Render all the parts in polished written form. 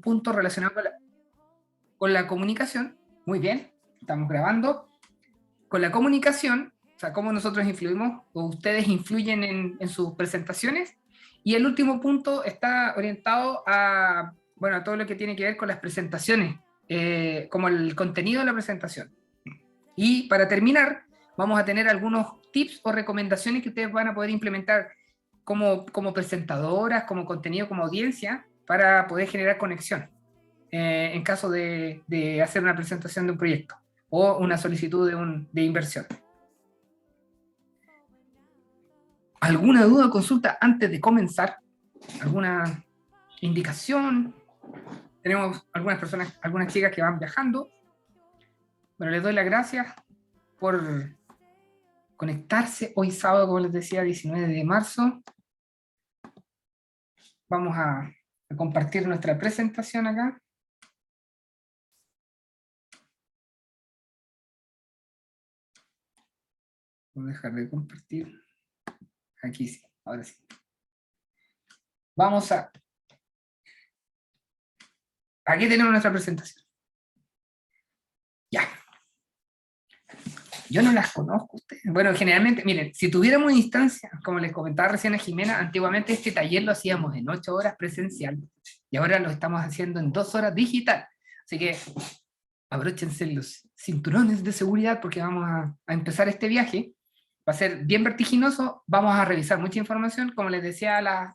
punto relacionado con la comunicación. Muy bien, estamos grabando. Con la comunicación, o sea, cómo nosotros influimos o ustedes influyen en sus presentaciones. Y el último punto está orientado a, bueno, a todo lo que tiene que ver con las presentaciones, como el contenido de la presentación. Y para terminar, vamos a tener algunos tips o recomendaciones que ustedes van a poder implementar como presentadoras, como contenido, como audiencia, para poder generar conexión en caso de hacer una presentación de un proyecto o una solicitud de inversión. ¿Alguna duda o consulta antes de comenzar? ¿Alguna indicación? Tenemos algunas personas, algunas chicas que van viajando. Bueno, les doy las gracias por conectarse hoy sábado, como les decía, 19 de marzo. Vamos a compartir nuestra presentación acá. Voy a dejar de compartir. Aquí sí, ahora sí. Vamos a... Aquí tenemos nuestra presentación. Ya. Yo no las conozco ustedes. Bueno, generalmente, miren, si tuviéramos instancias, como les comentaba recién a Jimena, antiguamente este taller lo hacíamos en 8 horas presencial y ahora lo estamos haciendo en 2 horas digital. Así que abróchense los cinturones de seguridad porque vamos a empezar este viaje. Va a ser bien vertiginoso, vamos a revisar mucha información, como les decía a las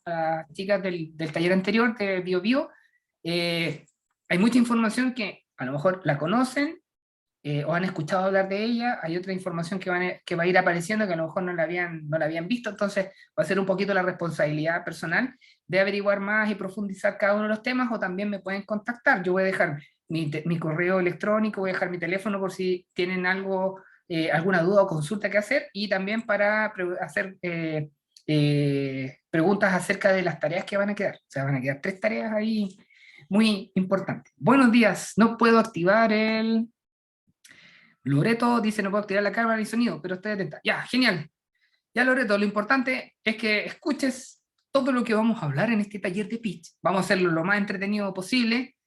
chicas del taller anterior de BioBio, hay mucha información que a lo mejor la conocen, o han escuchado hablar de ella, hay otra información que va a ir apareciendo que a lo mejor no la habían visto, entonces va a ser un poquito la responsabilidad personal de averiguar más y profundizar cada uno de los temas, o también me pueden contactar. Yo voy a dejar mi correo electrónico, voy a dejar mi teléfono por si tienen algo, alguna duda o consulta que hacer, y también para hacer preguntas acerca de las tareas que van a quedar. O sea, van a quedar 3 tareas ahí muy importantes. Buenos días, no puedo activar el... Loreto dice no puedo activar la cámara ni sonido, pero estoy atenta. Ya, genial. Ya, Loreto, lo importante es que escuches todo lo que vamos a hablar en este taller de pitch. Vamos a hacerlo lo más entretenido posible.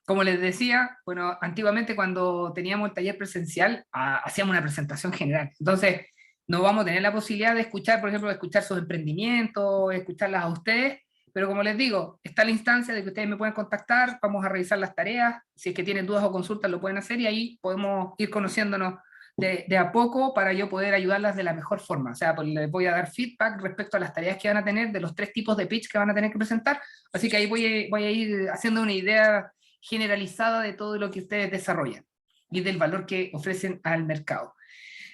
Como les decía, bueno, antiguamente cuando teníamos el taller presencial, hacíamos una presentación general. Entonces, no vamos a tener la posibilidad de escuchar, por ejemplo, de escuchar sus emprendimientos, escucharlas a ustedes, pero como les digo, está la instancia de que ustedes me pueden contactar, vamos a revisar las tareas, si es que tienen dudas o consultas lo pueden hacer, y ahí podemos ir conociéndonos de a poco para yo poder ayudarlas de la mejor forma. O sea, pues les voy a dar feedback respecto a las tareas que van a tener, de los 3 tipos de pitch que van a tener que presentar, así que ahí voy a ir haciendo una idea generalizada de todo lo que ustedes desarrollan y del valor que ofrecen al mercado.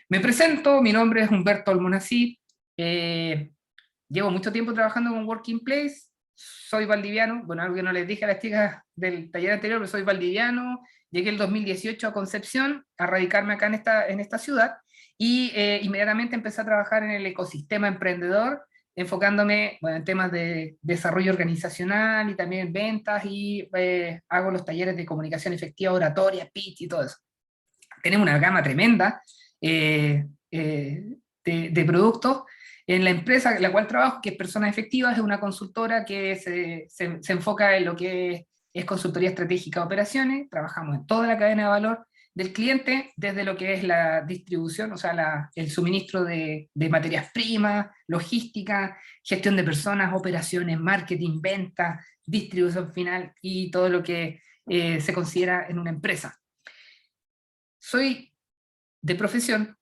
Me presento, mi nombre es Humberto Almonacid, llevo mucho tiempo trabajando con Working Place, soy valdiviano, bueno, algo que no les dije a las chicas del taller anterior, pero soy valdiviano, llegué el 2018 a Concepción, a radicarme acá en esta ciudad, y inmediatamente empecé a trabajar en el ecosistema emprendedor, enfocándome, bueno, en temas de desarrollo organizacional y también en ventas, y hago los talleres de comunicación efectiva, oratoria, pitch y todo eso. Tenemos una gama tremenda de productos. En la empresa en la cual trabajo, que es Personas Efectivas, es una consultora que se enfoca en lo que es consultoría estratégica de operaciones. Trabajamos en toda la cadena de valor del cliente, desde lo que es la distribución, o sea, el suministro de materias primas, logística, gestión de personas, operaciones, marketing, venta, distribución final y todo lo que se considera en una empresa. Soy de profesión,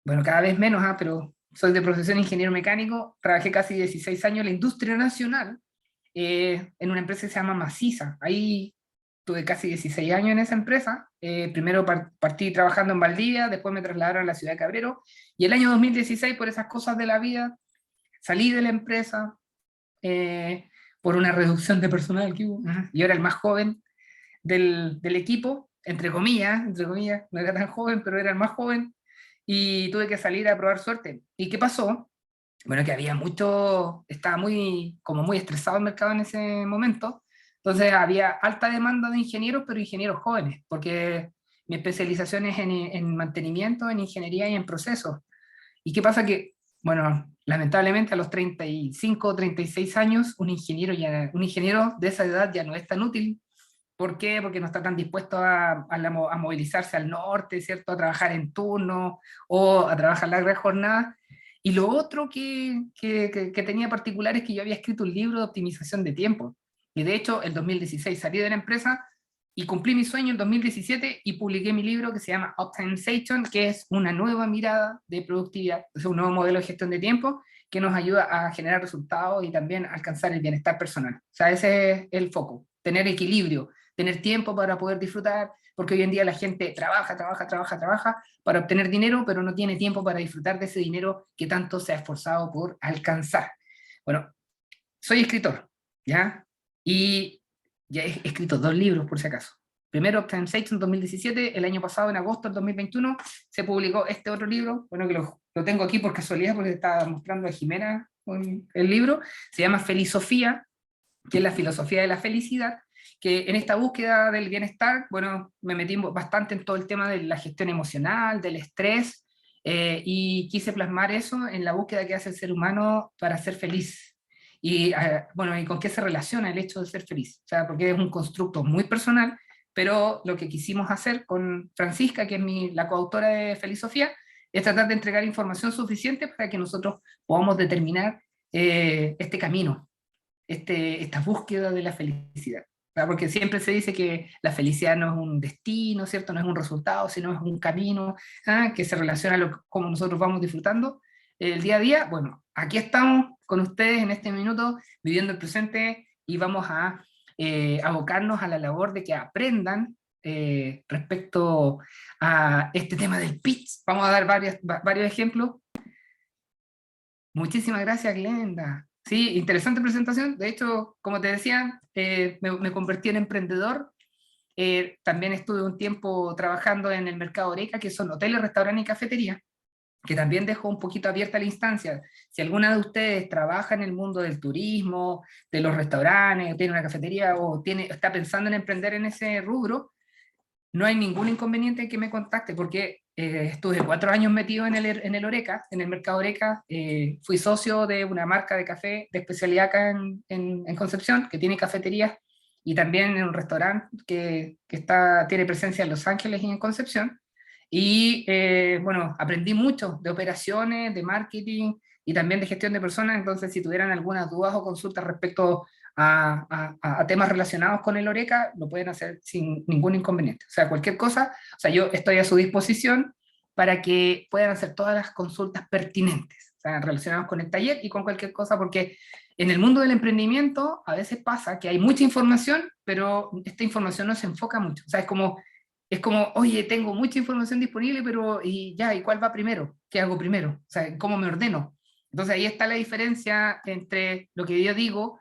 bueno, cada vez menos, pero soy de profesión ingeniero mecánico, trabajé casi 16 años en la industria nacional, en una empresa que se llama Maciza. Ahí tuve casi 16 años en esa empresa. Primero partí trabajando en Valdivia, después me trasladaron a la ciudad de Cabrero, y el año 2016, por esas cosas de la vida, salí de la empresa por una reducción de personal que hubo. Yo era el más joven del equipo, entre comillas, no era tan joven, pero era el más joven, y tuve que salir a probar suerte. ¿Y qué pasó? Bueno, que había estaba como muy estresado el mercado en ese momento, entonces había alta demanda de ingenieros, pero ingenieros jóvenes, porque mi especialización es en mantenimiento, en ingeniería y en procesos. ¿Y qué pasa? Que bueno, lamentablemente a los 35 o 36 años, un ingeniero de esa edad ya no es tan útil. ¿Por qué? Porque no está tan dispuesto a movilizarse al norte, ¿cierto? A trabajar en turno o a trabajar largas jornadas. Y lo otro que tenía particular es que yo había escrito un libro de optimización de tiempo. Y de hecho, el 2016 salí de la empresa y cumplí mi sueño en 2017 y publiqué mi libro que se llama Optimization, que es una nueva mirada de productividad, es un nuevo modelo de gestión de tiempo que nos ayuda a generar resultados y también a alcanzar el bienestar personal. O sea, ese es el foco, tener equilibrio, tener tiempo para poder disfrutar, porque hoy en día la gente trabaja para obtener dinero, pero no tiene tiempo para disfrutar de ese dinero que tanto se ha esforzado por alcanzar. Bueno, soy escritor, ¿ya? Y ya he escrito 2 libros, por si acaso. Primero, Optimization en 2017, el año pasado, en agosto del 2021, se publicó este otro libro, bueno, que lo tengo aquí por casualidad, porque estaba mostrando a Jimena el libro, se llama Felizofía, que es la filosofía de la felicidad, que en esta búsqueda del bienestar, bueno, me metí bastante en todo el tema de la gestión emocional, del estrés, y quise plasmar eso en la búsqueda que hace el ser humano para ser feliz. Y bueno, ¿y con qué se relaciona el hecho de ser feliz? O sea, porque es un constructo muy personal, pero lo que quisimos hacer con Francisca, que es la coautora de Felizofía, es tratar de entregar información suficiente para que nosotros podamos determinar este camino, esta búsqueda de la felicidad. ¿Verdad? Porque siempre se dice que la felicidad no es un destino, ¿cierto? No es un resultado, sino es un camino, que se relaciona a cómo nosotros vamos disfrutando el día a día. Bueno, aquí estamos con ustedes en este minuto, viviendo el presente, y vamos a abocarnos a la labor de que aprendan respecto a este tema del pitch. Vamos a dar varios ejemplos. Muchísimas gracias, Glenda. Sí, interesante presentación. De hecho, como te decía, me convertí en emprendedor. También estuve un tiempo trabajando en el mercado Oreca, que son hoteles, restaurantes y cafeterías, que también dejo un poquito abierta la instancia. Si alguna de ustedes trabaja en el mundo del turismo, de los restaurantes, tiene una cafetería o está pensando en emprender en ese rubro, no hay ningún inconveniente en que me contacte, porque estuve 4 años metido en el Oreca, en el mercado Oreca. Fui socio de una marca de café de especialidad acá en Concepción, que tiene cafeterías, y también en un restaurante que tiene presencia en Los Ángeles y en Concepción. Y bueno, aprendí mucho de operaciones, de marketing y también de gestión de personas. Entonces, si tuvieran algunas dudas o consultas respecto a temas relacionados con el Oreca, lo pueden hacer sin ningún inconveniente. O sea, cualquier cosa, o sea, yo estoy a su disposición para que puedan hacer todas las consultas pertinentes, o sea, relacionadas con el taller y con cualquier cosa, porque en el mundo del emprendimiento a veces pasa que hay mucha información, pero esta información no se enfoca mucho. O sea, es como, oye, tengo mucha información disponible, pero ¿y ya? ¿Y cuál va primero? ¿Qué hago primero? O sea, ¿cómo me ordeno? Entonces ahí está la diferencia entre lo que yo digo,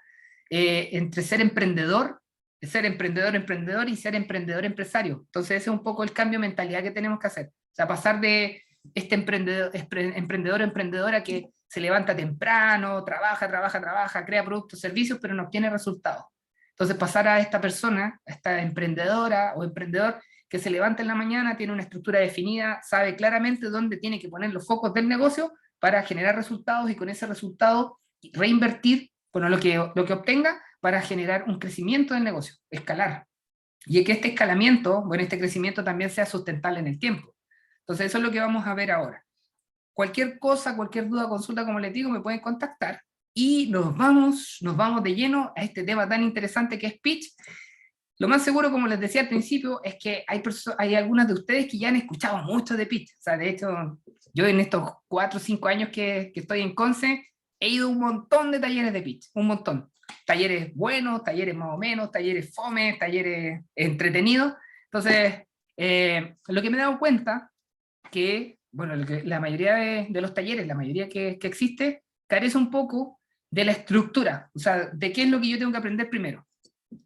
entre ser emprendedor y ser emprendedor empresario. Entonces ese es un poco el cambio de mentalidad que tenemos que hacer. O sea, pasar de este emprendedora que se levanta temprano, trabaja, crea productos, servicios, pero no obtiene resultados. Entonces pasar a esta persona, a esta emprendedora o emprendedor que se levanta en la mañana, tiene una estructura definida, sabe claramente dónde tiene que poner los focos del negocio para generar resultados, y con ese resultado reinvertir con lo que obtenga para generar un crecimiento del negocio, escalar. Y que este escalamiento, bueno, este crecimiento también sea sustentable en el tiempo. Entonces eso es lo que vamos a ver ahora. Cualquier cosa, cualquier duda, consulta, como les digo, me pueden contactar. Y nos vamos de lleno a este tema tan interesante que es pitch. Lo más seguro, como les decía al principio, es que hay algunas de ustedes que ya han escuchado mucho de pitch. O sea, de hecho, yo en estos 4 o 5 años que estoy en Conce, he ido a un montón de talleres de pitch, un montón. Talleres buenos, talleres más o menos, talleres fome, talleres entretenidos. Entonces, lo que me he dado cuenta que, bueno, la mayoría de los talleres, la mayoría que existe, carece un poco de la estructura, o sea, de qué es lo que yo tengo que aprender primero.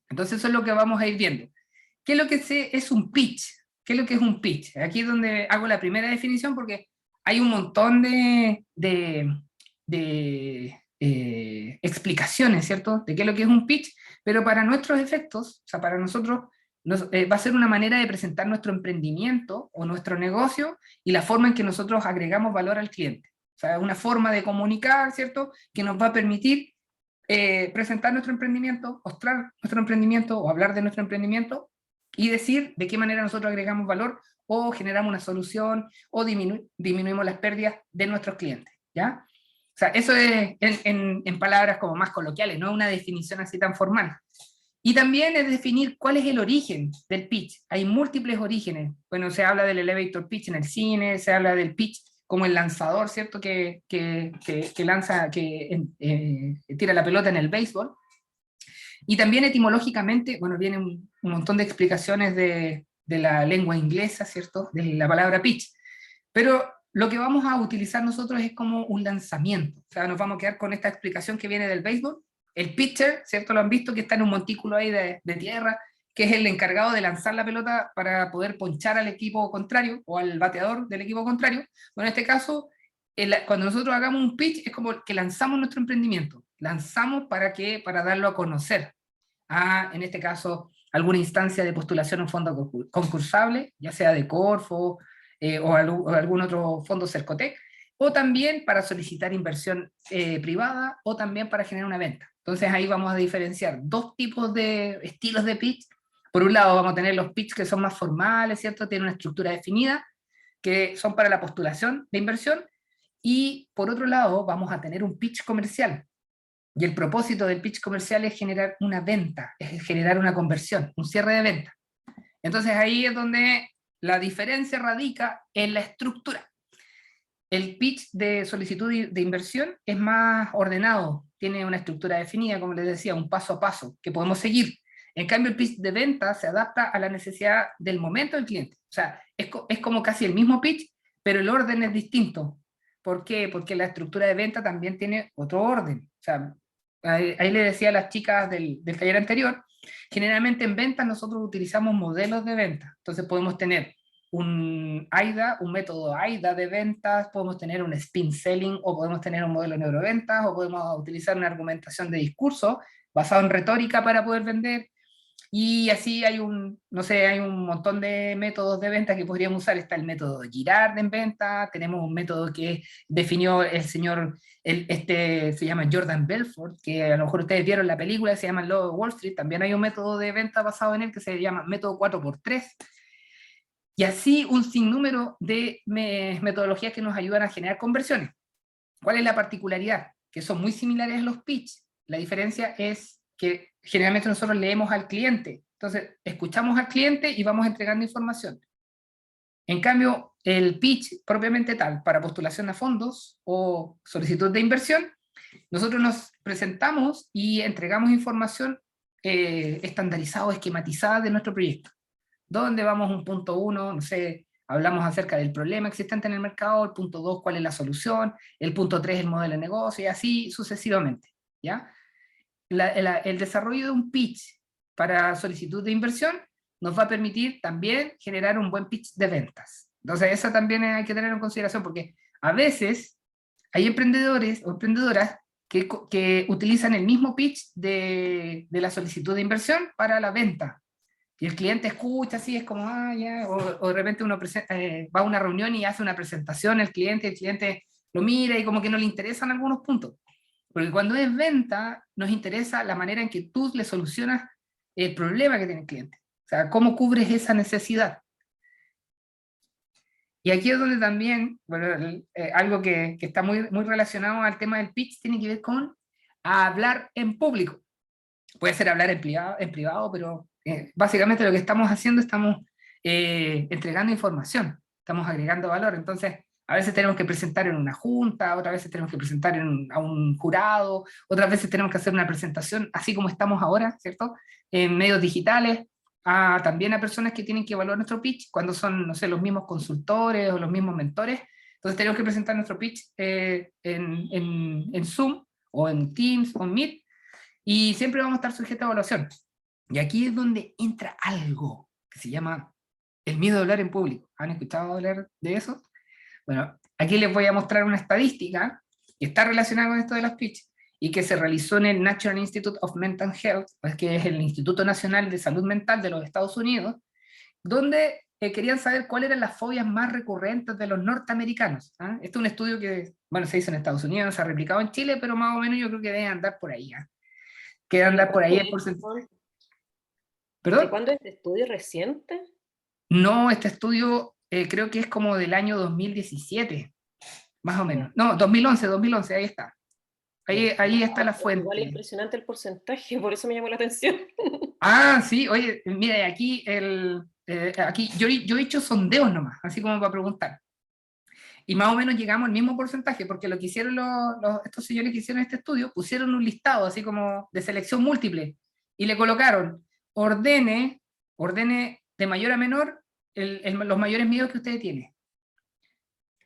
Entonces eso es lo que vamos a ir viendo. ¿Qué es lo que es un pitch? ¿Qué es lo que es un pitch? Aquí es donde hago la primera definición, porque hay un montón de explicaciones, ¿cierto? De qué es lo que es un pitch, pero para nuestros efectos, o sea, para nosotros, va a ser una manera de presentar nuestro emprendimiento o nuestro negocio y la forma en que nosotros agregamos valor al cliente. sea, es una forma de comunicar, ¿cierto?, que nos va a permitir presentar nuestro emprendimiento, mostrar nuestro emprendimiento o hablar de nuestro emprendimiento y decir de qué manera nosotros agregamos valor o generamos una solución o disminuimos las pérdidas de nuestros clientes, ¿ya? O sea, eso es en palabras como más coloquiales, no una definición así tan formal. Y también es definir cuál es el origen del pitch. Hay múltiples orígenes. Bueno, se habla del elevator pitch en el cine, se habla del pitch como el lanzador, ¿cierto? Que lanza, tira la pelota en el béisbol. Y también etimológicamente, bueno, viene un montón de explicaciones de la lengua inglesa, ¿cierto? De la palabra pitch. Pero lo que vamos a utilizar nosotros es como un lanzamiento. O sea, nos vamos a quedar con esta explicación que viene del béisbol. El pitcher, ¿cierto? Lo han visto, que está en un montículo ahí de tierra, que es el encargado de lanzar la pelota para poder ponchar al equipo contrario o al bateador del equipo contrario. Bueno, en este caso, cuando nosotros hagamos un pitch, es como que lanzamos nuestro emprendimiento. Lanzamos para darlo a conocer a, en este caso, alguna instancia de postulación a un fondo concursable, ya sea de Corfo o algún otro fondo Cercotec, o también para solicitar inversión privada, o también para generar una venta. Entonces ahí vamos a diferenciar dos tipos de estilos de pitch. Por un lado vamos a tener los pitch que son más formales, ¿cierto? Tienen una estructura definida, que son para la postulación de inversión, y por otro lado vamos a tener un pitch comercial. Y el propósito del pitch comercial es generar una venta, es generar una conversión, un cierre de venta. Entonces ahí es donde la diferencia radica en la estructura. El pitch de solicitud de inversión es más ordenado, tiene una estructura definida, como les decía, un paso a paso que podemos seguir. En cambio, el pitch de venta se adapta a la necesidad del momento del cliente. O sea, es como casi el mismo pitch, pero el orden es distinto. ¿Por qué? Porque la estructura de venta también tiene otro orden. O sea, ahí le decía a las chicas del taller anterior, generalmente en ventas nosotros utilizamos modelos de venta. Entonces podemos tener un AIDA, un método AIDA de ventas, podemos tener un spin selling, o podemos tener un modelo de neuroventas, o podemos utilizar una argumentación de discurso basado en retórica para poder vender. Y así hay no sé, hay un montón de métodos de venta que podríamos usar. Está el método Girard en venta, tenemos un método que definió el señor, se llama Jordan Belfort, que a lo mejor ustedes vieron la película, se llama El Lobo de Wall Street. También hay un método de venta basado en él que se llama método 4x3. Y así un sinnúmero de metodologías que nos ayudan a generar conversiones. ¿Cuál es la particularidad? Que son muy similares a los pitch. La diferencia es que generalmente nosotros leemos al cliente. Entonces, escuchamos al cliente y vamos entregando información. En cambio, el pitch propiamente tal, para postulación a fondos o solicitud de inversión, nosotros nos presentamos y entregamos información estandarizada o esquematizada de nuestro proyecto. ¿Dónde vamos? Un punto 1, no sé, hablamos acerca del problema existente en el mercado, el punto 2, cuál es la solución, el punto 3, el modelo de negocio, y así sucesivamente, ¿ya? El desarrollo de un pitch para solicitud de inversión nos va a permitir también generar un buen pitch de ventas. Entonces, eso también hay que tener en consideración, porque a veces hay emprendedores o emprendedoras que utilizan el mismo pitch de la solicitud de inversión para la venta. Y el cliente escucha así, es como, ah, ya, o de repente uno va a una reunión y hace una presentación, el cliente lo mira y como que no le interesan algunos puntos. Porque cuando es venta, nos interesa la manera en que tú le solucionas el problema que tiene el cliente. O sea, cómo cubres esa necesidad. Y aquí es donde también, bueno, algo que está muy relacionado al tema del pitch tiene que ver con hablar en público. Puede ser hablar en privado, pero básicamente lo que estamos haciendo, estamos entregando información, estamos agregando valor. Entonces, a veces tenemos que presentar en una junta, otras veces tenemos que presentar a un jurado, otras veces tenemos que hacer una presentación, así como estamos ahora, ¿cierto? En medios digitales, también a personas que tienen que evaluar nuestro pitch, cuando son, no sé, los mismos consultores o los mismos mentores. Entonces tenemos que presentar nuestro pitch en Zoom, o en Teams, o en Meet, y siempre vamos a estar sujetos a evaluación. Y aquí es donde entra algo que se llama el miedo a hablar en público. ¿Han escuchado hablar de eso? Bueno, aquí les voy a mostrar una estadística que está relacionada con esto de los pitch y que se realizó en el National Institute of Mental Health, que es el Instituto Nacional de Salud Mental de los Estados Unidos, donde querían saber cuáles eran las fobias más recurrentes de los norteamericanos. ¿Ah? Este es un estudio que, bueno, se hizo en Estados Unidos, se ha replicado en Chile, pero más o menos yo creo que debe andar por ahí. ¿Ah? Que debe ¿Y de andar por ahí cuándo el es, porcentaje. Juan? ¿De ¿Perdón? cuándo es este estudio reciente? No, este estudio creo que es como del año 2017, más o menos. Ya, No, 2011, 2011, ahí está. ya. Ahí está la Igual es fuente. impresionante el porcentaje, por eso me llamó la atención. Ah, sí, oye, mira, aquí, aquí yo he hecho sondeos nomás, así como para preguntar. Y más o menos llegamos al mismo porcentaje, porque lo que hicieron estos señores que hicieron este estudio, pusieron un listado así como de selección múltiple, y le colocaron, ordene de mayor a menor los mayores miedos que usted tiene.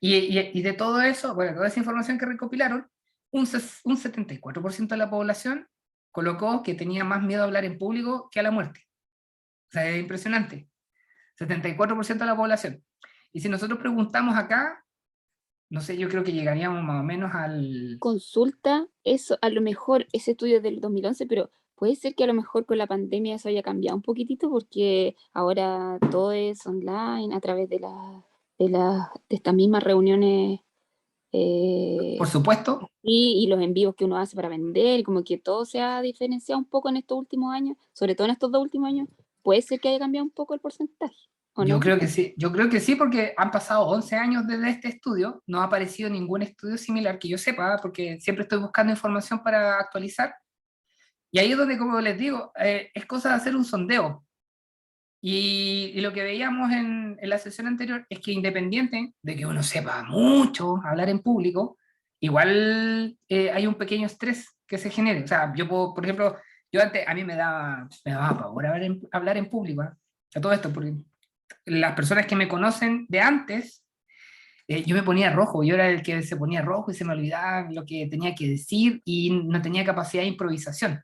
Y de todo eso, bueno, toda esa información que recopilaron, un 74% de la población colocó que tenía más miedo a hablar en público que a la muerte. O sea, es impresionante. 74% de la población. Y si nosotros preguntamos acá, no sé, yo creo que llegaríamos más o menos al... Consulta, eso a lo mejor, ese estudio es del 2011, pero puede ser que a lo mejor con la pandemia eso haya cambiado un poquitito porque ahora todo es online a través de estas mismas reuniones Por eh, supuesto, y los envíos que uno hace para vender, y como que todo se ha diferenciado un poco en estos últimos años, sobre todo en estos 2 últimos años. Puede ser que haya cambiado un poco el porcentaje, ¿o yo no? creo que sí. Yo creo que sí, porque han pasado 11 años desde este estudio, no ha aparecido ningún estudio similar que yo sepa, porque siempre estoy buscando información para actualizar. Y ahí es donde, como les digo, es cosa de hacer un sondeo. Y lo que veíamos en la sesión anterior es que independiente de que uno sepa mucho hablar en público, igual hay un pequeño estrés que se genere. O sea, yo puedo, por ejemplo, yo antes, a mí me daba pavor hablar en público, ¿eh? A todo esto, porque las personas que me conocen de antes, yo me ponía rojo, yo era el que se ponía rojo y se me olvidaba lo que tenía que decir y no tenía capacidad de improvisación.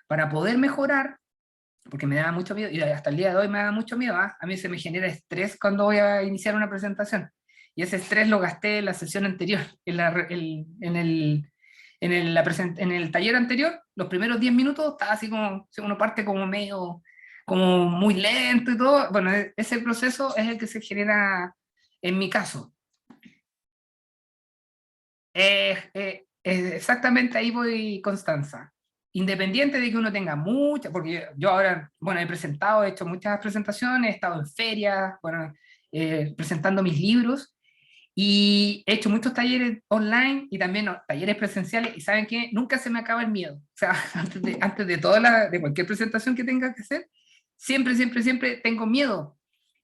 Para poder mejorar, porque me daba mucho miedo, y hasta el día de hoy me da mucho miedo, ¿ah? A mí se me genera estrés cuando voy a iniciar una presentación, y ese estrés lo gasté en la sesión anterior, en el taller anterior, los primeros 10 minutos estaba así como, uno parte como medio, como muy lento y todo, bueno, ese proceso es el que se genera en mi caso. Exactamente ahí voy, Constanza. Independiente de que uno tenga muchas, porque yo ahora, bueno, he presentado, he hecho muchas presentaciones, he estado en ferias, bueno, presentando mis libros, y he hecho muchos talleres online y también no, talleres presenciales, y ¿saben qué? Nunca se me acaba el miedo. O sea, antes de de cualquier presentación que tenga que hacer, siempre, siempre, siempre tengo miedo.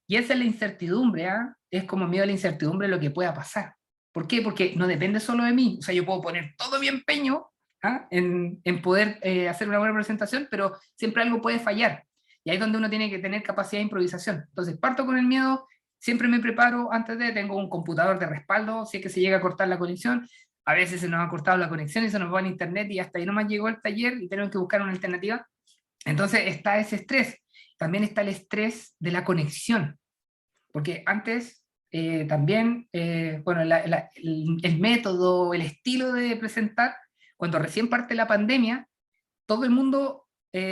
Y esa es la incertidumbre, ¿ah? Es como miedo a la incertidumbre de lo que pueda pasar. ¿Por qué? Porque no depende solo de mí. O sea, yo puedo poner todo mi empeño, ¿ah? en poder hacer una buena presentación, pero siempre algo puede fallar. Y ahí es donde uno tiene que tener capacidad de improvisación. Entonces, parto con el miedo, siempre me preparo antes tengo un computador de respaldo, si es que se llega a cortar la conexión. A veces se nos ha cortado la conexión y se nos va en internet y hasta ahí nomás llegó el taller y tenemos que buscar una alternativa. Entonces está ese estrés. También está el estrés de la conexión, porque antes también, bueno, el método, el estilo de presentar, cuando recién parte la pandemia, todo el mundo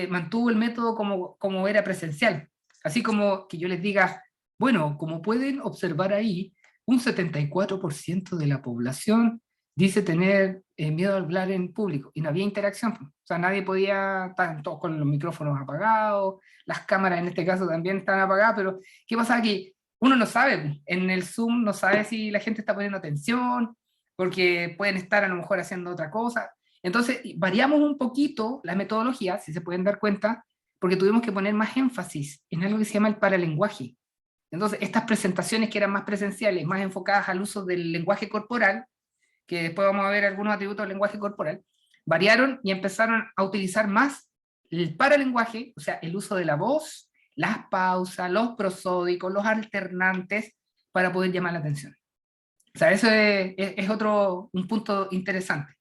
mantuvo el método como era presencial. Así como que yo les diga, bueno, como pueden observar ahí, un 74% de la población dice tener miedo a hablar en público y no había interacción. O sea, nadie podía, estar todos con los micrófonos apagados, las cámaras en este caso también estaban apagadas, pero ¿qué pasa aquí? Uno no sabe, en el Zoom no sabe si la gente está poniendo atención, porque pueden estar a lo mejor haciendo otra cosa. Entonces, variamos un poquito la metodología, si se pueden dar cuenta, porque tuvimos que poner más énfasis en algo que se llama el paralenguaje. Entonces, estas presentaciones que eran más presenciales, más enfocadas al uso del lenguaje corporal, que después vamos a ver algunos atributos del lenguaje corporal, variaron y empezaron a utilizar más el paralenguaje, o sea, el uso de la voz, las pausas, los prosódicos, los alternantes, para poder llamar la atención. O sea, eso es un punto interesante.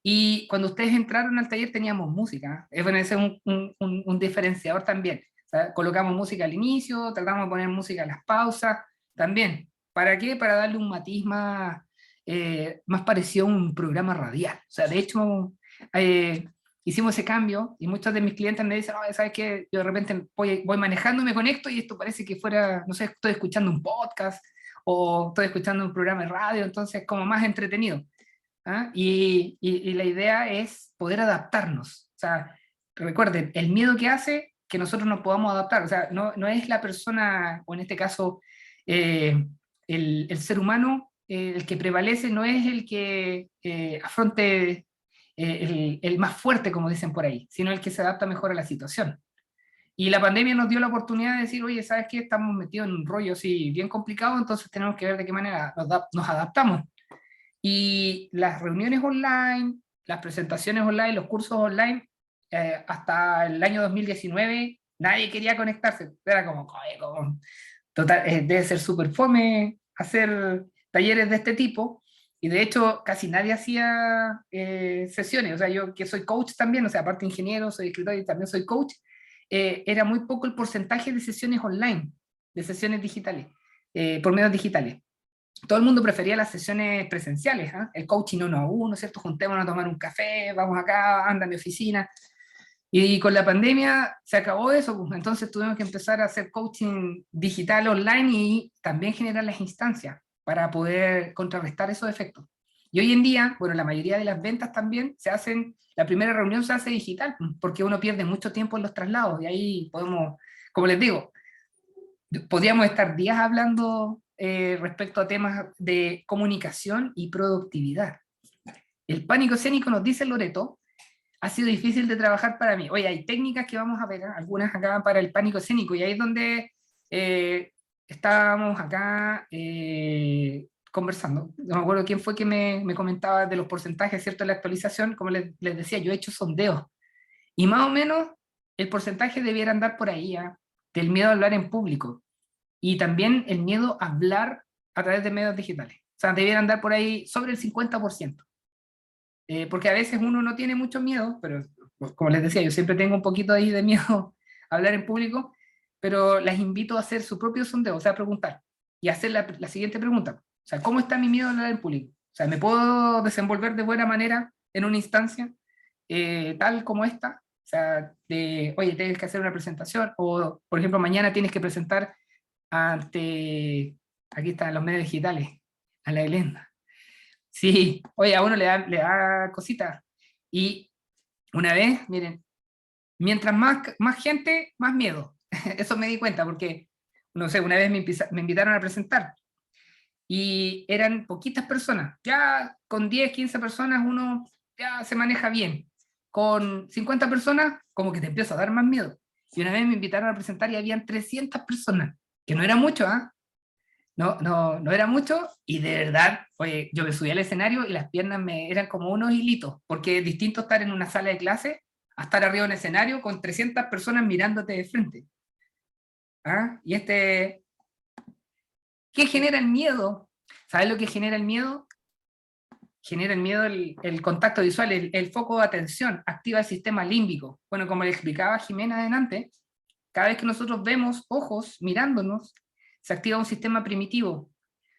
Y cuando ustedes entraron al taller teníamos música, bueno, ese es un diferenciador también. O sea, colocamos música al inicio, tratamos de poner música a las pausas, también. ¿Para qué? Para darle un matiz más parecido a un programa radial. O sea, de hecho, hicimos ese cambio y muchos de mis clientes me dicen, oh, ¿sabes qué? Yo de repente voy manejando y me conecto y esto parece que fuera, no sé, estoy escuchando un podcast o estoy escuchando un programa de radio, entonces como más entretenido. ¿Ah? Y la idea es poder adaptarnos. O sea, recuerden, el miedo que hace que nosotros nos podamos adaptar. O sea, no es la persona, o en este caso, eh, el ser humano, el que prevalece, no es el que afronte el más fuerte, como dicen por ahí, sino el que se adapta mejor a la situación. Y la pandemia nos dio la oportunidad de decir, oye, ¿sabes qué? Estamos metidos en un rollo así bien complicado, entonces tenemos que ver de qué manera nos adaptamos. Y las reuniones online, las presentaciones online, los cursos online, hasta el año 2019, nadie quería conectarse. Era como, "Oye, total, debe ser súper fome hacer talleres de este tipo". Y de hecho, casi nadie hacía sesiones. O sea, yo que soy coach también, o sea, aparte de ingeniero, soy escritor y también soy coach, era muy poco el porcentaje de sesiones online, de sesiones digitales, por medios digitales. Todo el mundo prefería las sesiones presenciales, ¿eh? El coaching uno a uno, ¿cierto? Juntémonos a tomar un café, vamos acá, anda a mi oficina. Y con la pandemia se acabó eso, pues. Entonces tuvimos que empezar a hacer coaching digital online y también generar las instancias para poder contrarrestar esos efectos. Y hoy en día, bueno, la mayoría de las ventas también se hacen, la primera reunión se hace digital, porque uno pierde mucho tiempo en los traslados y ahí podemos, como les digo, podríamos estar días hablando respecto a temas de comunicación y productividad. El pánico escénico, nos dice Loreto, ha sido difícil de trabajar para mí. Oye, hay técnicas que vamos a ver, algunas acá para el pánico escénico, y ahí es donde estábamos acá conversando. No me acuerdo quién fue que me comentaba de los porcentajes, ¿cierto? En la actualización, como les decía, yo he hecho sondeos, y más o menos el porcentaje debiera andar por ahí, ¿eh? Del miedo a hablar en público y también el miedo a hablar a través de medios digitales. O sea, debiera andar por ahí sobre el 50%. Porque a veces uno no tiene mucho miedo, pero pues, como les decía, yo siempre tengo un poquito ahí de miedo a hablar en público, pero las invito a hacer su propio sondeo, o sea, a preguntar y hacer la siguiente pregunta. O sea, ¿cómo está mi miedo a hablar en público? O sea, ¿me puedo desenvolver de buena manera en una instancia tal como esta? O sea, oye, tienes que hacer una presentación, o por ejemplo, mañana tienes que presentar ante, aquí están los medios digitales, a la Elena. Sí, oye, a uno le da cosita. Y una vez, miren, mientras más gente, más miedo. Eso me di cuenta porque, no sé, una vez me invitaron a presentar y eran poquitas personas. Ya con 10, 15 personas uno ya se maneja bien. Con 50 personas, como que te empieza a dar más miedo. Y una vez me invitaron a presentar y habían 300 personas, que no era mucho, ¿ah? No era mucho, y de verdad, oye, yo me subí al escenario y las piernas me eran como unos hilitos, porque es distinto estar en una sala de clase a estar arriba en un escenario con 300 personas mirándote de frente. ¿Ah? Y ¿qué genera el miedo? ¿Sabes lo que genera el miedo? Genera el miedo el contacto visual, el foco de atención, activa el sistema límbico. Bueno, como le explicaba Jimena adelante, cada vez que nosotros vemos ojos mirándonos, se activa un sistema primitivo.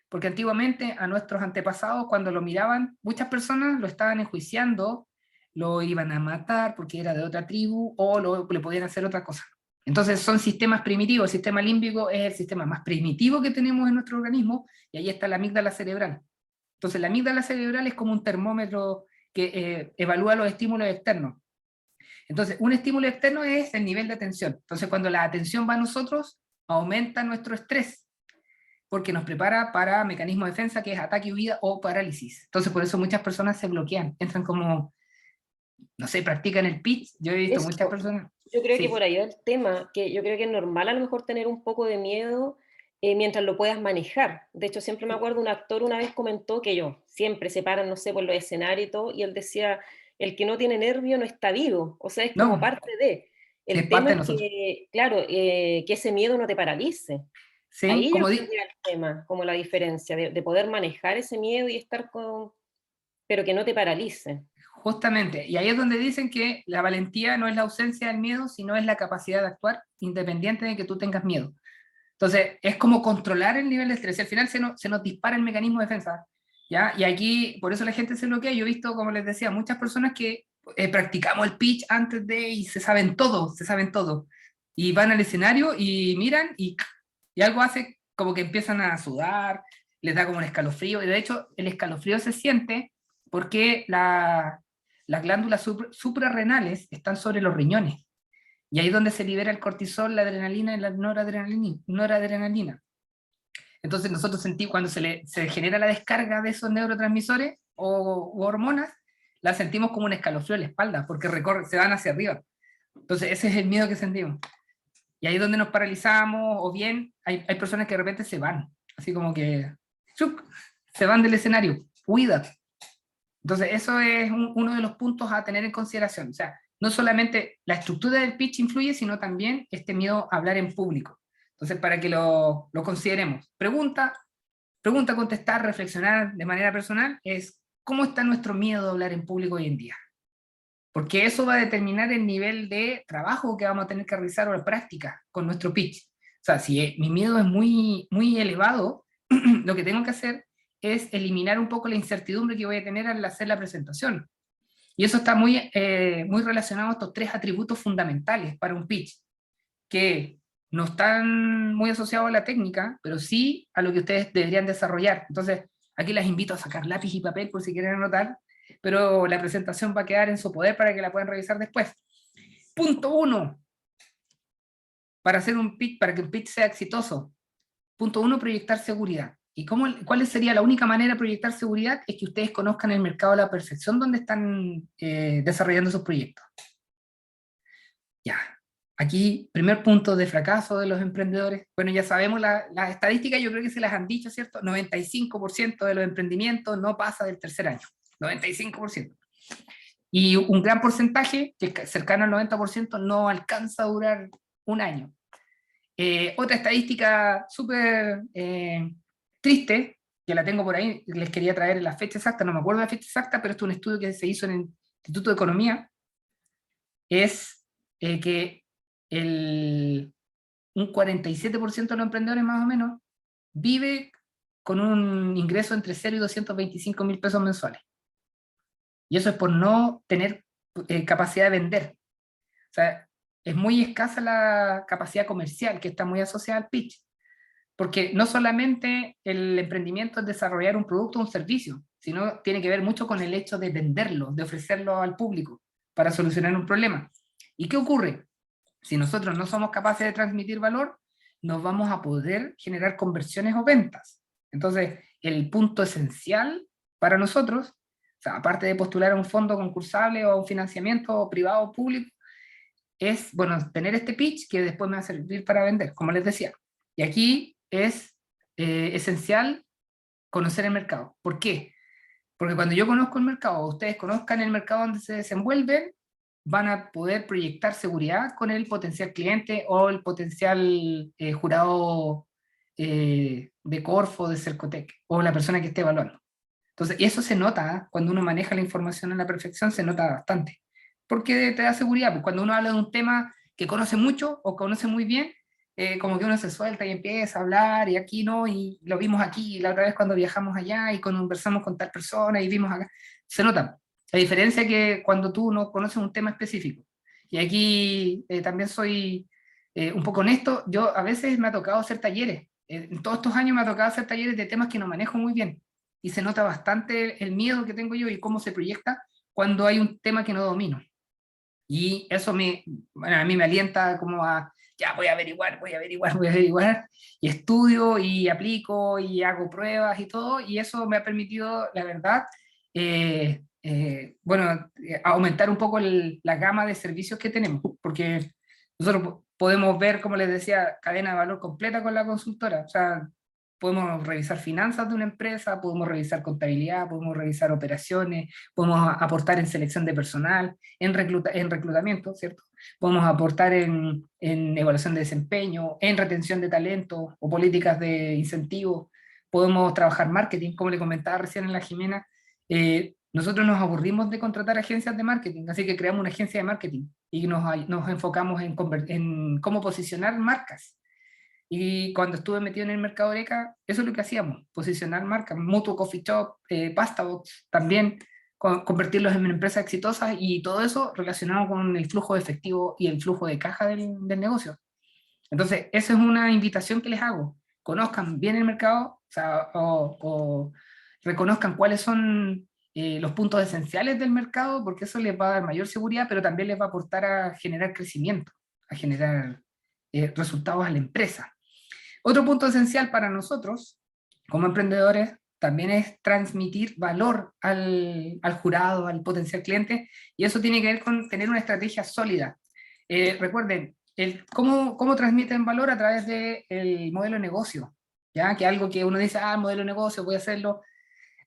Porque antiguamente a nuestros antepasados, cuando lo miraban, muchas personas lo estaban enjuiciando, lo iban a matar porque era de otra tribu, o le podían hacer otra cosa. Entonces son sistemas primitivos. El sistema límbico es el sistema más primitivo que tenemos en nuestro organismo, y ahí está la amígdala cerebral. Entonces la amígdala cerebral es como un termómetro que evalúa los estímulos externos. Entonces, un estímulo externo es el nivel de atención. Entonces, cuando la atención va a nosotros, aumenta nuestro estrés, porque nos prepara para mecanismo de defensa, que es ataque, huida o parálisis. Entonces, por eso muchas personas se bloquean, entran como, no sé, practican el pitch. Yo he visto Eso, muchas personas. yo creo que Sí, por ahí va el tema, que yo creo que es normal a lo mejor tener un poco de miedo mientras lo puedas manejar. De hecho, siempre me acuerdo, un actor una vez comentó que yo siempre se paran, no sé, por los escenarios y todo, y él decía, el que no tiene nervio no está vivo, o sea, es como no, parte de. es El tema parte de es nosotros. que, claro, que ese miedo no te paralice. Sí, Ahí yo como creo que era el tema, como la diferencia, de poder manejar ese miedo y estar con, pero que no te paralice. justamente, y ahí es donde dicen que la valentía no es la ausencia del miedo, sino es la capacidad de actuar independiente de que tú tengas miedo. Entonces, es como controlar el nivel de estrés. Al final se nos dispara el mecanismo de defensa, ¿ya? Y aquí, por eso la gente se bloquea. Yo he visto, como les decía, muchas personas que practicamos el pitch antes de, y se saben todo, se saben todo. Y van al escenario y miran y algo hace como que empiezan a sudar, les da como un escalofrío, y de hecho el escalofrío se siente porque las glándulas suprarrenales están sobre los riñones, y ahí es donde se libera el cortisol, la adrenalina y la noradrenalina. Entonces nosotros sentimos, cuando se genera la descarga de esos neurotransmisores o hormonas, la sentimos como un escalofrío en la espalda, porque se van hacia arriba. Entonces ese es el miedo que sentimos. Y ahí es donde nos paralizamos, o bien hay personas que de repente se van, así como que ¡chuc!, se van del escenario, huida. Entonces eso es uno de los puntos a tener en consideración. O sea, no solamente la estructura del pitch influye, sino también este miedo a hablar en público. Entonces, para que lo consideremos. Pregunta, contestar, reflexionar de manera personal es: ¿cómo está nuestro miedo a hablar en público hoy en día? Porque eso va a determinar el nivel de trabajo que vamos a tener que realizar o de práctica con nuestro pitch. O sea, si mi miedo es muy, muy elevado, lo que tengo que hacer es eliminar un poco la incertidumbre que voy a tener al hacer la presentación. Y eso está muy, muy relacionado a estos 3 atributos fundamentales para un pitch, que no están muy asociados a la técnica, pero sí a lo que ustedes deberían desarrollar. Entonces, aquí les invito a sacar lápiz y papel por si quieren anotar, pero la presentación va a quedar en su poder para que la puedan revisar después. Punto 1, para hacer un pitch, para que un pitch sea exitoso. Punto 1, proyectar seguridad. ¿Y cuál sería la única manera de proyectar seguridad? Es que ustedes conozcan el mercado a la perfección donde están desarrollando sus proyectos. Ya, aquí, primer punto de fracaso de los emprendedores. Bueno, ya sabemos las estadísticas, yo creo que se las han dicho, ¿cierto? 95% de los emprendimientos no pasa del tercer año. 95%. Y un gran porcentaje, que es cercano al 90%, no alcanza a durar un año. Otra estadística súper triste, que la tengo por ahí, les quería traer en la fecha exacta, no me acuerdo la fecha exacta, pero esto es un estudio que se hizo en el Instituto de Economía, es que un 47% de los emprendedores más o menos vive con un ingreso entre 0 y 225.000 pesos mensuales. Y eso es por no tener capacidad de vender. O sea, es muy escasa la capacidad comercial que está muy asociada al pitch. Porque no solamente el emprendimiento es desarrollar un producto o un servicio, sino tiene que ver mucho con el hecho de venderlo, de ofrecerlo al público para solucionar un problema. ¿Y qué ocurre? Si nosotros no somos capaces de transmitir valor, no vamos a poder generar conversiones o ventas. Entonces, el punto esencial para nosotros, o sea, aparte de postular a un fondo concursable o a un financiamiento privado o público, es, bueno, tener este pitch que después me va a servir para vender, como les decía. Y aquí es esencial conocer el mercado. ¿Por qué? Porque cuando yo conozco el mercado, ustedes conozcan el mercado donde se desenvuelven, van a poder proyectar seguridad con el potencial cliente o el potencial jurado de Corfo, de Cercotec, o la persona que esté evaluando. Entonces, y eso se nota, ¿eh? Cuando uno maneja la información a la perfección, se nota bastante. Porque te da seguridad, pues cuando uno habla de un tema que conoce mucho o conoce muy bien, como que uno se suelta y empieza a hablar, y aquí no, y lo vimos aquí, y la otra vez cuando viajamos allá, y conversamos con tal persona, y vimos acá, se nota. La diferencia que cuando tú no conoces un tema específico. Y aquí también soy un poco honesto, yo a veces me ha tocado hacer talleres, en todos estos años me ha tocado hacer talleres de temas que no manejo muy bien, y se nota bastante el miedo que tengo yo y cómo se proyecta cuando hay un tema que no domino. Y eso bueno, a mí me alienta como a, ya voy a averiguar, y estudio y aplico y hago pruebas y todo, y eso me ha permitido, la verdad, bueno, aumentar un poco la gama de servicios que tenemos, porque nosotros podemos ver, como les decía, cadena de valor completa con la consultora. O sea, podemos revisar finanzas de una empresa, podemos revisar contabilidad, podemos revisar operaciones, podemos aportar en selección de personal, en reclutamiento, ¿cierto? Podemos aportar en evaluación de desempeño, en retención de talento o políticas de incentivo. Podemos trabajar marketing, como le comentaba recién en la Jimena. Nosotros nos aburrimos de contratar agencias de marketing, así que creamos una agencia de marketing y nos enfocamos en cómo posicionar marcas. Y cuando estuve metido en el mercado Oreca, eso es lo que hacíamos, posicionar marcas, Mutuo Coffee Shop, Pasta Box también, convertirlos en empresas exitosas y todo eso relacionado con el flujo de efectivo y el flujo de caja del negocio. Entonces, esa es una invitación que les hago. Conozcan bien el mercado, o sea, o reconozcan cuáles son los puntos esenciales del mercado, porque eso les va a dar mayor seguridad, pero también les va a aportar a generar crecimiento, a generar resultados a la empresa. Otro punto esencial para nosotros, como emprendedores, también es transmitir valor al jurado, al potencial cliente, y eso tiene que ver con tener una estrategia sólida. Recuerden, ¿cómo transmiten valor? A través del modelo de negocio, ¿ya? Que algo que uno dice, modelo de negocio, voy a hacerlo,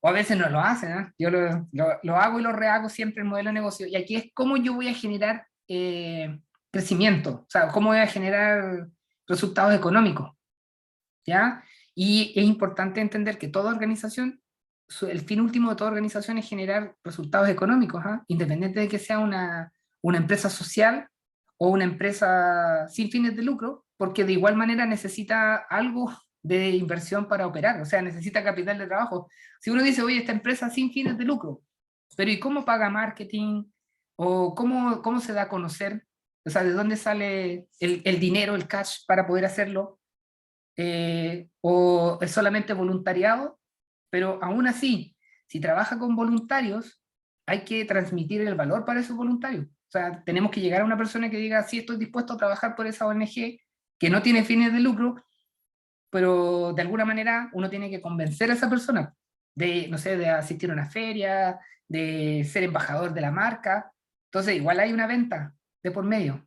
o a veces no lo hacen, ¿eh? Yo lo hago y lo rehago siempre el modelo de negocio, y aquí es cómo yo voy a generar crecimiento, o sea, cómo voy a generar resultados económicos, ¿ya? Y es importante entender que toda organización, el fin último de toda organización es generar resultados económicos, independiente de que sea una empresa social o una empresa sin fines de lucro, porque de igual manera necesita algo de inversión para operar, o sea, necesita capital de trabajo. Si uno dice, oye, esta empresa sin fines de lucro, pero ¿y cómo paga marketing? ¿O cómo se da a conocer? O sea, ¿de dónde sale el dinero, el cash para poder hacerlo? O es solamente voluntariado, pero aún así, si trabaja con voluntarios, hay que transmitir el valor para esos voluntarios. O sea, tenemos que llegar a una persona que diga, sí, estoy dispuesto a trabajar por esa ONG, que no tiene fines de lucro, pero de alguna manera uno tiene que convencer a esa persona de, no sé, de asistir a una feria, de ser embajador de la marca. Entonces, igual hay una venta de por medio,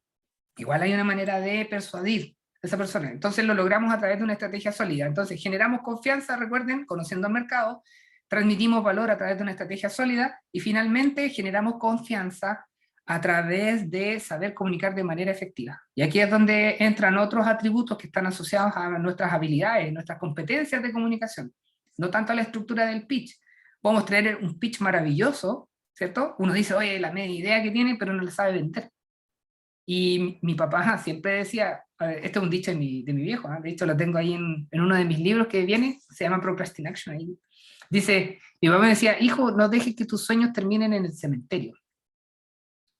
igual hay una manera de persuadir a esa persona. Entonces lo logramos a través de una estrategia sólida. Entonces generamos confianza, recuerden, conociendo al mercado, transmitimos valor a través de una estrategia sólida y finalmente generamos confianza a través de saber comunicar de manera efectiva. Y aquí es donde entran otros atributos que están asociados a nuestras habilidades, nuestras competencias de comunicación, no tanto a la estructura del pitch. Podemos tener un pitch maravilloso, ¿cierto? Uno dice, oye, la media idea que tiene, pero no la sabe vender. Y mi papá siempre decía, este es un dicho de mi viejo, de hecho lo tengo ahí en uno de mis libros que viene, se llama Procrastination. Ahí. Dice, mi papá me decía, hijo, no dejes que tus sueños terminen en el cementerio.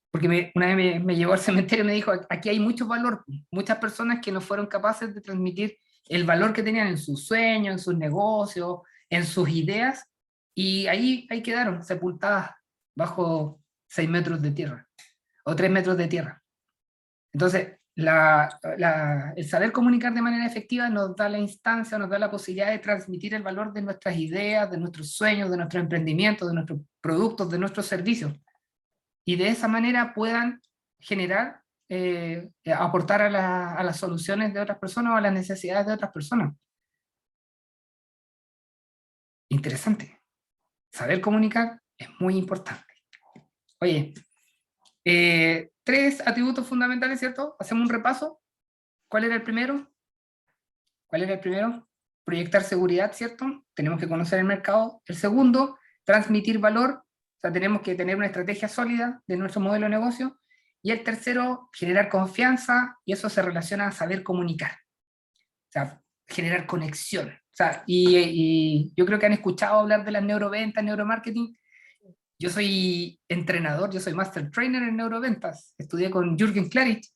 Porque una vez me llevó al cementerio y me dijo, aquí hay mucho valor, muchas personas que no fueron capaces de transmitir el valor que tenían en sus sueños, en sus negocios, en sus ideas, y ahí quedaron sepultadas bajo 6 metros de tierra, o 3 metros de tierra. Entonces, el saber comunicar de manera efectiva nos da la instancia, nos da la posibilidad de transmitir el valor de nuestras ideas, de nuestros sueños, de nuestros emprendimientos, de nuestros productos, de nuestros servicios. Y de esa manera puedan generar, aportar a las soluciones de otras personas o a las necesidades de otras personas. Interesante. Saber comunicar es muy importante. Oye, 3 atributos fundamentales, ¿cierto? Hacemos un repaso. ¿Cuál era el primero? ¿Cuál era el primero? Proyectar seguridad, ¿cierto? Tenemos que conocer el mercado. El segundo, transmitir valor. O sea, tenemos que tener una estrategia sólida de nuestro modelo de negocio. Y el tercero, generar confianza, y eso se relaciona a saber comunicar. O sea, generar conexión. O sea, y yo creo que han escuchado hablar de las neuroventas, neuromarketing. Yo soy entrenador, yo soy master trainer en neuroventas. Estudié con Jürgen Klarich,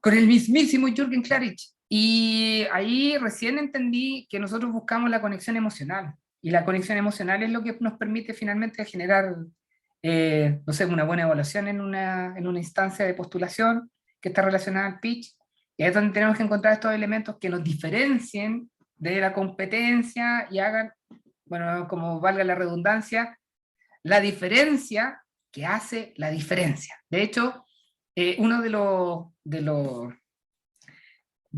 con el mismísimo Jürgen Klarich. Y ahí recién entendí que nosotros buscamos la conexión emocional. Y la conexión emocional es lo que nos permite finalmente generar, no sé, una buena evaluación en una instancia de postulación que está relacionada al pitch. Y ahí es donde tenemos que encontrar estos elementos que nos diferencien de la competencia y hagan, bueno, como valga la redundancia, la diferencia que hace la diferencia. De hecho, uno de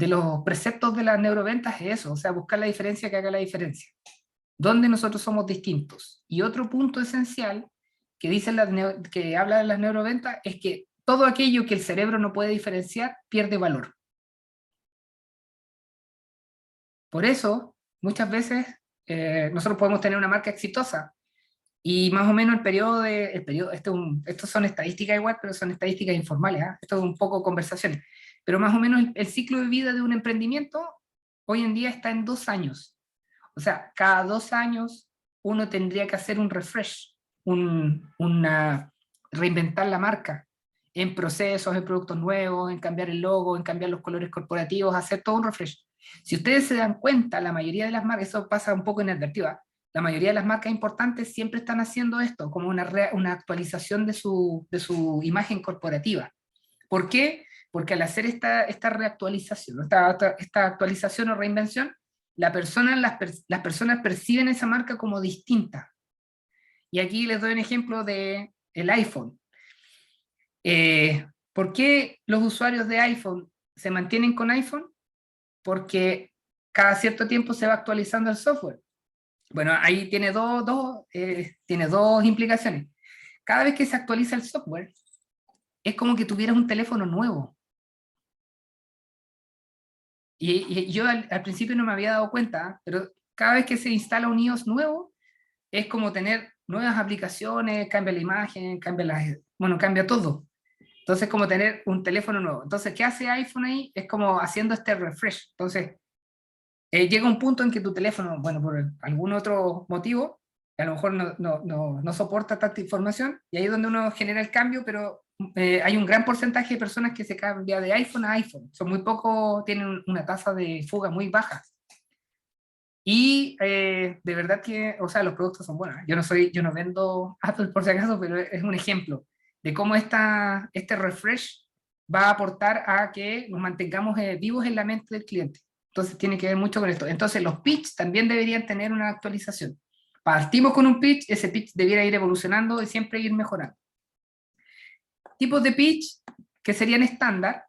los preceptos de las neuroventas es eso, o sea, buscar la diferencia que haga la diferencia. Donde nosotros somos distintos. Y otro punto esencial que, que habla de las neuroventas es que todo aquello que el cerebro no puede diferenciar pierde valor. Por eso, muchas veces, nosotros podemos tener una marca exitosa, y más o menos estos son estadísticas igual, pero son estadísticas informales, esto es un poco conversación, pero más o menos el ciclo de vida de un emprendimiento hoy en día está en 2 años. O sea, cada 2 años uno tendría que hacer un refresh, reinventar la marca en procesos, en productos nuevos, en cambiar el logo, en cambiar los colores corporativos, hacer todo un refresh. Si ustedes se dan cuenta, la mayoría de las marcas, eso pasa un poco inadvertido, la mayoría de las marcas importantes siempre están haciendo esto, como una actualización de su imagen corporativa. ¿Por qué? Porque al hacer esta reactualización, esta actualización o reinvención, las personas perciben esa marca como distinta. Y aquí les doy un ejemplo del iPhone. ¿Por qué los usuarios de iPhone se mantienen con iPhone? Porque cada cierto tiempo se va actualizando el software. Bueno, ahí tiene dos implicaciones. Cada vez que se actualiza el software, es como que tuvieras un teléfono nuevo. Y yo al principio no me había dado cuenta, pero cada vez que se instala un iOS nuevo, es como tener nuevas aplicaciones, cambia la imagen, cambia todo. Entonces, como tener un teléfono nuevo. Entonces, ¿qué hace iPhone ahí? Es como haciendo este refresh. Entonces, llega un punto en que tu teléfono, bueno, por algún otro motivo, a lo mejor no soporta tanta información, y ahí es donde uno genera el cambio, pero hay un gran porcentaje de personas que se cambian de iPhone a iPhone. Son muy pocos, tienen una tasa de fuga muy baja. Y de verdad que, o sea, los productos son buenos. Yo no vendo Apple por si acaso, pero es un ejemplo de cómo este refresh va a aportar a que nos mantengamos vivos en la mente del cliente. Entonces tiene que ver mucho con esto. Entonces los pitch también deberían tener una actualización. Partimos con un pitch, ese pitch debiera ir evolucionando y siempre ir mejorando. Tipos de pitch que serían estándar.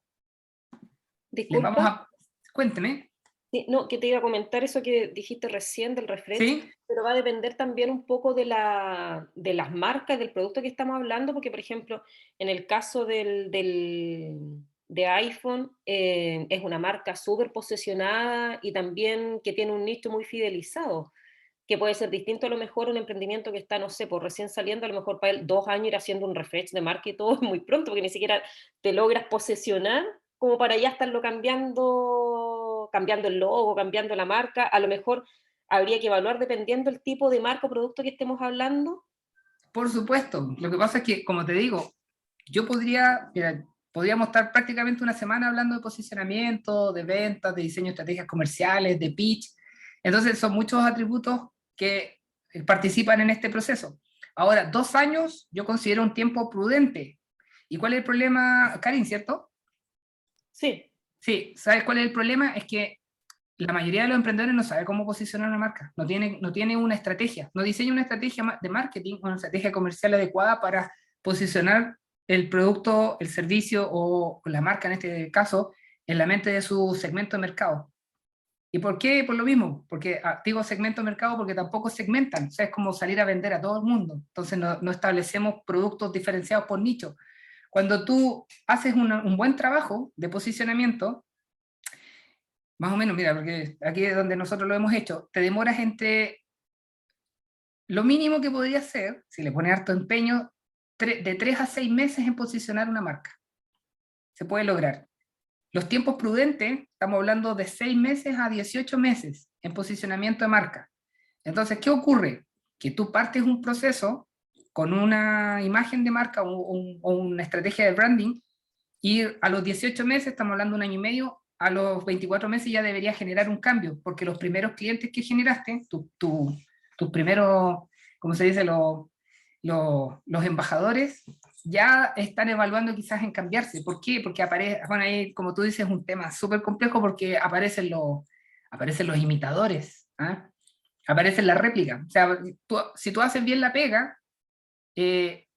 Disculpa. Cuénteme. Sí, no, que te iba a comentar eso que dijiste recién del refresh, ¿Sí? pero va a depender también un poco de las marcas, del producto que estamos hablando, porque por ejemplo, en el caso de iPhone, es una marca súper posicionada y también que tiene un nicho muy fidelizado, que puede ser distinto a lo mejor un emprendimiento que está, no sé, por recién saliendo, a lo mejor para él 2 años ir haciendo un refresh de marca y todo es muy pronto, porque ni siquiera te logras posicionar como para ya estarlo cambiando el logo, cambiando la marca. A lo mejor habría que evaluar dependiendo el tipo de marca o producto que estemos hablando. Por supuesto. Lo que pasa es que, como te digo, podríamos estar prácticamente una semana hablando de posicionamiento, de ventas, de diseño de estrategias comerciales, de pitch. Entonces son muchos atributos que participan en este proceso. Ahora, 2 años yo considero un tiempo prudente. ¿Y cuál es el problema, Karin, cierto? Sí. Sí, ¿sabes cuál es el problema? Es que la mayoría de los emprendedores no sabe cómo posicionar una marca, no tiene una estrategia, no diseña una estrategia de marketing o una estrategia comercial adecuada para posicionar el producto, el servicio o la marca en este caso en la mente de su segmento de mercado. ¿Y por qué? Por lo mismo, porque digo segmento de mercado porque tampoco segmentan, o sea, es como salir a vender a todo el mundo, entonces no establecemos productos diferenciados por nicho. Cuando tú haces un buen trabajo de posicionamiento, más o menos, mira, porque aquí es donde nosotros lo hemos hecho, te demoras entre lo mínimo que podría ser, si le pones harto empeño, de 3 a 6 meses en posicionar una marca. Se puede lograr. Los tiempos prudentes, estamos hablando de 6 meses a 18 meses en posicionamiento de marca. Entonces, ¿qué ocurre? Que tú partes un proceso con una imagen de marca o una estrategia de branding y a los 18 meses, estamos hablando de 1 año y medio, a los 24 meses ya debería generar un cambio, porque los primeros clientes que generaste, tus primeros, ¿cómo se dice? Los embajadores, ya están evaluando quizás en cambiarse. ¿Por qué? Porque bueno, ahí, como tú dices, es un tema súper complejo porque aparecen los imitadores, ¿ah? Aparecen las réplicas. O sea, si tú haces bien la pega,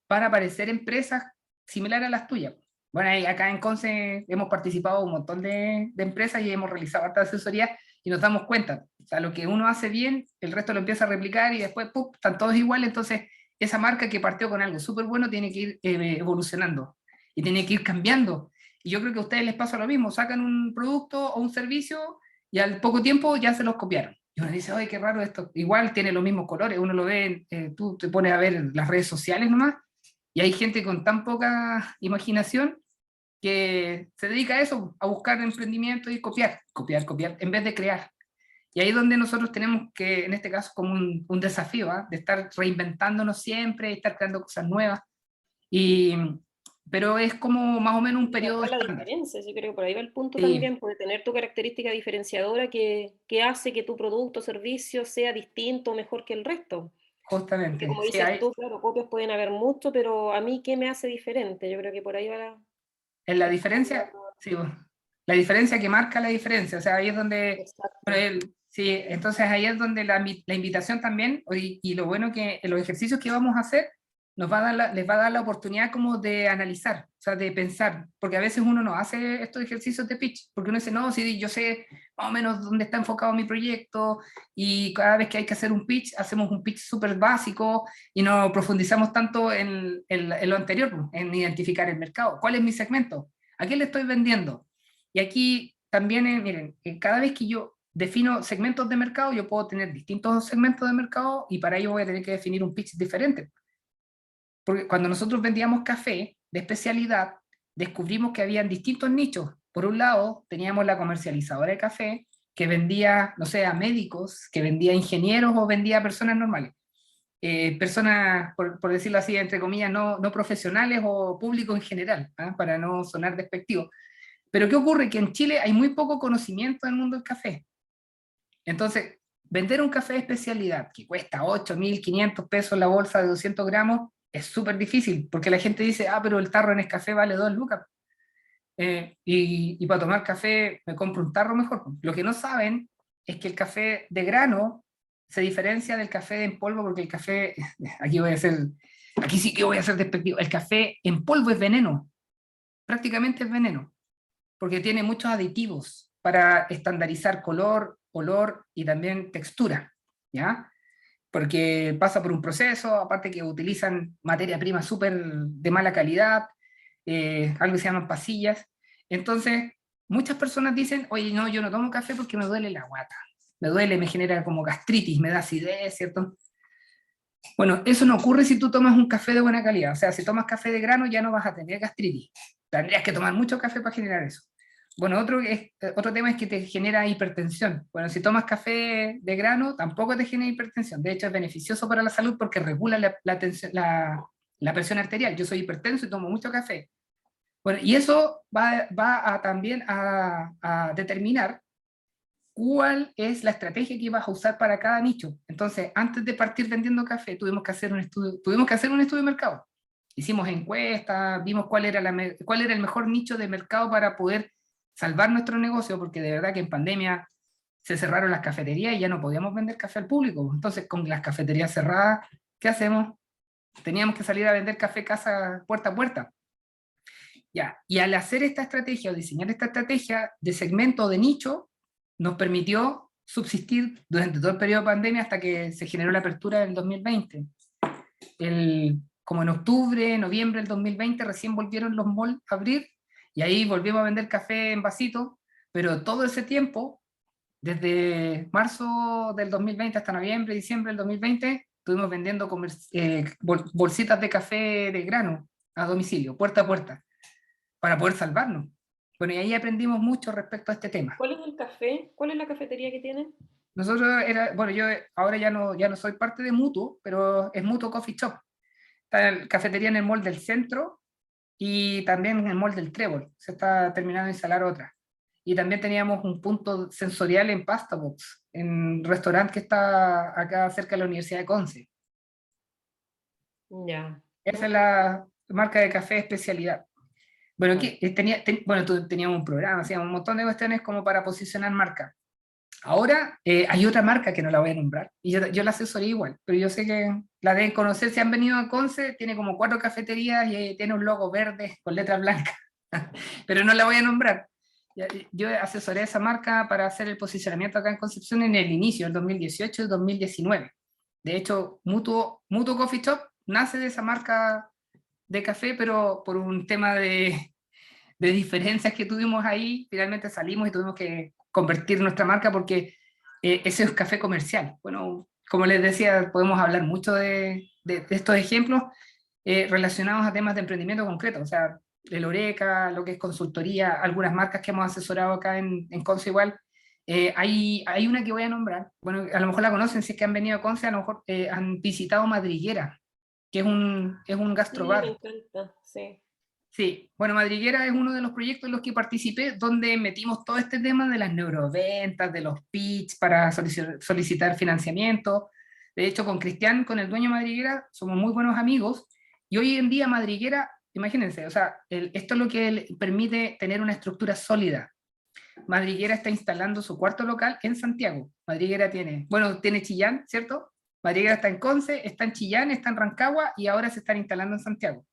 van a aparecer empresas similares a las tuyas. Bueno, acá en Conce hemos participado en un montón de empresas y hemos realizado harta asesoría y nos damos cuenta. O sea, lo que uno hace bien, el resto lo empieza a replicar y después, ¡pum!, están todos iguales. Entonces, esa marca que partió con algo súper bueno tiene que ir evolucionando y tiene que ir cambiando. Y yo creo que a ustedes les pasa lo mismo. Sacan un producto o un servicio y al poco tiempo ya se los copiaron. Y uno dice, oye, qué raro esto. Igual tiene los mismos colores. Uno lo ve, tú te pones a ver las redes sociales nomás y hay gente con tan poca imaginación que se dedica a eso, a buscar emprendimiento y copiar, en vez de crear. Y ahí es donde nosotros tenemos que, en este caso, como un desafío, ¿ah? De estar reinventándonos siempre, estar creando cosas nuevas. Y, pero es como más o menos un periodo Marcar la estándar. diferencia, yo creo que por ahí va el punto Sí, también, puede tener tu característica diferenciadora que hace que tu producto o servicio sea distinto o mejor que el resto. Porque justamente. como Sí, dices tú, claro, copias pueden haber mucho, pero a mí, ¿qué me hace diferente? Yo creo que por ahí va, en la es como diferencia, sí, bueno, la diferencia que marca la diferencia, o sea, ahí es donde, bueno, exacto. sí, entonces ahí es donde la invitación también, y lo bueno que en los ejercicios que vamos a hacer, nos va a dar les va a dar la oportunidad como de analizar, o sea, de pensar, porque a veces uno no hace estos ejercicios de pitch, porque uno dice, no, sí, yo sé más o menos dónde está enfocado mi proyecto, y cada vez que hay que hacer un pitch, hacemos un pitch súper básico, y no profundizamos tanto en lo anterior, pues, en identificar el mercado, cuál es mi segmento, a quién le estoy vendiendo. Y aquí también, miren, cada vez que yo defino segmentos de mercado, yo puedo tener distintos segmentos de mercado y para ello voy a tener que definir un pitch diferente. Porque cuando nosotros vendíamos café de especialidad, descubrimos que habían distintos nichos. Por un lado, teníamos la comercializadora de café, que vendía, no sé, a médicos, que vendía a ingenieros o vendía a personas normales. Personas, por decirlo así, entre comillas, no profesionales o público en general, ¿ah? Para no sonar despectivo. Pero ¿qué ocurre? Que en Chile hay muy poco conocimiento del mundo del café. Entonces, vender un café de especialidad que cuesta 8.500 pesos la bolsa de 200 gramos es súper difícil, porque la gente dice, ah, pero el tarro en Nescafé vale 2 lucas. Y para tomar café me compro un tarro mejor. Lo que no saben es que el café de grano se diferencia del café en polvo, porque el café, aquí sí que voy a ser despectivo, el café en polvo es veneno, prácticamente es veneno porque tiene muchos aditivos para estandarizar color, olor y también textura, ¿ya? Porque pasa por un proceso, aparte que utilizan materia prima súper de mala calidad, algo que se llaman pasillas. Entonces, muchas personas dicen, oye, no, yo no tomo café porque me duele la guata, me duele, me genera como gastritis, me da acidez, ¿cierto? Bueno, eso no ocurre si tú tomas un café de buena calidad, o sea, si tomas café de grano ya no vas a tener gastritis, tendrías que tomar mucho café para generar eso. Bueno, otro tema es que te genera hipertensión. Bueno, si tomas café de grano, tampoco te genera hipertensión. De hecho, es beneficioso para la salud porque regula la presión arterial. Yo soy hipertenso y tomo mucho café. Bueno, y eso va también a determinar cuál es la estrategia que ibas a usar para cada nicho. Entonces, antes de partir vendiendo café, tuvimos que hacer un estudio de mercado. Hicimos encuestas, vimos cuál era el mejor nicho de mercado para poder salvar nuestro negocio, porque de verdad que en pandemia se cerraron las cafeterías y ya no podíamos vender café al público. Entonces, con las cafeterías cerradas, ¿qué hacemos? Teníamos que salir a vender café casa puerta a puerta. Ya, y al hacer esta estrategia o diseñar esta estrategia de segmento o de nicho, nos permitió subsistir durante todo el periodo de pandemia hasta que se generó la apertura del 2020. Como en octubre, noviembre del 2020, recién volvieron los malls a abrir y ahí volvimos a vender café en vasito, pero todo ese tiempo, desde marzo del 2020 hasta noviembre, diciembre del 2020, estuvimos vendiendo bolsitas de café de grano a domicilio, puerta a puerta para poder salvarnos. Bueno, y ahí aprendimos mucho respecto a este tema. ¿Cuál es el café? ¿Cuál es la cafetería que tiene? Nosotros bueno, yo ahora ya no soy parte de Mutuo, pero es Mutuo Coffee Shop. Está la cafetería en el mall del centro y también en el mall del Trébol. Se está terminando de instalar otra. Y también teníamos un punto sensorial en Pasta Box, en un restaurante que está acá cerca de la Universidad de Conce. Ya. Esa es la marca de café de especialidad. Bueno, Vale. teníamos un programa, hacíamos un montón de cuestiones como para posicionar marca. Ahora hay otra marca que no la voy a nombrar, y yo la asesoré igual, pero yo sé que la deben conocer si han venido a Conce, tiene como 4 cafeterías y tiene un logo verde con letras blancas, pero no la voy a nombrar. Yo asesoré a esa marca para hacer el posicionamiento acá en Concepción en el inicio, el 2018 y 2019. De hecho, Mutuo Coffee Shop nace de esa marca de café, pero por un tema de diferencias que tuvimos ahí, finalmente salimos y tuvimos que convertir nuestra marca porque ese es café comercial. Bueno, como les decía, podemos hablar mucho de estos ejemplos relacionados a temas de emprendimiento concreto, o sea, el Oreca, lo que es consultoría, algunas marcas que hemos asesorado acá en Conce igual, Hay una que voy a nombrar, bueno, a lo mejor la conocen, si es que han venido a Conce, a lo mejor han visitado Madriguera, que es un Sí, me gastrobar. encanta, sí. Sí, bueno, Madriguera es uno de los proyectos en los que participé, donde metimos todo este tema de las neuroventas, de los pitch para solicitar financiamiento. De hecho, con Cristian, con el dueño de Madriguera, somos muy buenos amigos, y hoy en día Madriguera, imagínense, o sea, esto es lo que le permite tener una estructura sólida. Madriguera está instalando su cuarto local en Santiago. Madriguera tiene, bueno, tiene Chillán, ¿cierto? Madriguera está en Conce, está en Chillán, está en Rancagua y ahora se están instalando en Santiago.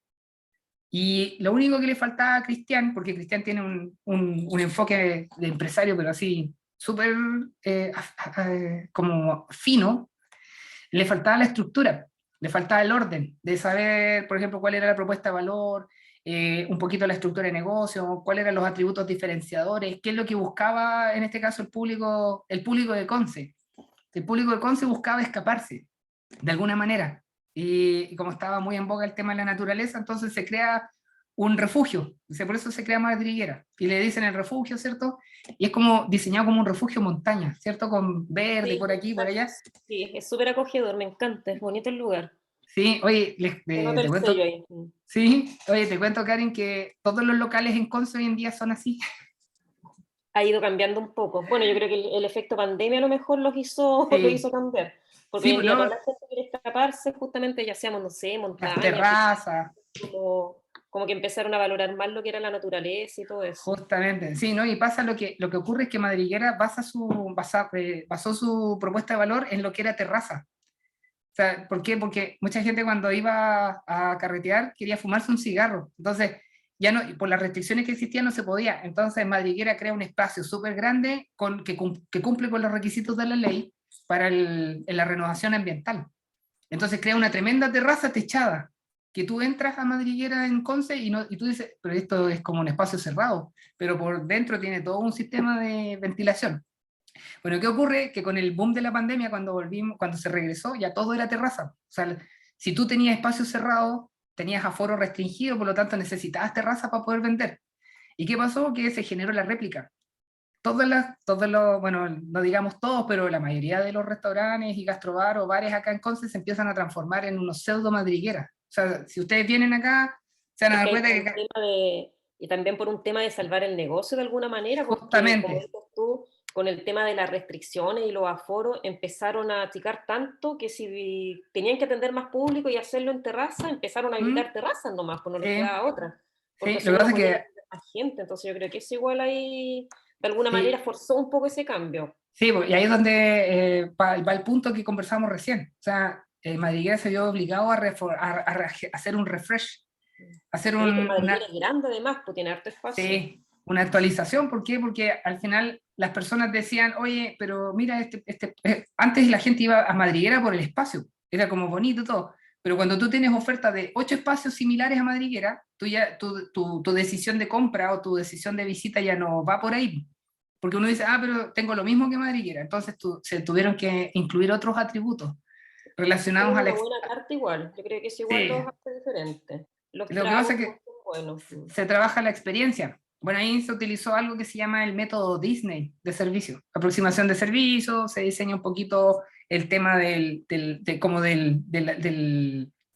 Y lo único que le faltaba a Cristian, porque Cristian tiene un enfoque de empresario, pero así súper como fino, le faltaba la estructura, le faltaba el orden de saber, por ejemplo, cuál era la propuesta de valor, un poquito la estructura de negocio, cuáles eran los atributos diferenciadores, qué es lo que buscaba en este caso el público de Conce. El público de Conce buscaba escaparse, de alguna manera. Y como estaba muy en boga el tema de la naturaleza, entonces se crea un refugio. Por eso se crea Madriguera. Y le dicen el refugio, ¿cierto? Y es como diseñado como un refugio montaña, ¿cierto? Con verde Sí, por aquí, por exacto. allá. Sí, es súper acogedor, me encanta, es bonito el lugar. Sí, oye, Se nota te el cuento, sello ahí. sí, oye, te cuento, Karen, que todos los locales en Conce hoy en día son así. Ha ido cambiando un poco. Bueno, yo creo que el efecto pandemia a lo mejor lo hizo Sí, cambiar, porque sí, hoy en pues día toda no, la gente quiere escaparse, justamente ya seamos, no sé, las montaña, terrazas, como, como que empezaron a valorar más lo que era la naturaleza y todo eso. justamente, sí, ¿no? Y pasa lo que ocurre es que Madriguera basó su propuesta de valor en lo que era terraza. O sea, ¿por qué? Porque mucha gente cuando iba a carretear quería fumarse un cigarro. Entonces, ya no, por las restricciones que existían no se podía. Entonces, Madriguera crea un espacio súper grande que cumple con los requisitos de la ley para en la renovación ambiental. Entonces, crea una tremenda terraza techada, que tú entras a Madriguera en Conce y tú dices, pero esto es como un espacio cerrado, pero por dentro tiene todo un sistema de ventilación. Bueno, ¿qué ocurre? Que con el boom de la pandemia, cuando se regresó, ya todo era terraza. O sea, si tú tenías espacio cerrado, tenías aforo restringido, por lo tanto necesitabas terraza para poder vender. ¿Y qué pasó? Que se generó la réplica. Bueno, no digamos todos, pero la mayoría de los restaurantes y gastrobar o bares acá en Conce se empiezan a transformar en unos pseudo madrigueras. O sea, si ustedes vienen acá, se van a Es dar que hay cuenta por que un tema y también por un tema de salvar el negocio de alguna manera, porque como justamente, dices tú, con el tema de las restricciones y los aforos, empezaron a achicar tanto que si tenían que atender más público y hacerlo en terraza, empezaron a ¿mm? habilitar terrazas nomás, pues no les Sí, quedaba otra, porque sí, si lo que no, no pasa es podían que atender más gente. Entonces yo creo que eso igual ahí, de alguna manera, sí, forzó un poco ese cambio. sí, y ahí es donde va el punto que conversamos recién. O sea, Madriguera se vio obligado a hacer un refresh, hacer Sí, que Madrid es grande además, pues tiene harto espacio. sí, una actualización. ¿Por qué? Porque al final las personas decían, oye, pero mira, antes la gente iba a Madriguera por el espacio, era como bonito todo. Pero cuando tú tienes oferta de 8 espacios similares a Madriguera, tu decisión de compra o tu decisión de visita ya no va por ahí. Porque uno dice, pero tengo lo mismo que Madriguera. Entonces se tuvieron que incluir otros atributos Es relacionados una buena carta igual, yo creo que eso igual Sí, los hace diferentes. Los lo que pasa tragos es igual que son buenos. se trabaja la experiencia. Bueno, ahí se utilizó algo que se llama el método Disney de servicio. Aproximación de servicio, se diseña un poquito el tema de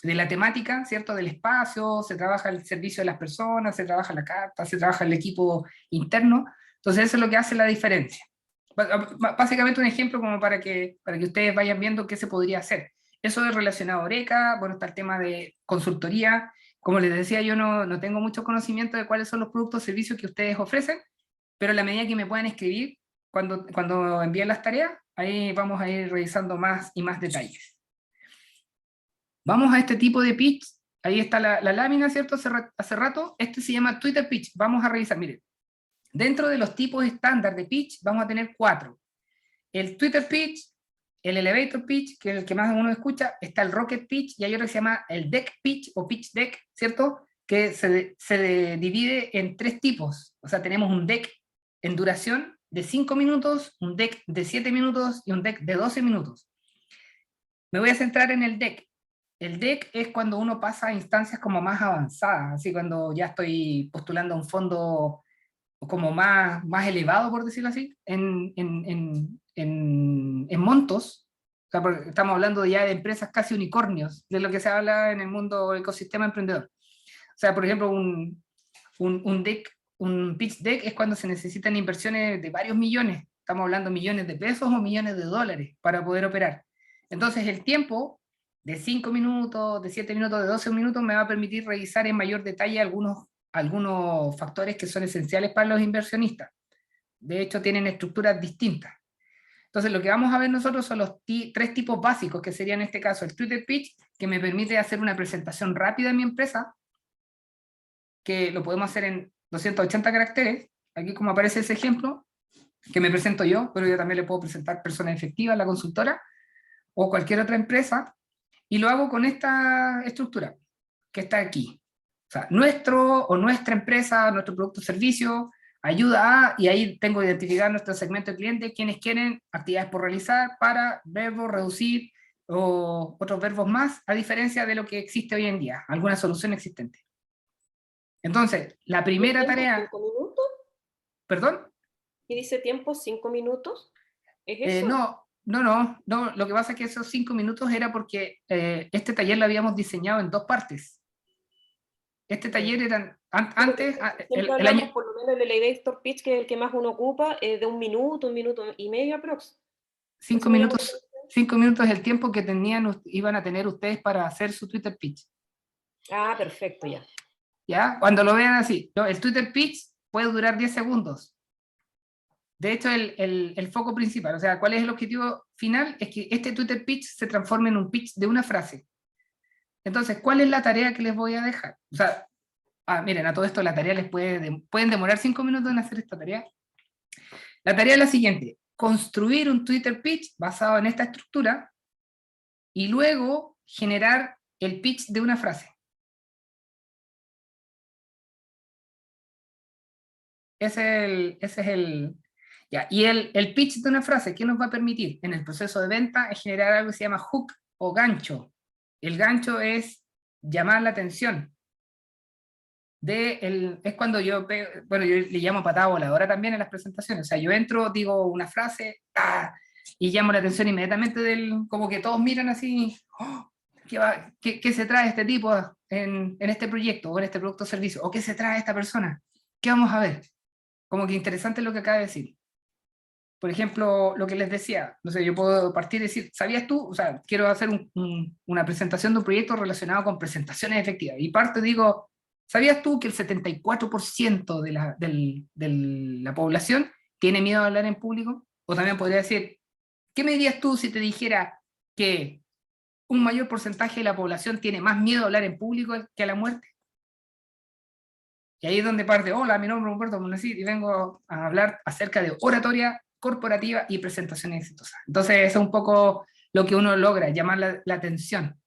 la temática, ¿cierto? Del espacio, se trabaja el servicio de las personas, se trabaja la carta, se trabaja el equipo interno. Entonces eso es lo que hace la diferencia. Básicamente un ejemplo como para que ustedes vayan viendo qué se podría hacer. Eso es relacionado a Oreca, bueno, está el tema de consultoría. Como les decía, yo no tengo mucho conocimiento de cuáles son los productos o servicios que ustedes ofrecen, pero a la medida que me puedan escribir, cuando envíen las tareas, ahí vamos a ir revisando más y más detalles. Vamos a este tipo de pitch, ahí está la lámina, ¿cierto? Hace rato, este se llama Twitter Pitch, vamos a revisar, miren, dentro de los tipos estándar de pitch, vamos a tener 4. El Twitter Pitch, el Elevator Pitch, que es el que más uno escucha, está el Rocket Pitch y hay otro que se llama el Deck Pitch o Pitch Deck, ¿cierto? Que se divide en 3 tipos. O sea, tenemos un deck en duración de 5 minutos, un deck de 7 minutos y un deck de 12 minutos. Me voy a centrar en el deck. El deck es cuando uno pasa a instancias como más avanzadas, así cuando ya estoy postulando a un fondo como más elevado, por decirlo así, en montos. O sea, porque estamos hablando ya de empresas casi unicornios, de lo que se habla en el mundo ecosistema emprendedor. O sea, por ejemplo, un deck, un pitch deck es cuando se necesitan inversiones de varios millones. Estamos hablando de millones de pesos o millones de dólares para poder operar. Entonces, el tiempo de 5 minutos, de 7 minutos, de 12 minutos me va a permitir revisar en mayor detalle algunos factores que son esenciales para los inversionistas. De hecho, tienen estructuras distintas. Entonces, lo que vamos a ver nosotros son los tres tipos básicos, que serían en este caso el Twitter Pitch, que me permite hacer una presentación rápida de mi empresa, que lo podemos hacer en 280 caracteres, aquí como aparece ese ejemplo, que me presento yo, pero yo también le puedo presentar personas efectivas, la consultora, o cualquier otra empresa, y lo hago con esta estructura, que está aquí. O sea, nuestro o nuestra empresa, nuestro producto o servicio, ayuda a, y ahí tengo que identificar nuestro segmento de clientes, quienes quieren actividades por realizar, para, verbo, reducir, o otros verbos más, a diferencia de lo que existe hoy en día, alguna solución existente. Entonces, la primera tarea... ¿5 minutos? ¿Perdón? ¿Y dice tiempo 5 minutos? ¿Es eso? No, lo que pasa es que esos 5 minutos era porque este taller lo habíamos diseñado en 2 partes. Este taller eran, antes, Siempre el hablamos, año... por lo menos el elevator pitch, que es el que más uno ocupa, de 1 minuto y medio aprox. 5 Eso me llamó la minutos, atención. 5 minutos es el tiempo que iban a tener ustedes para hacer su Twitter pitch. Ah, perfecto, ya. ¿Ya? Cuando lo vean así, el Twitter pitch puede durar 10 segundos. De hecho, el foco principal, o sea, ¿cuál es el objetivo final? Es que este Twitter pitch se transforme en un pitch de una frase. Entonces, ¿cuál es la tarea que les voy a dejar? O sea, miren, a todo esto la tarea pueden demorar 5 minutos en hacer esta tarea. La tarea es la siguiente: construir un Twitter pitch basado en esta estructura y luego generar el pitch de una frase. Ese es el ya. Y el pitch de una frase, ¿qué nos va a permitir? En el proceso de venta es generar algo que se llama hook o gancho. El gancho es llamar la atención. Es cuando yo le llamo patada voladora también en las presentaciones. O sea, yo entro, digo una frase, y llamo la atención inmediatamente como que todos miran así, oh, ¿qué se trae este tipo en este proyecto, o en este producto o servicio? ¿O qué se trae esta persona? ¿Qué vamos a ver? Como que interesante lo que acaba de decir. Por ejemplo, lo que les decía, no sé, yo puedo partir y decir, ¿sabías tú? O sea, quiero hacer una presentación de un proyecto relacionado con presentaciones efectivas. Y parto y digo, ¿sabías tú que el 74% de la población tiene miedo a hablar en público? O también podría decir, ¿qué me dirías tú si te dijera que un mayor porcentaje de la población tiene más miedo a hablar en público que a la muerte? Y ahí es donde parte: hola, mi nombre es Humberto Monacid y vengo a hablar acerca de oratoria corporativa y presentaciones exitosas. Entonces, eso es un poco lo que uno logra, llamar la atención.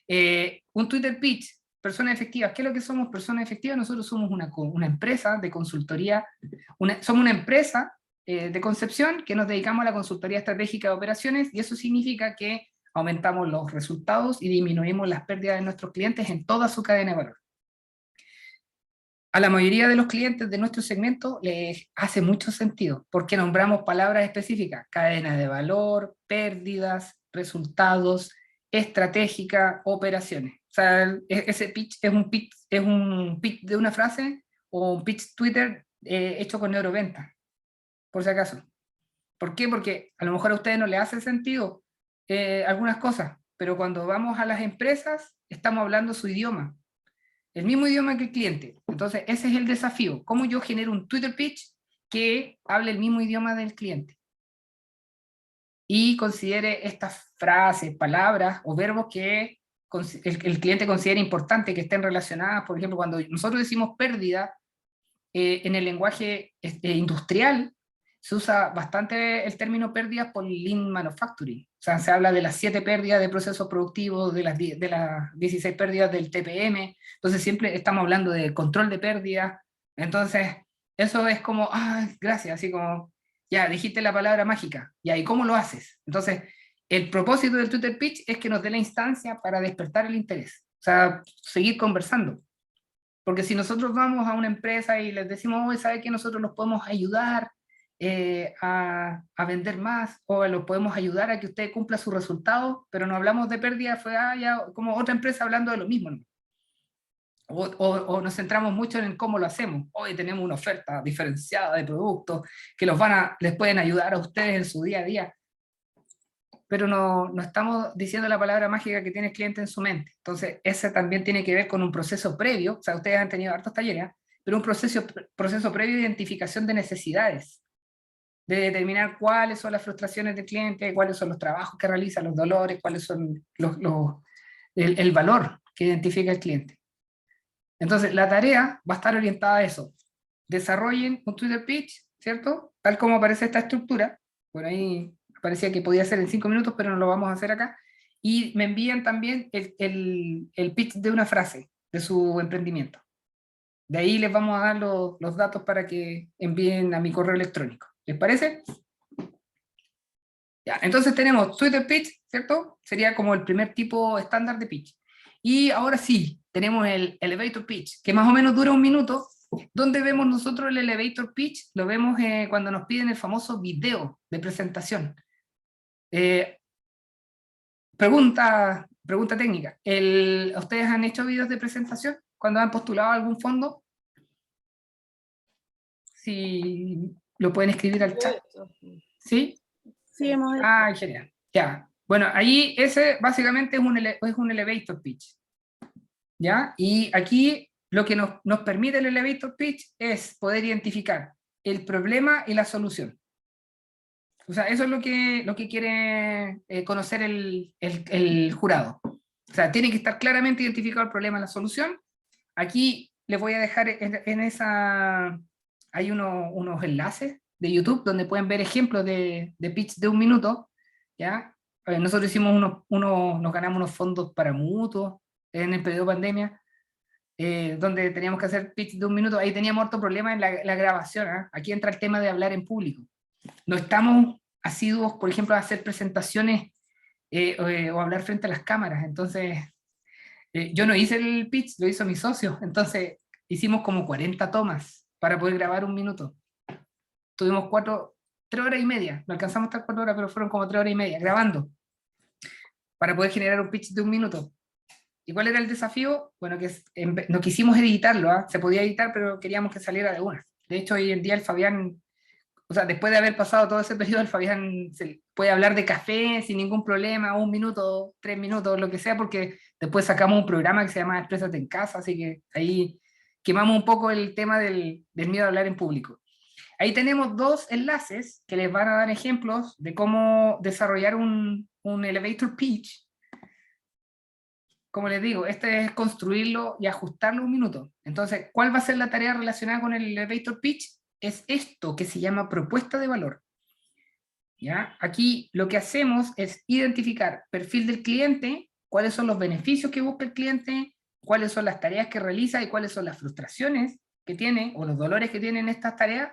Un Twitter pitch, personas efectivas. ¿Qué es lo que somos personas efectivas? Nosotros somos una empresa de consultoría, somos una empresa de concepción que nos dedicamos a la consultoría estratégica de operaciones, y eso significa que aumentamos los resultados y disminuimos las pérdidas de nuestros clientes en toda su cadena de valor. A la mayoría de los clientes de nuestro segmento les hace mucho sentido, porque nombramos palabras específicas: cadena de valor, pérdidas, resultados, estratégica, operaciones. O sea, ese pitch es un pitch de una frase, o un pitch Twitter hecho con neuroventa, por si acaso. ¿Por qué? Porque a lo mejor a ustedes no les hace sentido algunas cosas, pero cuando vamos a las empresas estamos hablando su idioma, el mismo idioma que el cliente. Entonces, ese es el desafío: ¿cómo yo genero un Twitter pitch que hable el mismo idioma del cliente y considere estas frases, palabras o verbos que el cliente considera importante que estén relacionadas? Por ejemplo, cuando nosotros decimos pérdida, en el lenguaje industrial se usa bastante el término pérdidas por Lean Manufacturing. O sea, se habla de las 7 pérdidas de procesos productivos, de las 16 pérdidas del TPM. Entonces siempre estamos hablando de control de pérdidas. Entonces, eso es como, gracias, así como, ya, dijiste la palabra mágica. Ya, ¿y cómo lo haces? Entonces, el propósito del Twitter Pitch es que nos dé la instancia para despertar el interés. O sea, seguir conversando. Porque si nosotros vamos a una empresa y les decimos, oye, ¿sabe que nosotros los podemos ayudar a vender más? O los podemos ayudar a que usted cumpla sus resultados, pero no hablamos de pérdida, fue ya como otra empresa hablando de lo mismo, ¿no? O nos centramos mucho en cómo lo hacemos. Hoy tenemos una oferta diferenciada de productos que les pueden ayudar a ustedes en su día a día, pero no estamos diciendo la palabra mágica que tiene el cliente en su mente. Entonces, ese también tiene que ver con un proceso previo, o sea, ustedes han tenido hartos talleres, ¿eh? Pero un proceso previo de identificación de necesidades, de determinar cuáles son las frustraciones del cliente, cuáles son los trabajos que realiza, los dolores, cuáles son el valor que identifica el cliente. Entonces, la tarea va a estar orientada a eso. Desarrollen un Twitter pitch, ¿cierto? Tal como aparece esta estructura. Por ahí parecía que podía ser en 5 minutos, pero no lo vamos a hacer acá. Y me envían también el pitch de una frase de su emprendimiento. De ahí les vamos a dar los datos para que envíen a mi correo electrónico. ¿Les parece? Ya, entonces tenemos Twitter pitch, ¿cierto? Sería como el primer tipo estándar de pitch. Y ahora sí, tenemos el elevator pitch, que más o menos dura 1 minuto. ¿Dónde vemos nosotros el elevator pitch? Lo vemos cuando nos piden el famoso video de presentación. Pregunta técnica. ¿Ustedes han hecho videos de presentación cuando han postulado a algún fondo? Si lo pueden escribir al chat. ¿Sí? Sí, hemos hecho. Ah, genial. Ya. Bueno, ahí ese básicamente es un elevator pitch. ¿Ya? Y aquí lo que nos permite el elevator pitch es poder identificar el problema y la solución. O sea, eso es lo que quiere conocer el jurado. O sea, tiene que estar claramente identificado el problema y la solución. Aquí les voy a dejar en esa... Hay unos enlaces de YouTube donde pueden ver ejemplos de pitch de 1 minuto. ¿Ya? Nosotros hicimos nos ganamos unos fondos para mutuos en el periodo de pandemia, donde teníamos que hacer pitch de 1 minuto. Ahí teníamos otro problema en la grabación. Aquí entra el tema de hablar en público. No estamos asiduos, por ejemplo, a hacer presentaciones o hablar frente a las cámaras. Entonces, yo no hice el pitch, lo hizo mi socio. Entonces, hicimos como 40 tomas para poder grabar 1 minuto. Tuvimos 3 horas y media. No alcanzamos hasta 4 horas, pero fueron como 3 horas y media grabando para poder generar un pitch de 1 minuto. ¿Y cuál era el desafío? Bueno, que no quisimos editarlo, se podía editar, pero queríamos que saliera de una. De hecho, hoy en día el Fabián, o sea, después de haber pasado todo ese periodo, el Fabián puede hablar de café sin ningún problema, 1 minuto, 3 minutos, lo que sea, porque después sacamos un programa que se llama Exprésate en Casa, así que ahí quemamos un poco el tema del miedo a hablar en público. Ahí tenemos 2 enlaces que les van a dar ejemplos de cómo desarrollar un elevator pitch. Como les digo, este es construirlo y ajustarlo 1 minuto. Entonces, ¿cuál va a ser la tarea relacionada con el elevator pitch? Es esto que se llama propuesta de valor. ¿Ya? Aquí lo que hacemos es identificar perfil del cliente, cuáles son los beneficios que busca el cliente, cuáles son las tareas que realiza y cuáles son las frustraciones que tiene o los dolores que tiene en estas tareas,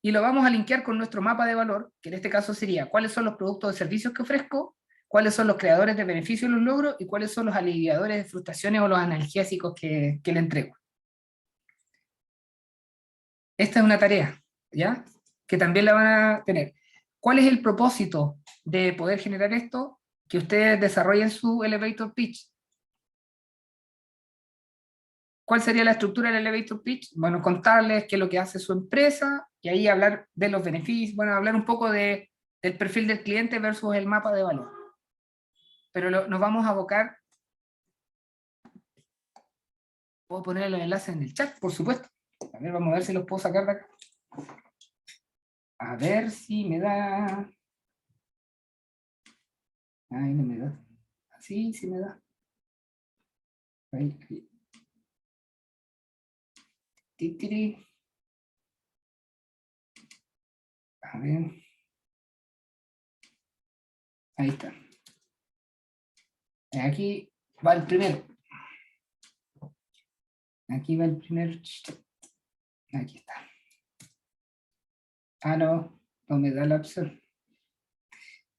y lo vamos a linkear con nuestro mapa de valor, que en este caso sería cuáles son los productos o servicios que ofrezco, cuáles son los creadores de beneficios y los logros, y cuáles son los aliviadores de frustraciones o los analgésicos que le entrego. Esta es una tarea, ¿ya? Que también la van a tener. ¿Cuál es el propósito de poder generar esto? Que ustedes desarrollen su elevator pitch. ¿Cuál sería la estructura del elevator pitch? Bueno, contarles qué es lo que hace su empresa, y ahí hablar de los beneficios, bueno, hablar un poco del perfil del cliente versus el mapa de valor. Pero nos vamos a abocar. Puedo poner los enlaces en el chat, por supuesto. A ver, vamos a ver si los puedo sacar de acá. A ver si me da. Ay, no me da. Sí, sí me da. Ahí, ahí. Titiri. A ver. Ahí está. Aquí va el primero. Aquí va el primer. Aquí está. Ah, no me da la opción.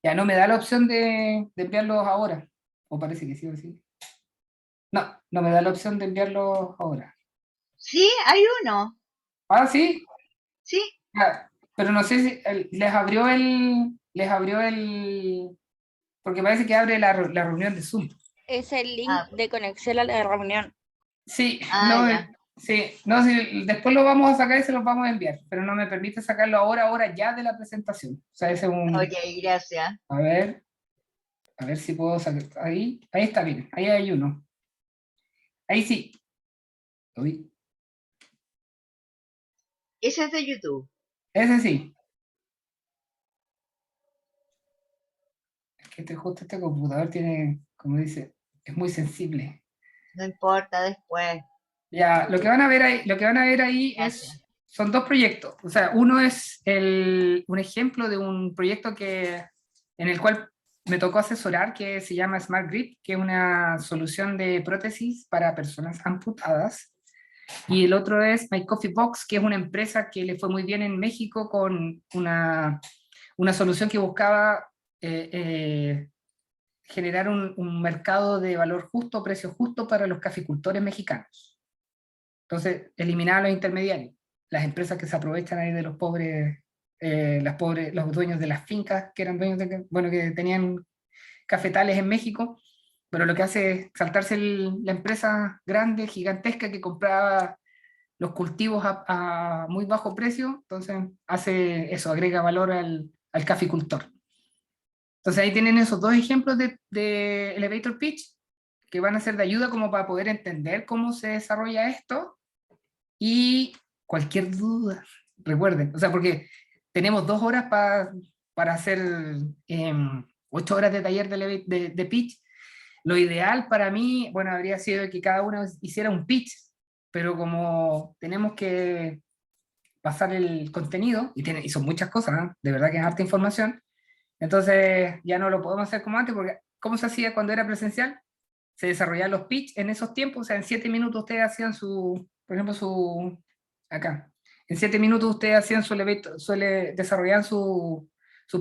Ya no me da la opción de enviarlos ahora. O parece que sí o sí. No me da la opción de enviarlos ahora. Sí, hay uno. Ah, sí. Sí. Ah, pero no sé si les abrió el, porque parece que abre la reunión de Zoom. Es el link Ah, de conexión a la reunión. Sí, ah, no, ya. sí, no, sí, después lo vamos a sacar y se los vamos a enviar, pero no me permite sacarlo ahora ya de la presentación. O sea, ese es un, Ok, gracias. a ver, si puedo sacar, ahí está, miren, ahí hay uno. Ahí sí. Uy, Ese es de YouTube. ese sí. Es que justo este computador tiene, como dice, es muy sensible. No importa después. Ya, lo que van a ver ahí Gracias. son dos proyectos. O sea, uno es un ejemplo de un proyecto en el cual me tocó asesorar, que se llama Smart Grip, que es una solución de prótesis para personas amputadas. Y el otro es My Coffee Box, que es una empresa que le fue muy bien en México con una solución que buscaba eh, eh, generar un mercado de valor justo, precio justo para los caficultores mexicanos. Entonces, eliminar a los intermediarios, las empresas que se aprovechan ahí de los pobres, los dueños de las fincas, que eran dueños bueno, que tenían cafetales en México, pero lo que hace es saltarse la empresa grande, gigantesca, que compraba los cultivos a muy bajo precio, entonces hace eso, agrega valor al caficultor. Entonces ahí tienen esos dos ejemplos de elevator pitch, que van a ser de ayuda como para poder entender cómo se desarrolla esto. Y cualquier duda, recuerden, o sea, porque tenemos 2 horas para hacer 8 horas de taller de pitch. Lo ideal para mí, bueno, habría sido que cada uno hiciera un pitch, pero como tenemos que pasar el contenido, y son muchas cosas, ¿eh? De verdad que es harta información, entonces ya no lo podemos hacer como antes, porque ¿cómo se hacía cuando era presencial? Se desarrollaban los pitch en esos tiempos, o sea, en 7 minutos ustedes hacían por ejemplo, acá, en 7 minutos ustedes hacían desarrollaban su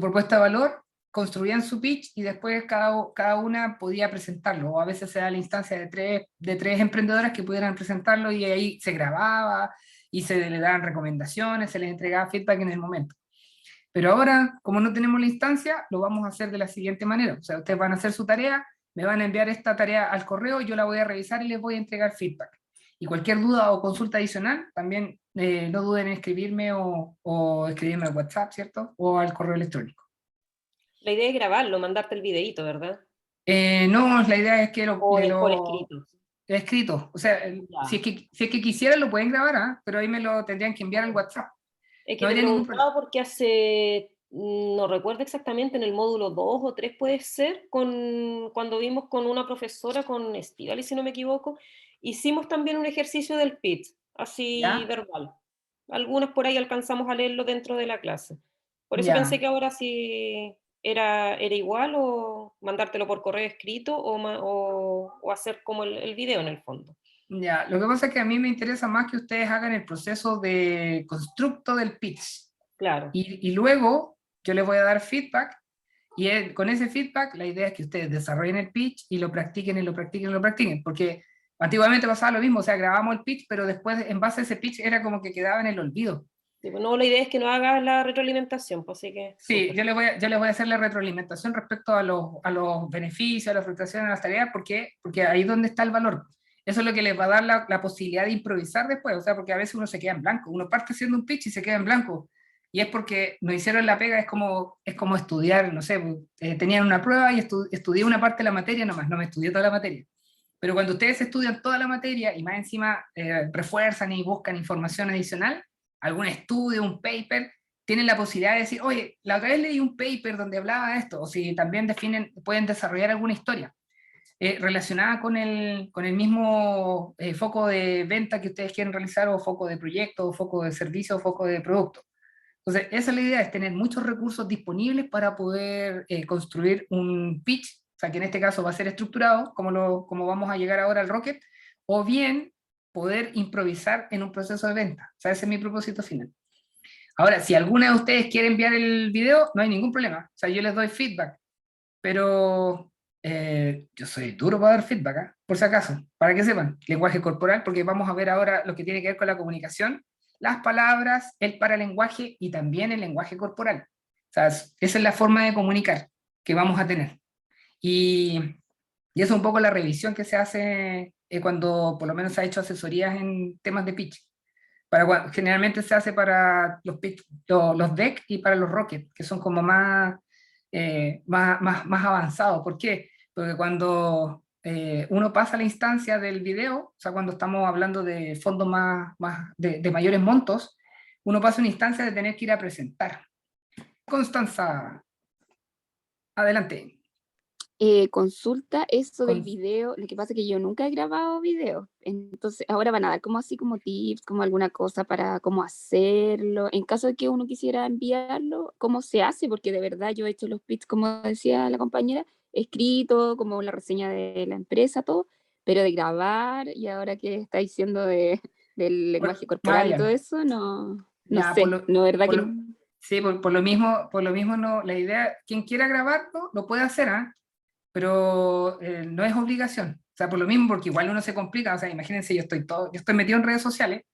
propuesta de valor, construían su pitch y después cada una podía presentarlo, o a veces se da la instancia de tres emprendedoras que pudieran presentarlo y ahí se grababa y se le daban recomendaciones, se les entregaba feedback en el momento. Pero ahora, como no tenemos la instancia, lo vamos a hacer de la siguiente manera. O sea, ustedes van a hacer su tarea, me van a enviar esta tarea al correo, yo la voy a revisar y les voy a entregar feedback. Y cualquier duda o consulta adicional, también no duden en escribirme o escribirme al WhatsApp, ¿cierto? O al correo electrónico. La idea es grabarlo, mandarte el videíto, ¿verdad? No, la idea es que O por escrito. escrito. O sea, si Ya. es que quisieran lo pueden grabar, ¿ah? Pero ahí me lo tendrían que enviar al WhatsApp. Es No que te habría ningún problema. preguntaba porque no recuerdo exactamente, en el módulo 2 o 3 puede ser, cuando vimos con una profesora, con Estivali, si no me equivoco, hicimos también un ejercicio del pitch, así ¿Ya? verbal. Algunas por ahí alcanzamos a leerlo dentro de la clase. Por eso pensé Ya. que ahora sí era igual, o mandártelo por correo escrito, o hacer como el video en el fondo. Ya, lo que pasa es que a mí me interesa más que ustedes hagan el proceso de constructo del pitch Claro. y luego yo les voy a dar feedback y con ese feedback la idea es que ustedes desarrollen el pitch y lo practiquen y lo practiquen y lo practiquen, porque antiguamente pasaba lo mismo, o sea, grabamos el pitch, pero después en base a ese pitch era como que quedaba en el olvido. Sí, pues no, la idea es que no hagas la retroalimentación, pues así que Sí, súper. yo les voy a hacer la retroalimentación respecto a los beneficios, a las frustraciones, a las tareas, porque ahí es donde está el valor. Eso es lo que les va a dar la posibilidad de improvisar después, o sea, porque a veces uno se queda en blanco, uno parte haciendo un pitch y se queda en blanco, y es porque no hicieron la pega, es como estudiar, no sé, tenían una prueba y estudié una parte de la materia nomás, no me estudié toda la materia. Pero cuando ustedes estudian toda la materia y más encima refuerzan y buscan información adicional, algún estudio, un paper, tienen la posibilidad de decir, oye, la otra vez leí un paper donde hablaba de esto, o si también pueden desarrollar alguna historia relacionada con el mismo foco de venta que ustedes quieren realizar, o foco de proyecto, o foco de servicio, o foco de producto. Entonces, esa es la idea, es tener muchos recursos disponibles para poder construir un pitch, o sea, que en este caso va a ser estructurado, como vamos a llegar ahora al Rocket, o bien poder improvisar en un proceso de venta. O sea, ese es mi propósito final. Ahora, si alguna de ustedes quiere enviar el video, no hay ningún problema. O sea, yo les doy feedback, pero Yo soy duro para dar feedback, ¿ah? Por si acaso, para que sepan, lenguaje corporal, porque vamos a ver ahora lo que tiene que ver con la comunicación, las palabras, el paralenguaje y también el lenguaje corporal. O sea, esa es la forma de comunicar que vamos a tener. Y eso es un poco la revisión que se hace cuando por lo menos se ha hecho asesorías en temas de pitch. Generalmente se hace para los pitch, los deck y para los rocket, que son como más avanzados. ¿Por qué? Porque cuando uno pasa a la instancia del video, o sea, cuando estamos hablando de fondos de mayores montos, uno pasa a una instancia de tener que ir a presentar. Constanza, adelante. Consulta eso del Con- video. Lo que pasa es que yo nunca he grabado video. Entonces, ahora van a dar como así como tips, como alguna cosa para cómo hacerlo. En caso de que uno quisiera enviarlo, ¿cómo se hace? Porque de verdad yo he hecho los pits, como decía la compañera, escrito, como la reseña de la empresa, todo, pero de grabar y ahora que está diciendo del lenguaje corporal y todo ya, eso, no ya, sé. No, verdad por que lo- sí, por lo mismo no, la idea, quien quiera grabarlo, lo puede hacer, ¿ah? Pero no es obligación. O sea, por lo mismo, porque igual uno se complica. O sea, imagínense, yo estoy metido en redes sociales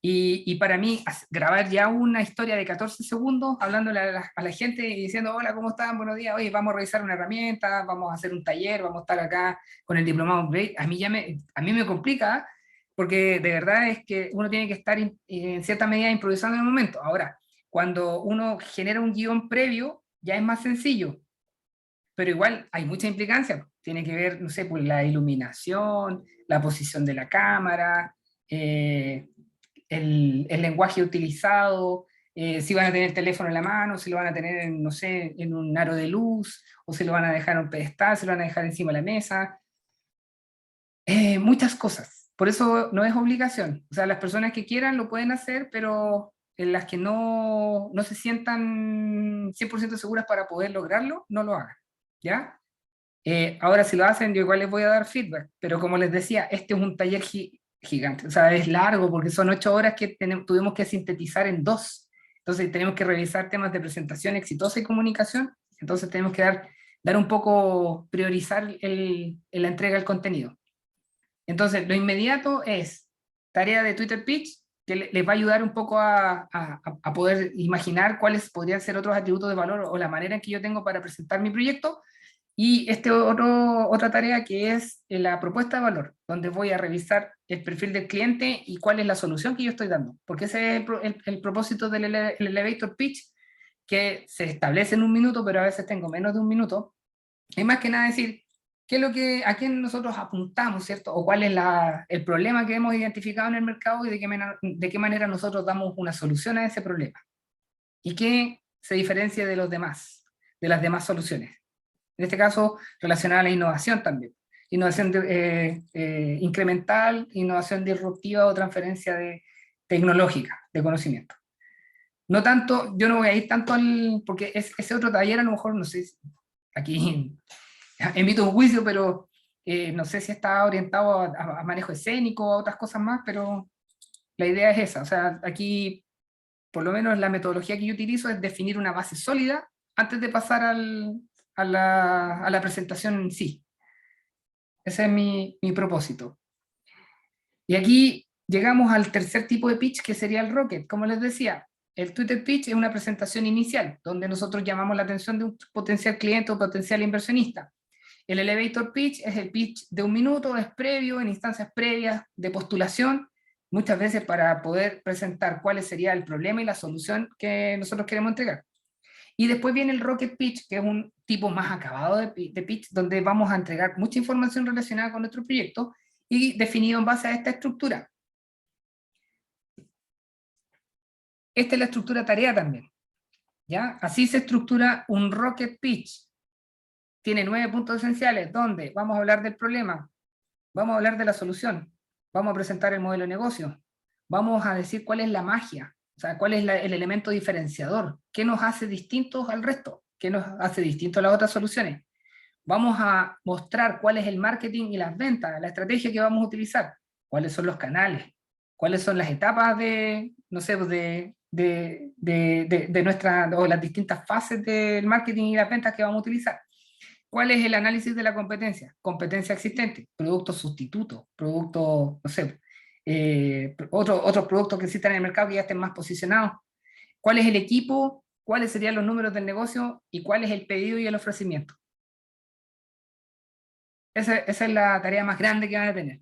y para mí grabar ya una historia de 14 segundos hablándole a la gente y diciendo, hola, ¿cómo están? Buenos días, oye, vamos a revisar una herramienta, vamos a hacer un taller, vamos a estar acá con el diplomado Upgrade. A mí me complica porque de verdad es que uno tiene que estar en cierta medida improvisando en el momento. Ahora, cuando uno genera un guión previo, ya es más sencillo, pero igual hay mucha implicancia. Tiene que ver, no sé, pues la iluminación, la posición de la cámara, el lenguaje utilizado, si van a tener el teléfono en la mano, si lo van a tener, no sé, en un aro de luz, o si lo van a dejar en un pedestal, si lo van a dejar encima de la mesa. Muchas cosas. Por eso no es obligación. O sea, las personas que quieran lo pueden hacer, pero en las que no se sientan 100% seguras para poder lograrlo, no lo hagan. ¿Ya? Ahora, si lo hacen, yo igual les voy a dar feedback, pero como les decía, este es un taller gigante, o sea, es largo porque son 8 horas que tuvimos que sintetizar en 2. Entonces, tenemos que revisar temas de presentación exitosa y comunicación. Entonces, tenemos que dar un poco, priorizar la entrega del contenido. Entonces, lo inmediato es tarea de Twitter Pitch, que les va a ayudar un poco a poder imaginar cuáles podrían ser otros atributos de valor o la manera en que yo tengo para presentar mi proyecto. Y otra tarea que es la propuesta de valor, donde voy a revisar el perfil del cliente y cuál es la solución que yo estoy dando. Porque ese es el propósito del elevator pitch, que se establece en un minuto, pero a veces tengo menos de un minuto. Es más que nada decir, a quién nosotros apuntamos, ¿cierto? O cuál es el problema que hemos identificado en el mercado y de qué manera nosotros damos una solución a ese problema. Y qué se diferencia de de las demás soluciones. En este caso, relacionada a la innovación también. Innovación incremental, innovación disruptiva o transferencia tecnológica de conocimiento. No tanto, yo no voy a ir tanto porque ese otro taller a lo mejor, no sé, aquí emito un juicio, pero no sé si está orientado a manejo escénico o a otras cosas más, pero la idea es esa. O sea, aquí, por lo menos la metodología que yo utilizo es definir una base sólida antes de pasar a la presentación en sí. Ese es mi propósito. Y aquí llegamos al tercer tipo de pitch, que sería el rocket. Como les decía, el Twitter pitch es una presentación inicial, donde nosotros llamamos la atención de un potencial cliente o potencial inversionista. El elevator pitch es el pitch de 1 minuto, es previo, en instancias previas de postulación, muchas veces para poder presentar cuál sería el problema y la solución que nosotros queremos entregar. Y después viene el rocket pitch, que es un tipo más acabado de pitch, donde vamos a entregar mucha información relacionada con nuestro proyecto y definido en base a esta estructura. Esta es la estructura tarea también. ¿Ya? Así se estructura un rocket pitch. Tiene 9 puntos esenciales, donde vamos a hablar del problema, vamos a hablar de la solución, vamos a presentar el modelo de negocio, vamos a decir cuál es la magia, o sea, cuál es el elemento diferenciador, qué nos hace distintos al resto, qué nos hace distintos a las otras soluciones. Vamos a mostrar cuál es el marketing y las ventas, la estrategia que vamos a utilizar, cuáles son los canales, cuáles son las etapas no sé, de nuestra, o las distintas fases del marketing y las ventas que vamos a utilizar. ¿Cuál es el análisis de la competencia? Competencia existente, productos sustitutos, productos, no sé, otros productos que existan en el mercado que ya estén más posicionados. ¿Cuál es el equipo? ¿Cuáles serían los números del negocio? ¿Y cuál es el pedido y el ofrecimiento? Esa es la tarea más grande que van a tener.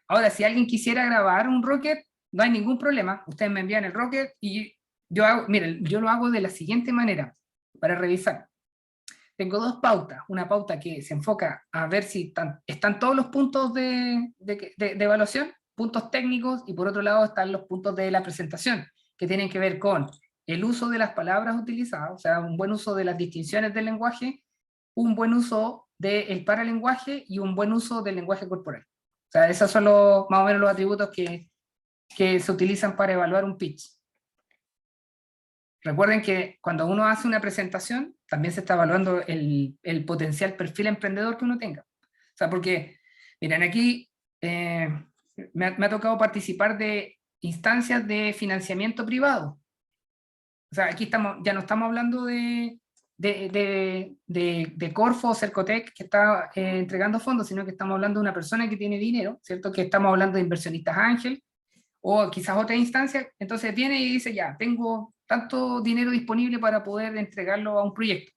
Ahora, si alguien quisiera grabar un Rocket, no hay ningún problema. Ustedes me envían el Rocket y miren, yo lo hago de la siguiente manera, para revisar. Tengo dos pautas. Una pauta que se enfoca a ver si están todos los puntos de evaluación, puntos técnicos, y por otro lado están los puntos de la presentación, que tienen que ver con el uso de las palabras utilizadas, o sea, un buen uso de las distinciones del lenguaje, un buen uso del paralenguaje y un buen uso del lenguaje corporal. O sea, esos son más o menos los atributos que se utilizan para evaluar un pitch. Recuerden que cuando uno hace una presentación, también se está evaluando el potencial perfil emprendedor que uno tenga. O sea, porque, miren, aquí me ha tocado participar de instancias de financiamiento privado. O sea, aquí ya no estamos hablando de Corfo o Cercotec que está entregando fondos, sino que estamos hablando de una persona que tiene dinero, ¿cierto? Que estamos hablando de inversionistas ángel, o quizás otra instancia. Entonces viene y dice, ya, tengo tanto dinero disponible para poder entregarlo a un proyecto.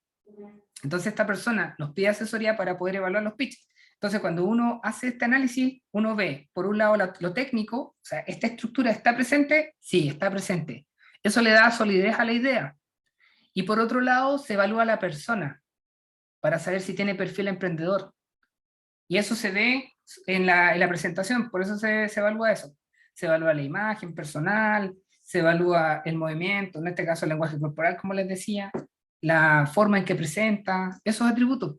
Entonces esta persona nos pide asesoría para poder evaluar los pitches. Entonces cuando uno hace este análisis, uno ve, por un lado, lo técnico, o sea, ¿esta estructura está presente? Sí, está presente. Eso le da solidez a la idea. Y por otro lado, se evalúa a la persona para saber si tiene perfil emprendedor. Y eso se ve en la presentación, por eso se evalúa eso. Se evalúa la imagen personal, se evalúa el movimiento, en este caso el lenguaje corporal, como les decía, la forma en que presenta, esos atributos.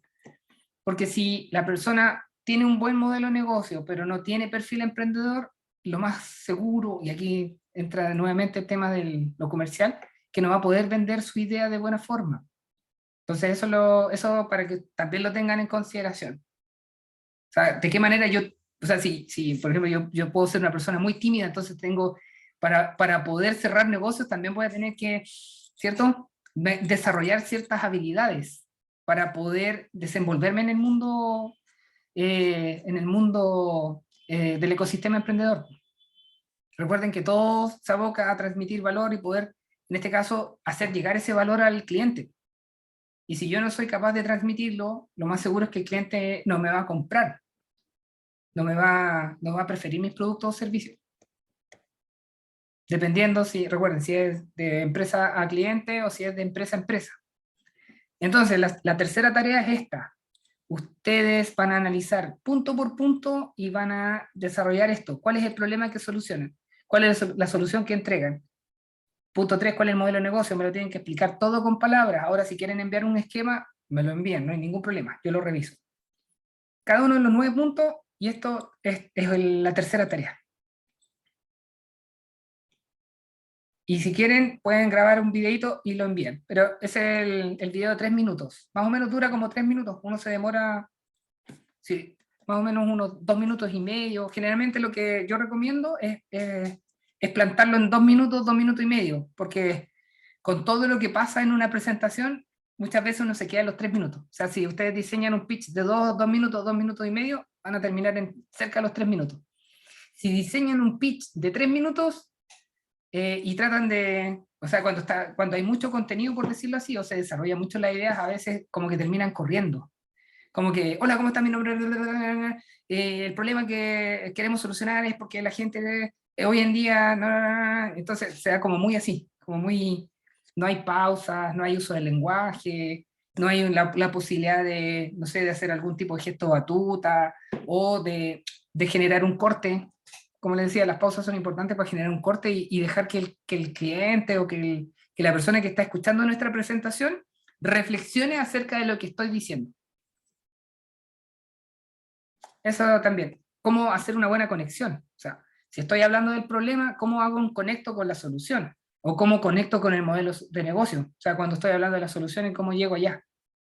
Porque si la persona tiene un buen modelo de negocio, pero no tiene perfil emprendedor, lo más seguro, y aquí entra nuevamente el tema de lo comercial, que no va a poder vender su idea de buena forma. Entonces eso para que también lo tengan en consideración. O sea, ¿de qué manera o sea, si por ejemplo yo puedo ser una persona muy tímida, entonces para poder cerrar negocios también voy a tener que, ¿cierto?, desarrollar ciertas habilidades para poder desenvolverme en el mundo del ecosistema emprendedor. Recuerden que todo se aboca a transmitir valor y poder, en este caso, hacer llegar ese valor al cliente. Y si yo no soy capaz de transmitirlo, lo más seguro es que el cliente no me va a comprar, no va a preferir mis productos o servicios. Dependiendo, recuerden, si es de empresa a cliente o si es de empresa a empresa. Entonces, la tercera tarea es esta. Ustedes van a analizar punto por punto y van a desarrollar esto. ¿Cuál es el problema que solucionan? ¿Cuál es la solución que entregan? Punto 3, ¿cuál es el modelo de negocio? Me lo tienen que explicar todo con palabras. Ahora, si quieren enviar un esquema, me lo envían, no hay ningún problema, yo lo reviso. Cada uno de los 9 puntos, y esto es la tercera tarea. Y si quieren, pueden grabar un videito y lo envían. Pero ese es el video de 3 minutos. Más o menos dura como 3 minutos. Uno se demora, sí, más o menos unos 2 minutos y medio. Generalmente lo que yo recomiendo es plantarlo en 2 minutos y medio. Porque con todo lo que pasa en una presentación, muchas veces uno se queda en los 3 minutos. O sea, si ustedes diseñan un pitch de 2 minutos y medio, van a terminar en cerca de los 3 minutos. Si diseñan un pitch de 3 minutos, y tratan de, o sea, cuando hay mucho contenido, por decirlo así, o se desarrolla mucho las ideas, a veces como que terminan corriendo. Como que, hola, ¿cómo está mi nombre? El problema que queremos solucionar es porque la gente hoy en día, entonces se da como muy así, como muy, no hay pausas, no hay uso del lenguaje, no hay la posibilidad de, no sé, de hacer algún tipo de gesto batuta, o de generar un corte. Como les decía, las pausas son importantes para generar un corte y dejar que el cliente o que la persona que está escuchando nuestra presentación reflexione acerca de lo que estoy diciendo. Eso también. ¿Cómo hacer una buena conexión? O sea, si estoy hablando del problema, ¿cómo hago un conecto con la solución? O cómo conecto con el modelo de negocio. O sea, cuando estoy hablando de la solución, ¿cómo llego allá?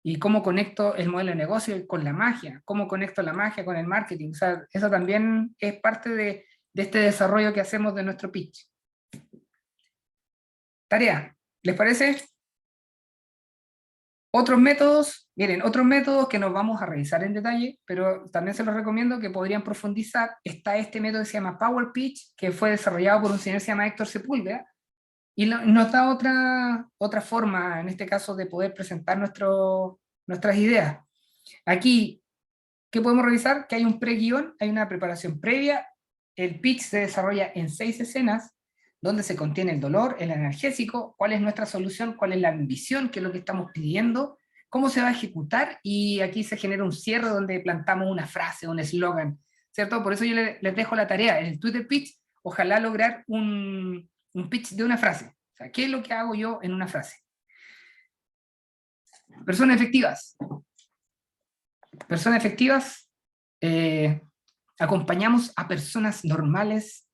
Y cómo conecto el modelo de negocio con la magia. ¿Cómo conecto la magia con el marketing? O sea, eso también es parte de este desarrollo que hacemos de nuestro pitch. Tarea, ¿les parece? Otros métodos Miren, otros métodos que nos vamos a revisar en detalle, pero también se los recomiendo que podrían profundizar. Está este método que se llama Power Pitch, que fue desarrollado por un señor que se llama Héctor Sepúlveda, y nos da otra forma, en este caso, de poder presentar nuestras ideas. Aquí, ¿qué podemos revisar? Que hay un pre-guión, hay una preparación previa. El pitch se desarrolla en 6 escenas, donde se contiene el dolor, el analgésico, cuál es nuestra solución, cuál es la ambición, qué es lo que estamos pidiendo, cómo se va a ejecutar, y aquí se genera un cierre donde plantamos una frase, un eslogan, ¿cierto? Por eso yo les dejo la tarea, en el Twitter Pitch, ojalá lograr un pitch de una frase. O sea, ¿qué es lo que hago yo en una frase? Personas efectivas. Personas efectivas, acompañamos a personas normales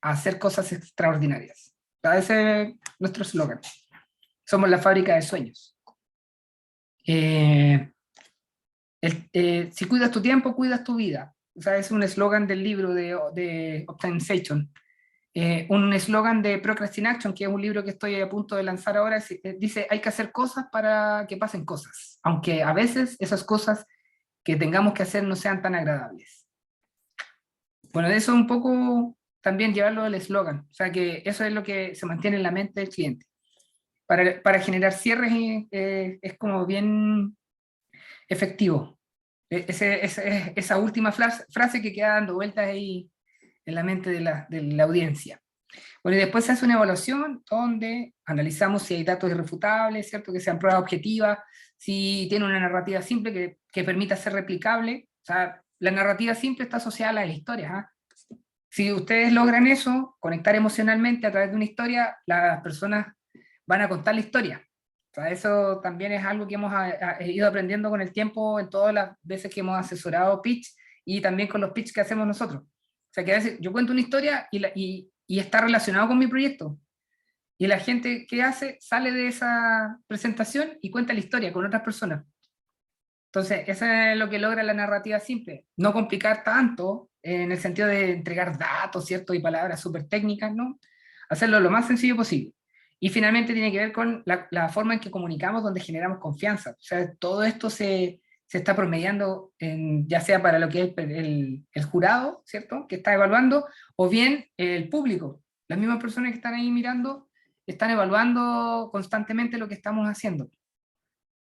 a hacer cosas extraordinarias. Ese es nuestro eslogan. Somos la fábrica de sueños. Si cuidas tu tiempo, cuidas tu vida. O sea, es un eslogan del libro de Optimization. Un eslogan de Procrastination, que es un libro que estoy a punto de lanzar ahora, dice, hay que hacer cosas para que pasen cosas, aunque a veces esas cosas que tengamos que hacer no sean tan agradables. Bueno, de eso un poco también llevarlo al eslogan, o sea que eso es lo que se mantiene en la mente del cliente. Para generar cierres es como bien efectivo. Esa última frase que queda dando vueltas ahí en la mente de la audiencia. Bueno, y después se hace una evaluación donde analizamos si hay datos irrefutables, ¿cierto? Que sean pruebas objetivas, si tiene una narrativa simple que permita ser replicable. O sea, la narrativa simple está asociada a las historias. ¿Ah? Si ustedes logran eso, conectar emocionalmente a través de una historia, las personas van a contar la historia. O sea, eso también es algo que hemos ido aprendiendo con el tiempo en todas las veces que hemos asesorado pitch y también con los pitch que hacemos nosotros. O sea, que a veces yo cuento una historia y está relacionado con mi proyecto. Y la gente que hace sale de esa presentación y cuenta la historia con otras personas. Entonces, eso es lo que logra la narrativa simple. No complicar tanto en el sentido de entregar datos, ¿cierto? Y palabras súper técnicas, ¿no? Hacerlo lo más sencillo posible. Y finalmente tiene que ver con la forma en que comunicamos, donde generamos confianza. O sea, todo esto se está promediando, ya sea para lo que es el jurado, ¿cierto? Que está evaluando, o bien el público. Las mismas personas que están ahí mirando están evaluando constantemente lo que estamos haciendo.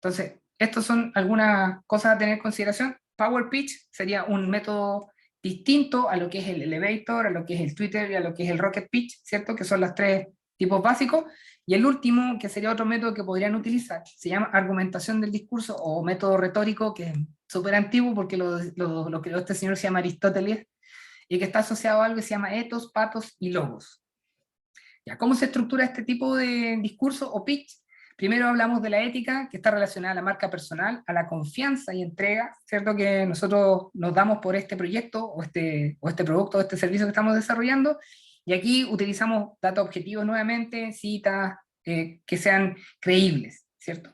Entonces, estas son algunas cosas a tener en consideración. Power Pitch sería un método distinto a lo que es el Elevator, a lo que es el Twitter y a lo que es el Rocket Pitch, ¿cierto? Que son los 3 tipos básicos. Y el último, que sería otro método que podrían utilizar, se llama argumentación del discurso o método retórico, que es súper antiguo porque lo creó este señor, se llama Aristóteles, y que está asociado a algo que se llama etos, patos y logos. ¿Ya? ¿Cómo se estructura este tipo de discurso o pitch? Primero hablamos de la ética, que está relacionada a la marca personal, a la confianza y entrega, ¿cierto? Que nosotros nos damos por este proyecto, o este producto, o este servicio que estamos desarrollando, y aquí utilizamos datos objetivos nuevamente, citas que sean creíbles, ¿cierto?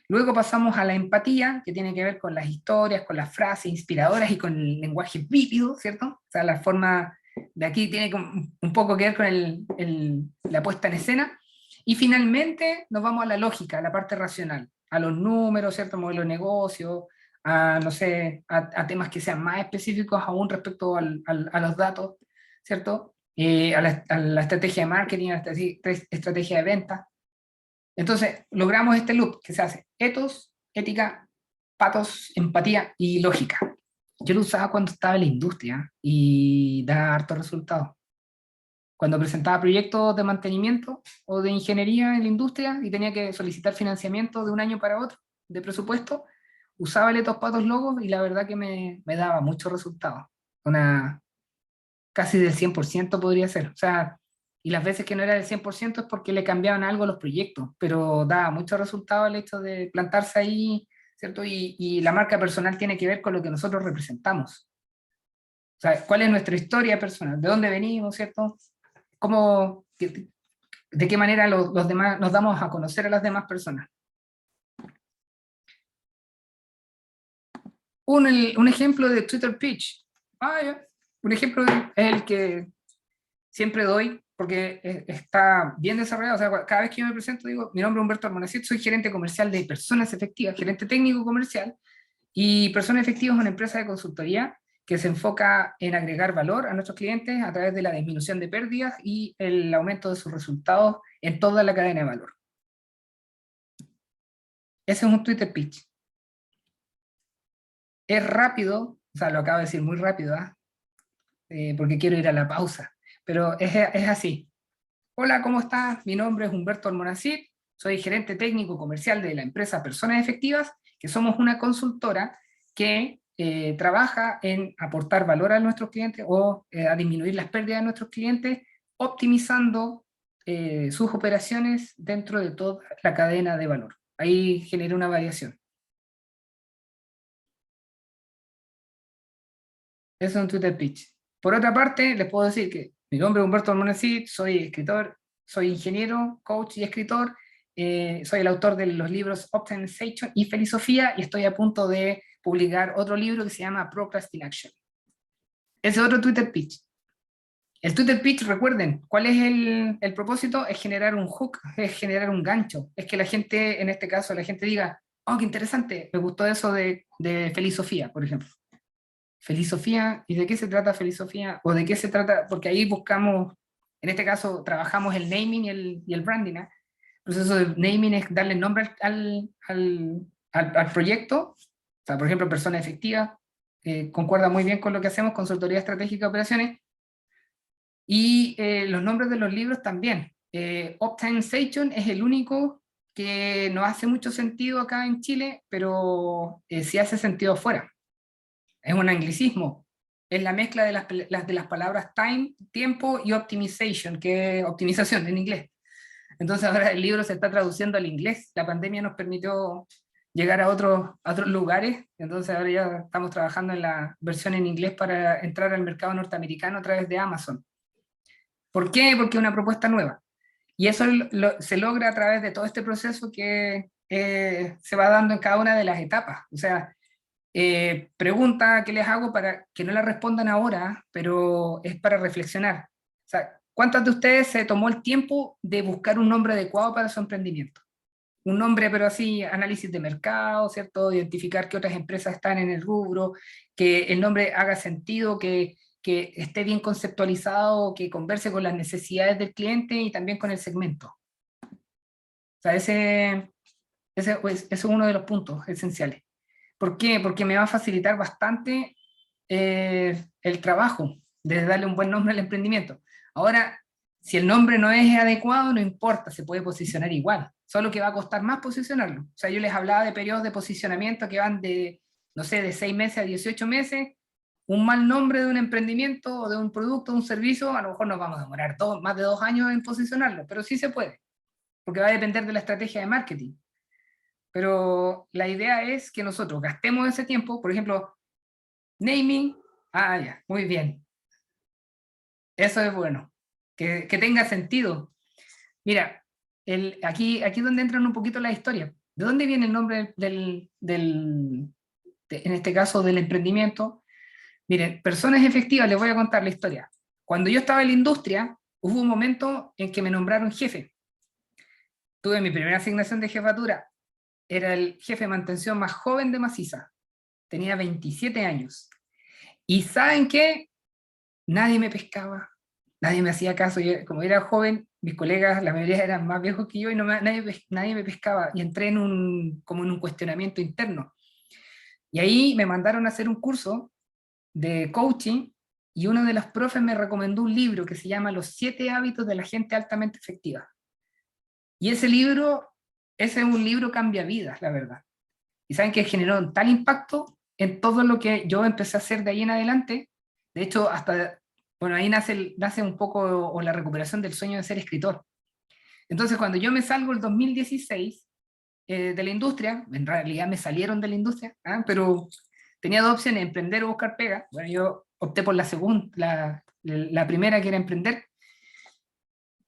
Luego pasamos a la empatía, que tiene que ver con las historias, con las frases inspiradoras y con el lenguaje vívido, ¿cierto? O sea, la forma de aquí tiene un poco que ver con la puesta en escena. Y finalmente nos vamos a la lógica, a la parte racional, a los números, ¿cierto? Modelo de negocio, no sé, a temas que sean más específicos aún respecto a los datos, ¿cierto? A la estrategia de marketing, a la estrategia de venta. Entonces, logramos este loop que se hace etos, ética, patos, empatía y lógica. Yo lo usaba cuando estaba en la industria y da harto resultado. Cuando presentaba proyectos de mantenimiento o de ingeniería en la industria y tenía que solicitar financiamiento de un año para otro de presupuesto, usaba el etos, patos, logos y la verdad que me daba muchos resultados. Casi del 100% podría ser. O sea, y las veces que no era del 100% es porque le cambiaban algo a los proyectos, pero da mucho resultado el hecho de plantarse ahí, ¿cierto? Y la marca personal tiene que ver con lo que nosotros representamos. O sea, ¿cuál es nuestra historia personal? ¿De dónde venimos, cierto? ¿De qué manera los demás nos damos a conocer a las demás personas? Un ejemplo de Twitter Pitch. Un ejemplo es el que siempre doy porque está bien desarrollado. O sea, cada vez que yo me presento digo, mi nombre es Humberto Almonacid, soy gerente comercial de Personas Efectivas, gerente técnico comercial, y Personas Efectivas es una empresa de consultoría que se enfoca en agregar valor a nuestros clientes a través de la disminución de pérdidas y el aumento de sus resultados en toda la cadena de valor. Ese es un Twitter pitch. Es rápido, o sea, lo acabo de decir muy rápido, porque quiero ir a la pausa, pero es así. Hola, ¿cómo estás? Mi nombre es Humberto Almonacid, soy gerente técnico comercial de la empresa Personas Efectivas, que somos una consultora que trabaja en aportar valor a nuestros clientes o a disminuir las pérdidas de nuestros clientes, optimizando sus operaciones dentro de toda la cadena de valor. Ahí genera una variación. Eso es un Twitter pitch. Por otra parte, les puedo decir que mi nombre es Humberto Almonacid, soy escritor, soy ingeniero, coach y escritor, soy el autor de los libros Optimization y Filosofía, y estoy a punto de publicar otro libro que se llama Procrastination. Ese es otro Twitter pitch. El Twitter pitch, recuerden, ¿cuál es el propósito? Es generar un hook, es generar un gancho. Es que la gente, en este caso, la gente diga, oh, qué interesante, me gustó eso de Filosofía, por ejemplo. Filosofía, ¿y de qué se trata Filosofía? ¿O de qué se trata? Porque ahí buscamos, en este caso, trabajamos el naming y el branding. El proceso de naming es darle nombre al proyecto. O sea, por ejemplo, Persona Efectiva, concuerda muy bien con lo que hacemos, Consultoría Estratégica de Operaciones. Y los nombres de los libros también. Optimization es el único que no hace mucho sentido acá en Chile, pero sí hace sentido afuera. Es un anglicismo, es la mezcla de las palabras time, tiempo, y optimization, que es optimización en inglés. Entonces ahora el libro se está traduciendo al inglés. La pandemia nos permitió llegar a otros lugares, entonces ahora ya estamos trabajando en la versión en inglés para entrar al mercado norteamericano a través de Amazon. ¿Por qué? Porque es una propuesta nueva. Y eso se logra a través de todo este proceso que se va dando en cada una de las etapas. O sea, pregunta que les hago para que no la respondan ahora, pero es para reflexionar. O sea, ¿cuántas de ustedes se tomó el tiempo de buscar un nombre adecuado para su emprendimiento? Un nombre, pero así, análisis de mercado, ¿cierto? Identificar qué otras empresas están en el rubro, que el nombre haga sentido, que esté bien conceptualizado, que converse con las necesidades del cliente y también con el segmento. O sea, ese es uno de los puntos esenciales. ¿Por qué? Porque me va a facilitar bastante el trabajo de darle un buen nombre al emprendimiento. Ahora, si el nombre no es adecuado, no importa, se puede posicionar igual, solo que va a costar más posicionarlo. O sea, yo les hablaba de periodos de posicionamiento que van de, no sé, de 6 meses a 18 meses. Un mal nombre de un emprendimiento o de un producto o un servicio, a lo mejor nos vamos a demorar más de 2 años en posicionarlo, pero sí se puede, porque va a depender de la estrategia de marketing. Pero la idea es que nosotros gastemos ese tiempo, por ejemplo, naming, ya, muy bien. Eso es bueno, que tenga sentido. Mira, aquí es donde entran un poquito la historia. ¿De dónde viene el nombre en este caso, del emprendimiento? Miren, Personas Efectivas, les voy a contar la historia. Cuando yo estaba en la industria, hubo un momento en que me nombraron jefe. Tuve mi primera asignación de jefatura. Era el jefe de mantención más joven de Macisa. Tenía 27 años. ¿Y saben qué? Nadie me pescaba, nadie me hacía caso. Yo, como era joven, mis colegas, la mayoría eran más viejos que yo, y nadie me pescaba. Y entré como en un cuestionamiento interno. Y ahí me mandaron a hacer un curso de coaching, y uno de los profes me recomendó un libro que se llama Los 7 hábitos de la gente altamente efectiva. Y ese es un libro cambia vidas, la verdad. Y saben que generó un tal impacto en todo lo que yo empecé a hacer de ahí en adelante. De hecho, bueno, ahí nace un poco o la recuperación del sueño de ser escritor. Entonces, cuando yo me salgo el 2016 de la industria, en realidad me salieron de la industria, pero tenía 2 opciones, emprender o buscar pega. Bueno, yo opté por la segunda, la primera, que era emprender.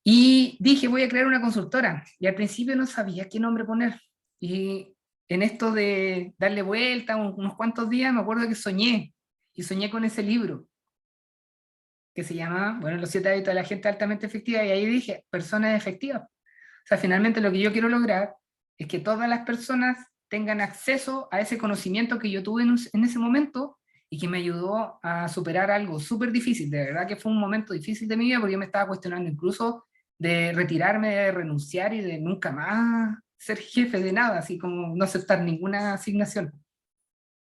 Y dije, voy a crear una consultora. Y al principio no sabía qué nombre poner. Y en esto de darle vuelta unos cuantos días, me acuerdo que soñé. Y soñé con ese libro. que se llama, bueno, los 7 hábitos de la gente altamente efectiva, y ahí dije, personas efectivas. O sea, finalmente lo que yo quiero lograr es que todas las personas tengan acceso a ese conocimiento que yo tuve en ese momento y que me ayudó a superar algo súper difícil. De verdad que fue un momento difícil de mi vida porque yo me estaba cuestionando incluso de retirarme, de renunciar y de nunca más ser jefe de nada, así como no aceptar ninguna asignación.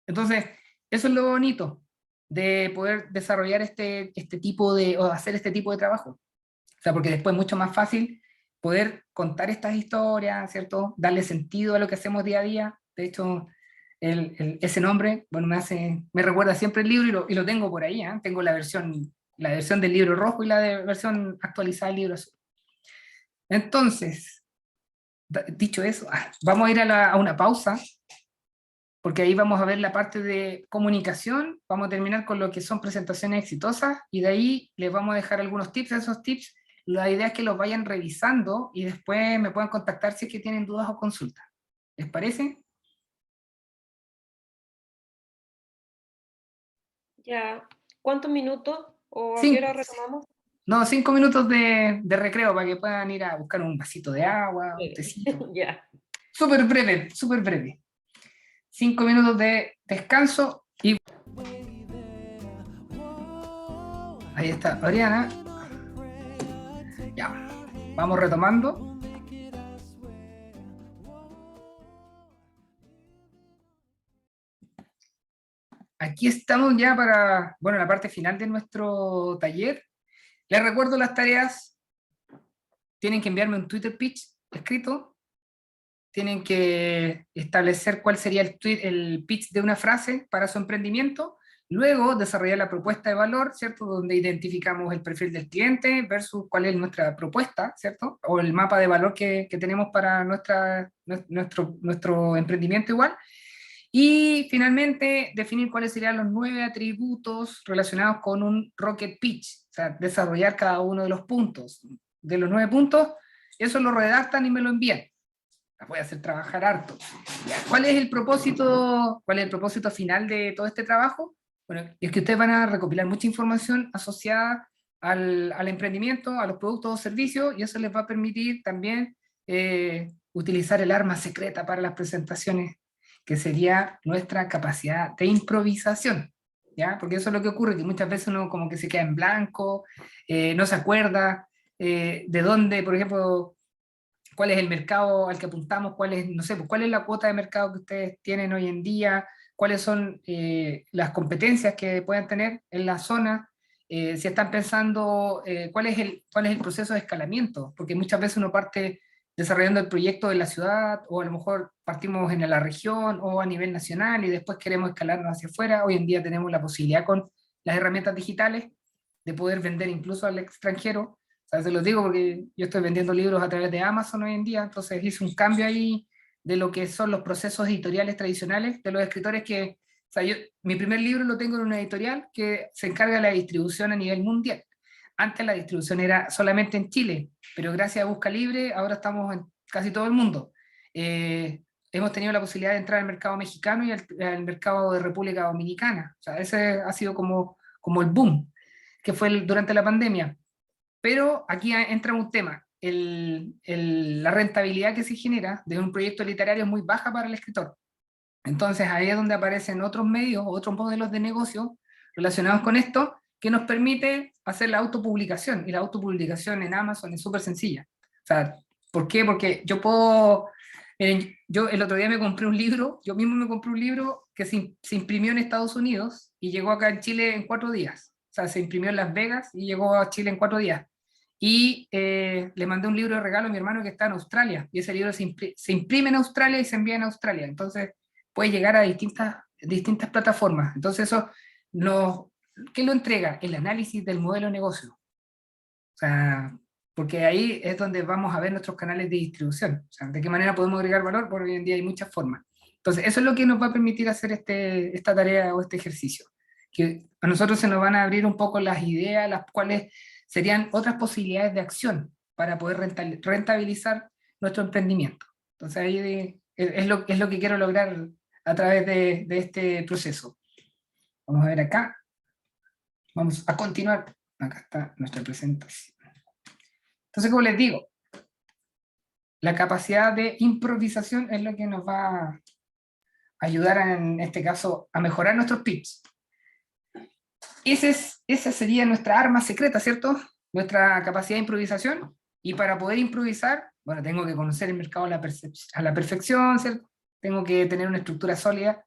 Entonces, eso es lo bonito de poder desarrollar este tipo de, o hacer este tipo de trabajo. O sea, porque después es mucho más fácil poder contar estas historias, ¿cierto? Darle sentido a lo que hacemos día a día. De hecho, ese nombre, bueno, me recuerda siempre el libro y lo tengo por ahí, ¿eh? Tengo la versión del libro rojo y versión actualizada del libro azul. Entonces, dicho eso, vamos a ir a una pausa, porque ahí vamos a ver la parte de comunicación, vamos a terminar con lo que son presentaciones exitosas, y de ahí les vamos a dejar algunos tips. Esos tips, la idea es que los vayan revisando y después me puedan contactar si es que tienen dudas o consultas. ¿Les parece? Ya, ¿cuántos minutos? ¿O a qué Sí. hora retomamos? No, 5 minutos de recreo para que puedan ir a buscar un vasito de agua, un Sí. tecito. Ya. Súper breve, súper breve. 5 minutos de descanso y... Ahí está, Adriana. Ya, vamos retomando. Aquí estamos ya para, bueno, la parte final de nuestro taller. Les recuerdo las tareas. Tienen que enviarme un Twitter pitch escrito. Tienen que establecer cuál sería el pitch de una frase para su emprendimiento. Luego desarrollar la propuesta de valor, ¿cierto? Donde identificamos el perfil del cliente versus cuál es nuestra propuesta, ¿cierto? O el mapa de valor que tenemos para nuestro emprendimiento igual. Y finalmente, definir cuáles serían los 9 atributos relacionados con un rocket pitch, o sea, desarrollar cada uno de los puntos. De los 9 puntos, eso lo redactan y me lo envían. La voy a hacer trabajar harto. ¿Cuál es el propósito final de todo este trabajo? Bueno, es que ustedes van a recopilar mucha información asociada al emprendimiento, a los productos o servicios, y eso les va a permitir también utilizar el arma secreta para las presentaciones, que sería nuestra capacidad de improvisación, ¿ya? Porque eso es lo que ocurre, que muchas veces uno como que se queda en blanco, no se acuerda de dónde, por ejemplo, cuál es el mercado al que apuntamos, no sé, pues, cuál es la cuota de mercado que ustedes tienen hoy en día, cuáles son las competencias que pueden tener en la zona, si están pensando cuál es el proceso de escalamiento, porque muchas veces uno parte desarrollando el proyecto en la ciudad, o a lo mejor partimos en la región o a nivel nacional y después queremos escalarnos hacia afuera. Hoy en día tenemos la posibilidad con las herramientas digitales de poder vender incluso al extranjero. O sea, se los digo porque yo estoy vendiendo libros a través de Amazon hoy en día, entonces hice un cambio ahí de lo que son los procesos editoriales tradicionales de los escritores que, o sea, mi primer libro lo tengo en una editorial que se encarga de la distribución a nivel mundial. Antes la distribución era solamente en Chile, pero gracias a Busca Libre ahora estamos en casi todo el mundo. Hemos tenido la posibilidad de entrar al mercado mexicano y al mercado de República Dominicana. O sea, ese ha sido como el boom que fue durante la pandemia. Pero aquí entra un tema. La rentabilidad que se genera de un proyecto literario es muy baja para el escritor. Entonces ahí es donde aparecen otros medios, otros modelos de negocio relacionados con esto, que nos permite hacer la autopublicación. Y la autopublicación en Amazon es súper sencilla. O sea, ¿por qué? Porque yo puedo... Miren, yo el otro día me compré un libro, yo mismo me compré un libro que se imprimió en Estados Unidos y llegó acá en Chile en 4 días. O sea, se imprimió en Las Vegas y llegó a Chile en 4 días. Y le mandé un libro de regalo a mi hermano que está en Australia, y ese libro se imprime en Australia y se envía en Australia. Entonces puede llegar a distintas plataformas. Entonces eso, ¿qué lo entrega? El análisis del modelo de negocio. O sea, porque ahí es donde vamos a ver nuestros canales de distribución. O sea, de qué manera podemos agregar valor, porque hoy en día hay muchas formas. Entonces, eso es lo que nos va a permitir hacer esta tarea o este ejercicio. Que a nosotros se nos van a abrir un poco las ideas, las cuales serían otras posibilidades de acción para poder rentabilizar nuestro emprendimiento. Entonces, ahí es lo que quiero lograr a través de este proceso. Vamos a ver acá. Vamos a continuar Acá está nuestra presentación. Entonces, como les digo, la capacidad de improvisación es lo que nos va a ayudar en este caso a mejorar nuestros pitch. Esa sería nuestra arma secreta, ¿cierto? Nuestra capacidad de improvisación. Y para poder improvisar, bueno, tengo que conocer el mercado a la perfección, ¿cierto? Tengo que tener una estructura sólida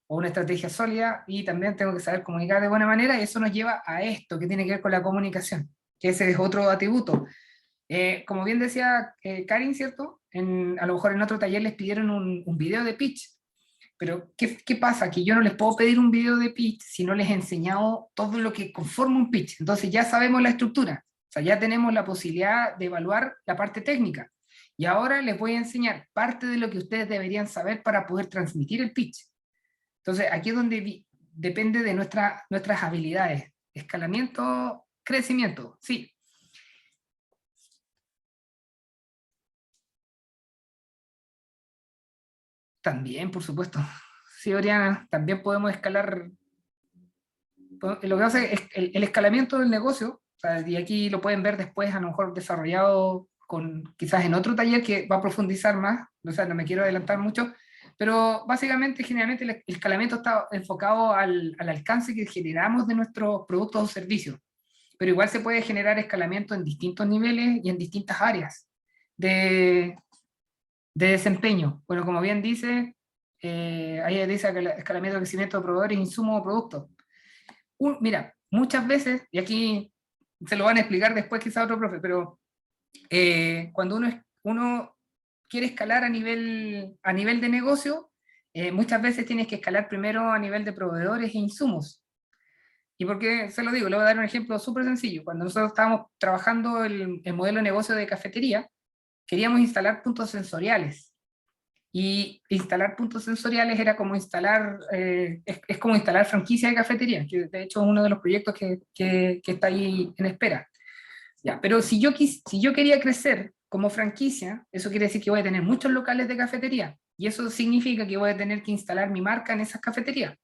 o una estrategia sólida, y también tengo que saber comunicar de buena manera, y eso nos lleva a esto que tiene que ver con la comunicación, que ese es otro atributo. Como bien decía Karin, ¿cierto? A lo mejor en otro taller les pidieron un video de pitch, pero ¿qué pasa? Que yo no les puedo pedir un video de pitch si no les he enseñado todo lo que conforma un pitch. Entonces ya sabemos la estructura, o sea, ya tenemos la posibilidad de evaluar la parte técnica, y ahora les voy a enseñar parte de lo que ustedes deberían saber para poder transmitir el pitch. Entonces aquí es donde depende de nuestras habilidades. Escalamiento, crecimiento, sí. También, por supuesto. Sí, Oriana, también podemos escalar. Lo que pasa es el escalamiento del negocio, o sea, y aquí lo pueden ver después, a lo mejor desarrollado quizás en otro taller que va a profundizar más, o sea, no me quiero adelantar mucho, pero básicamente, generalmente, el escalamiento está enfocado al alcance que generamos de nuestros productos o servicios, pero igual se puede generar escalamiento en distintos niveles y en distintas áreas de desempeño. Bueno, como bien dice, ahí dice que el escalamiento, crecimiento de proveedores, insumos o productos. Mira, muchas veces, y aquí se lo van a explicar después quizá otro profe, pero cuando uno quiere escalar a nivel de negocio, muchas veces tienes que escalar primero a nivel de proveedores e insumos. ¿Y por qué se lo digo? Le voy a dar un ejemplo súper sencillo. Cuando nosotros estábamos trabajando el modelo de negocio de cafetería, queríamos instalar puntos sensoriales. Y instalar puntos sensoriales era como instalar, es como instalar franquicia de cafetería, que de hecho es uno de los proyectos que está ahí en espera. Ya, pero si yo quería crecer como franquicia, eso quiere decir que voy a tener muchos locales de cafetería, y eso significa que voy a tener que instalar mi marca en esas cafeterías.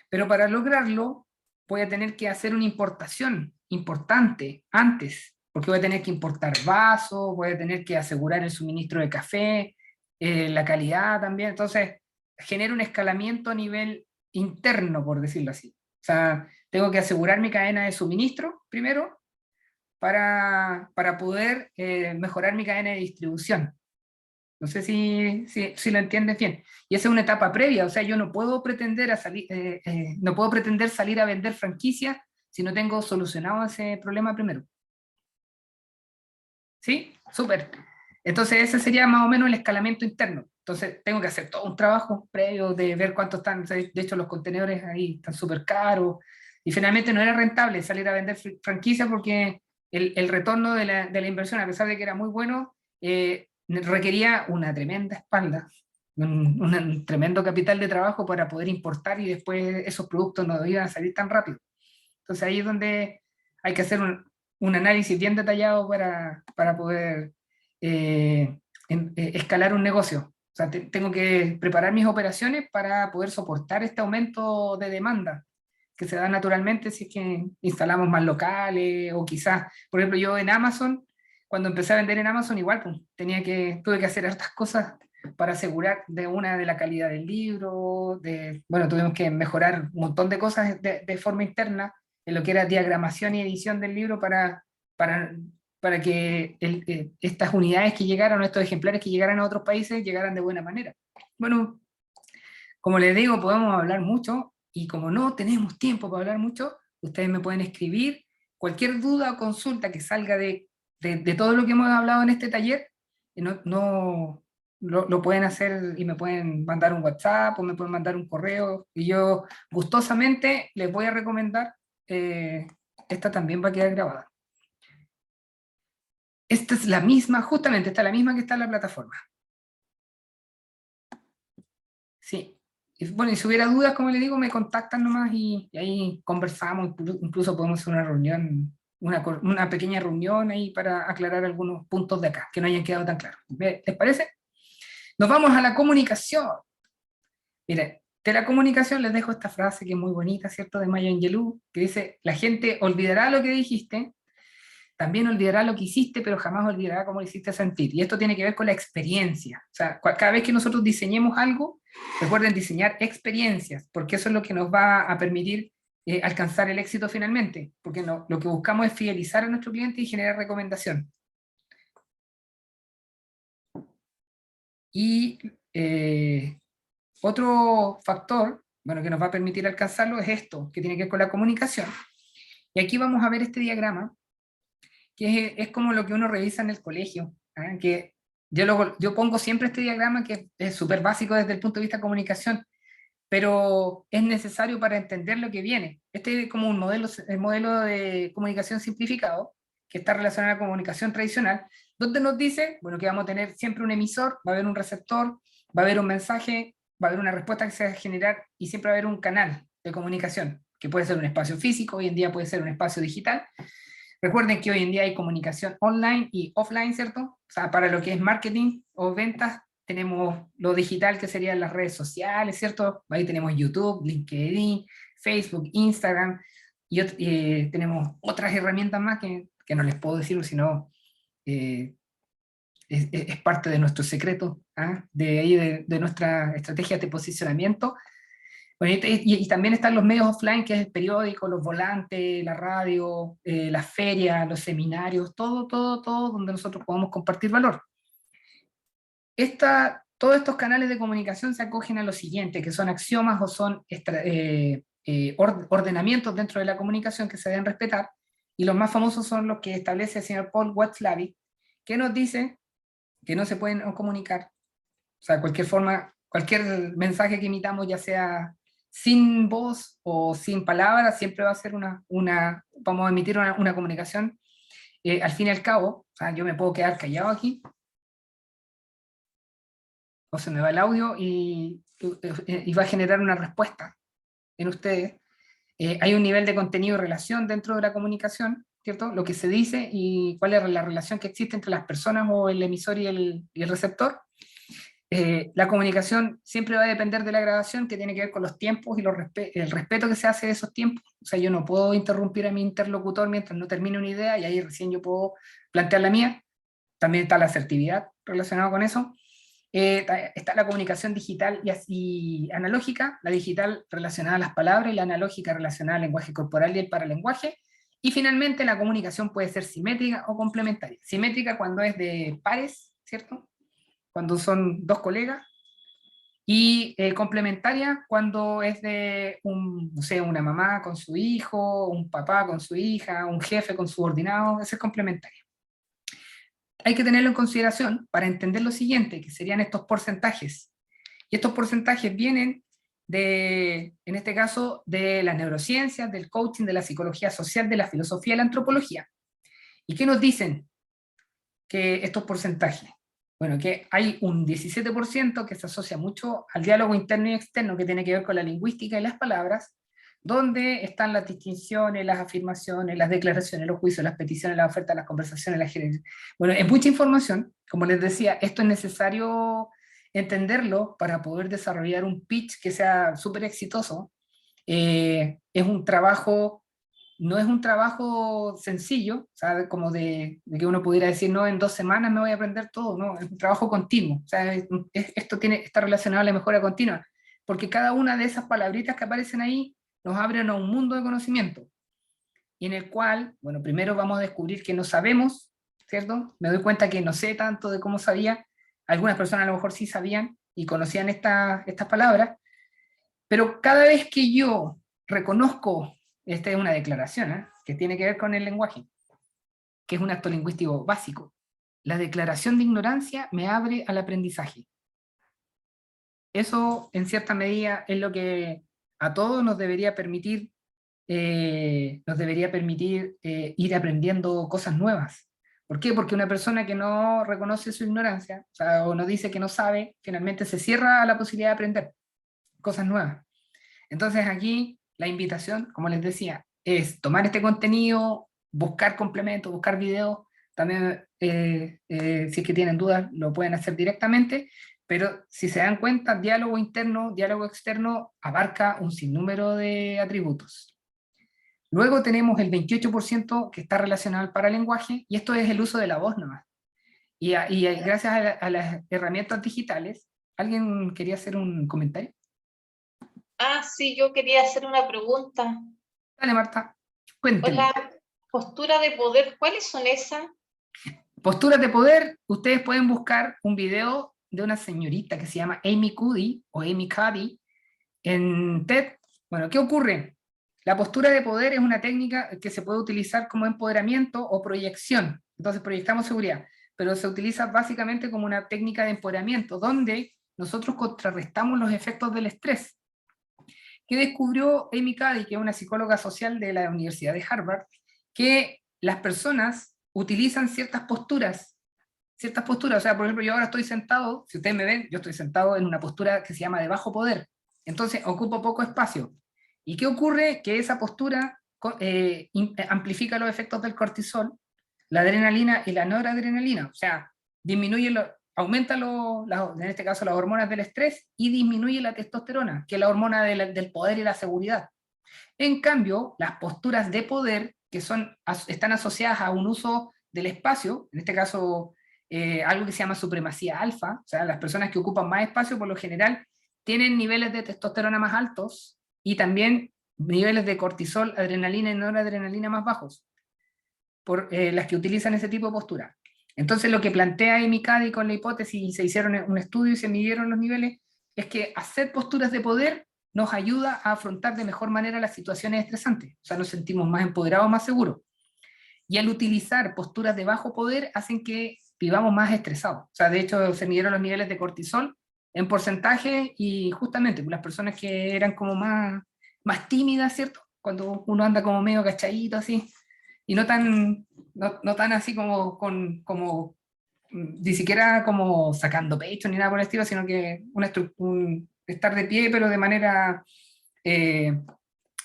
Pero para lograrlo, voy a tener que hacer una importación importante antes, porque voy a tener que importar vasos, voy a tener que asegurar el suministro de café, la calidad también. Entonces, genera un escalamiento a nivel interno, por decirlo así. O sea, tengo que asegurar mi cadena de suministro primero para poder mejorar mi cadena de distribución. No sé si lo entiendes bien. Y esa es una etapa previa, o sea, yo no puedo pretender, no puedo pretender salir a vender franquicias si no tengo solucionado ese problema primero. ¿Sí? Súper. Entonces ese sería más o menos el escalamiento interno. Entonces tengo que hacer todo un trabajo previo de ver cuánto están, de hecho los contenedores ahí están súper caros, y finalmente no era rentable salir a vender franquicias porque el retorno de la inversión, a pesar de que era muy bueno, requería una tremenda espalda, un tremendo capital de trabajo para poder importar, y después esos productos no iban a salir tan rápido. Entonces ahí es donde hay que hacer un análisis bien detallado para poder escalar un negocio. O sea, tengo que preparar mis operaciones para poder soportar este aumento de demanda que se da naturalmente si es que instalamos más locales, o quizás, por ejemplo, yo en Amazon, cuando empecé a vender en Amazon, igual pues, tuve que hacer hartas cosas para asegurar de la calidad del libro, bueno, tuvimos que mejorar un montón de cosas de forma interna en lo que era diagramación y edición del libro para que estas unidades que llegaran, estos ejemplares que llegaran a otros países, llegaran de buena manera. Bueno, como les digo, podemos hablar mucho, y como no tenemos tiempo para hablar mucho, ustedes me pueden escribir cualquier duda o consulta que salga de todo lo que hemos hablado en este taller. Lo pueden hacer y me pueden mandar un WhatsApp o me pueden mandar un correo, y yo gustosamente les voy a recomendar. Esta también va a quedar grabada. Esta es la misma, justamente, esta es la misma que está en la plataforma. Sí. Y bueno, y si hubiera dudas, como les digo, me contactan nomás y ahí conversamos, incluso podemos hacer una reunión, una pequeña reunión ahí para aclarar algunos puntos de acá, que no hayan quedado tan claros. ¿Les parece? Nos vamos a la comunicación. Miren, De la comunicación les dejo esta frase que es muy bonita, ¿cierto? De Maya Angelou, que dice: la gente olvidará lo que dijiste, también olvidará lo que hiciste, pero jamás olvidará cómo lo hiciste sentir. Y esto tiene que ver con la experiencia. O sea, cada vez que nosotros diseñemos algo, recuerden diseñar experiencias, porque eso es lo que nos va a permitir alcanzar el éxito finalmente, porque lo que buscamos es fidelizar a nuestro cliente y generar recomendación. Y otro factor, bueno, que nos va a permitir alcanzarlo es esto, que tiene que ver con la comunicación. Y aquí vamos a ver este diagrama, que es como lo que uno revisa en el colegio, ¿ah? Que yo pongo siempre este diagrama, que es súper básico desde el punto de vista de comunicación, pero es necesario para entender lo que viene. Este es como el modelo de comunicación simplificado, que está relacionado a la comunicación tradicional, donde nos dice, bueno, que vamos a tener siempre un emisor, va a haber un receptor, va a haber un mensaje, va a haber una respuesta que se va a generar, y siempre va a haber un canal de comunicación, que puede ser un espacio físico, hoy en día puede ser un espacio digital. Recuerden que hoy en día hay comunicación online y offline, ¿cierto? O sea, para lo que es marketing o ventas, tenemos lo digital, que serían las redes sociales, ¿cierto? Ahí tenemos YouTube, LinkedIn, Facebook, Instagram, y tenemos otras herramientas más que no les puedo decir, sino es parte de nuestro secreto, ¿ah? De ahí de nuestra estrategia de posicionamiento. Bueno, y también están los medios offline, que es el periódico, los volantes, la radio, las ferias, los seminarios, todo donde nosotros podamos compartir valor. Todos estos canales de comunicación se acogen a lo siguiente, que son axiomas o son ordenamientos dentro de la comunicación que se deben respetar, y los más famosos son los que establece el señor Paul Watzlawick, que nos dice que no se pueden comunicar, o sea, cualquier mensaje que emitamos, ya sea sin voz o sin palabras, siempre va a ser vamos a emitir una comunicación. Al fin y al cabo, o sea, yo me puedo quedar callado aquí, o se me va el audio y va a generar una respuesta en ustedes. Hay un nivel de contenido y relación dentro de la comunicación, ¿cierto? Lo que se dice y cuál es la relación que existe entre las personas o el emisor y el receptor. La comunicación siempre va a depender de la grabación, que tiene que ver con los tiempos y el respeto que se hace de esos tiempos. O sea, yo no puedo interrumpir a mi interlocutor mientras no termine una idea, y ahí recién yo puedo plantear la mía. También está la asertividad relacionada con eso. Está la comunicación digital y así analógica, la digital relacionada a las palabras y la analógica relacionada al lenguaje corporal y el paralenguaje. Y finalmente la comunicación puede ser simétrica o complementaria. Simétrica cuando es de pares, ¿cierto? Cuando son dos colegas, y complementaria cuando es de no sé, una mamá con su hijo, un papá con su hija, un jefe con su subordinado. Eso es complementaria. Hay que tenerlo en consideración para entender lo siguiente, que serían estos porcentajes. Y estos porcentajes vienen en este caso, de las neurociencias, del coaching, de la psicología social, de la filosofía y la antropología. ¿Y qué nos dicen que estos porcentajes? Bueno, que hay un 17% que se asocia mucho al diálogo interno y externo, que tiene que ver con la lingüística y las palabras, donde están las distinciones, las afirmaciones, las declaraciones, los juicios, las peticiones, las ofertas, las conversaciones, las gerencias. Bueno, es mucha información. Como les decía, esto es necesario entenderlo para poder desarrollar un pitch que sea súper exitoso. Es un trabajo, no es un trabajo sencillo, ¿sabe? Como de que uno pudiera decir, no, en 2 semanas me voy a aprender todo, no, es un trabajo continuo. O sea, esto está relacionado a la mejora continua, porque cada una de esas palabritas que aparecen ahí nos abren a un mundo de conocimiento, y en el cual, bueno, primero vamos a descubrir que no sabemos, ¿cierto? Me doy cuenta que no sé tanto de cómo sabía. Algunas personas a lo mejor sí sabían y conocían estas palabras, pero cada vez que yo reconozco, esta es una declaración, que tiene que ver con el lenguaje, que es un acto lingüístico básico. La declaración de ignorancia me abre al aprendizaje. Eso, en cierta medida, es lo que a todos nos debería permitir ir aprendiendo cosas nuevas. ¿Por qué? Porque una persona que no reconoce su ignorancia, o sea, o no dice que no sabe, finalmente se cierra a la posibilidad de aprender cosas nuevas. Entonces aquí la invitación, como les decía, es tomar este contenido, buscar complementos, buscar videos. También, si es que tienen dudas, lo pueden hacer directamente, pero si se dan cuenta, diálogo interno, diálogo externo abarca un sinnúmero de atributos. Luego tenemos el 28% que está relacionado al paralenguaje, y esto es el uso de la voz nomás. Y gracias a las herramientas digitales, ¿alguien quería hacer un comentario? Ah, sí, yo quería hacer una pregunta. Dale, Marta, cuénteme. Hola, postura de poder, ¿cuáles son esas? Posturas de poder, ustedes pueden buscar un video de una señorita que se llama Amy Cuddy, o Amy Cuddy, en TED. Bueno, ¿qué ocurre? La postura de poder es una técnica que se puede utilizar como empoderamiento o proyección. Entonces proyectamos seguridad, pero se utiliza básicamente como una técnica de empoderamiento, donde nosotros contrarrestamos los efectos del estrés. ¿Qué descubrió Amy Cuddy, que es una psicóloga social de la Universidad de Harvard? Que las personas utilizan ciertas posturas, o sea, por ejemplo, yo ahora estoy sentado, si ustedes me ven, yo estoy sentado en una postura que se llama de bajo poder, entonces ocupo poco espacio. ¿Y qué ocurre? Que esa postura amplifica los efectos del cortisol, la adrenalina y la noradrenalina, o sea, aumenta en este caso las hormonas del estrés y disminuye la testosterona, que es la hormona del poder y la seguridad. En cambio, las posturas de poder, que están asociadas a un uso del espacio, en este caso algo que se llama supremacía alfa, o sea, las personas que ocupan más espacio por lo general tienen niveles de testosterona más altos y también niveles de cortisol, adrenalina y noradrenalina más bajos, por las que utilizan ese tipo de postura. Entonces lo que plantea Amy Cuddy con la hipótesis, y se hicieron un estudio y se midieron los niveles, es que hacer posturas de poder nos ayuda a afrontar de mejor manera las situaciones estresantes, o sea, nos sentimos más empoderados, más seguros. Y al utilizar posturas de bajo poder hacen que vivamos más estresados. O sea, de hecho se midieron los niveles de cortisol en porcentaje y justamente las personas que eran como más tímidas, ¿cierto? Cuando uno anda como medio cachadito así, y no tan así como ni siquiera como sacando pecho ni nada por el estilo, sino que estar de pie pero de manera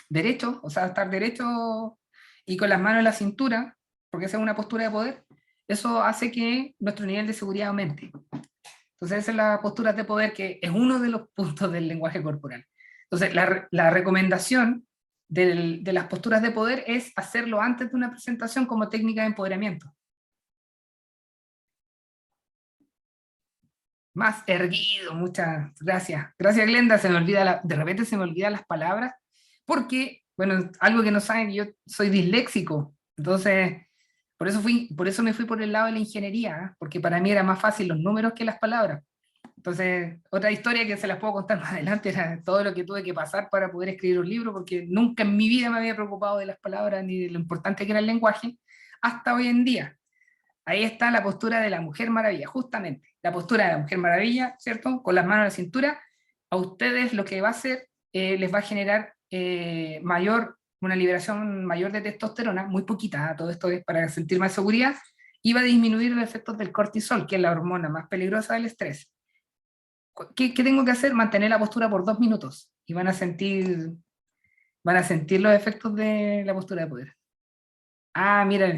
derecho, o sea, estar derecho y con las manos en la cintura, porque esa es una postura de poder, eso hace que nuestro nivel de seguridad aumente. Entonces esa es la postura de poder, que es uno de los puntos del lenguaje corporal. Entonces la recomendación de las posturas de poder es hacerlo antes de una presentación como técnica de empoderamiento. Más erguido, muchas gracias. Gracias, Glenda, de repente se me olvidan las palabras, porque, bueno, algo que no saben, yo soy disléxico, entonces, por eso me fui por el lado de la ingeniería, porque para mí era más fácil los números que las palabras. Entonces, otra historia que se las puedo contar más adelante era todo lo que tuve que pasar para poder escribir un libro, porque nunca en mi vida me había preocupado de las palabras ni de lo importante que era el lenguaje, hasta hoy en día. Ahí está la postura de la Mujer Maravilla, justamente. La postura de la Mujer Maravilla, ¿cierto? Con las manos a la cintura, a ustedes lo que va a hacer, les va a generar una liberación mayor de testosterona, muy poquita, todo esto es para sentir más seguridad, y va a disminuir los efectos del cortisol, que es la hormona más peligrosa del estrés. ¿Qué tengo que hacer? Mantener la postura por 2 minutos, y van a sentir los efectos de la postura de poder. Ah, mira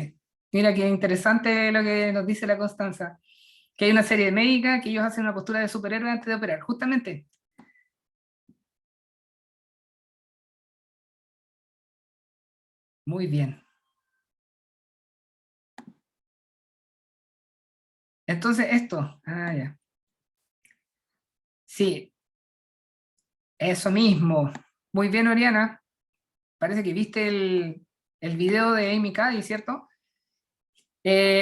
qué interesante lo que nos dice la Constanza, que hay una serie de médicas que ellos hacen una postura de superhéroe antes de operar, justamente. Muy bien. Entonces ya. Sí, eso mismo. Muy bien, Oriana. Parece que viste el video de Amy Cuddy, ¿cierto?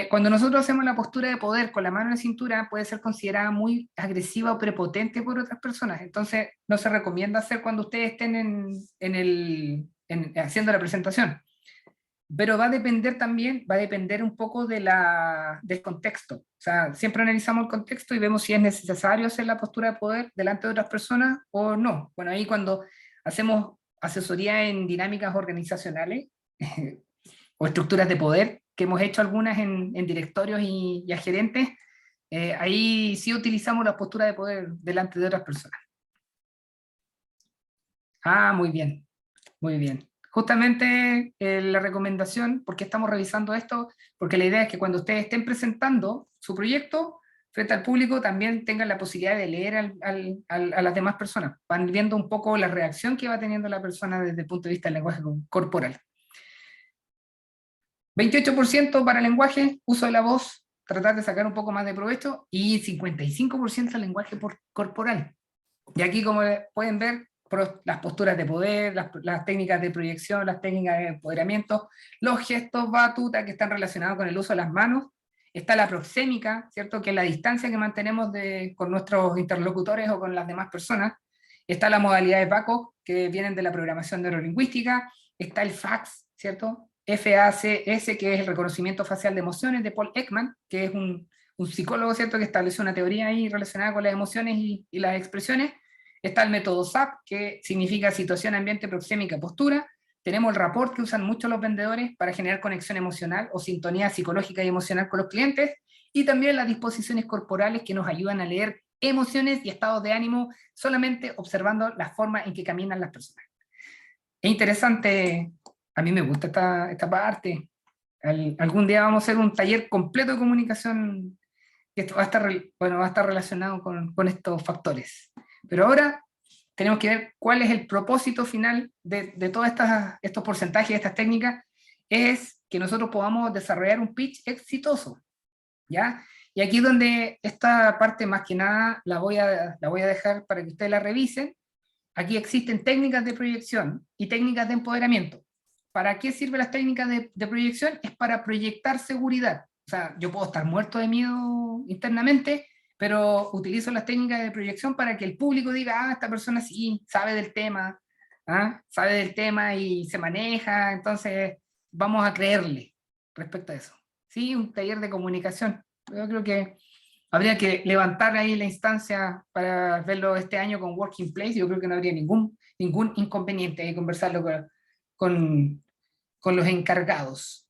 Cuando nosotros hacemos la postura de poder con la mano en la cintura, puede ser considerada muy agresiva o prepotente por otras personas. Entonces, no se recomienda hacer cuando ustedes estén haciendo la presentación. Pero va a depender un poco del contexto. O sea, siempre analizamos el contexto y vemos si es necesario hacer la postura de poder delante de otras personas o no. Bueno, ahí cuando hacemos asesoría en dinámicas organizacionales o estructuras de poder, que hemos hecho algunas en directorios y a gerentes, ahí sí utilizamos la postura de poder delante de otras personas. Ah, muy bien, muy bien. Justamente la recomendación, ¿por qué estamos revisando esto? Porque la idea es que cuando ustedes estén presentando su proyecto, frente al público también tengan la posibilidad de leer a las demás personas. Van viendo un poco la reacción que va teniendo la persona desde el punto de vista del lenguaje corporal. 28% para el lenguaje, uso de la voz, tratar de sacar un poco más de provecho, y 55% al lenguaje corporal. Y aquí, como pueden ver, las posturas de poder, las técnicas de proyección, las técnicas de empoderamiento, los gestos batuta que están relacionados con el uso de las manos. Está la proxémica, ¿cierto? Que es la distancia que mantenemos con nuestros interlocutores o con las demás personas. Está la modalidad de PACO, que vienen de la programación neurolingüística. Está el FACS, ¿cierto? FACS, que es el reconocimiento facial de emociones, de Paul Ekman, que es un psicólogo, ¿cierto?, que estableció una teoría ahí relacionada con las emociones y las expresiones. Está el método SAP, que significa situación, ambiente, proxémica, postura. Tenemos el rapport que usan mucho los vendedores para generar conexión emocional o sintonía psicológica y emocional con los clientes. Y también las disposiciones corporales que nos ayudan a leer emociones y estados de ánimo solamente observando la forma en que caminan las personas. Es interesante, a mí me gusta esta parte. Algún día vamos a hacer un taller completo de comunicación que va a estar relacionado con estos factores. Pero ahora tenemos que ver cuál es el propósito final de todos estos porcentajes, estas técnicas, es que nosotros podamos desarrollar un pitch exitoso, ¿ya? Y aquí donde esta parte más que nada la voy a dejar para que ustedes la revisen. Aquí existen técnicas de proyección y técnicas de empoderamiento. ¿Para qué sirven las técnicas de proyección? Es para proyectar seguridad. O sea, yo puedo estar muerto de miedo internamente, pero utilizo las técnicas de proyección para que el público diga, esta persona sí, sabe del tema, sabe del tema y se maneja, entonces vamos a creerle respecto a eso. Sí, un taller de comunicación. Yo creo que habría que levantar ahí la instancia para verlo este año con Working Place. Yo creo que no habría ningún inconveniente de conversarlo con los encargados.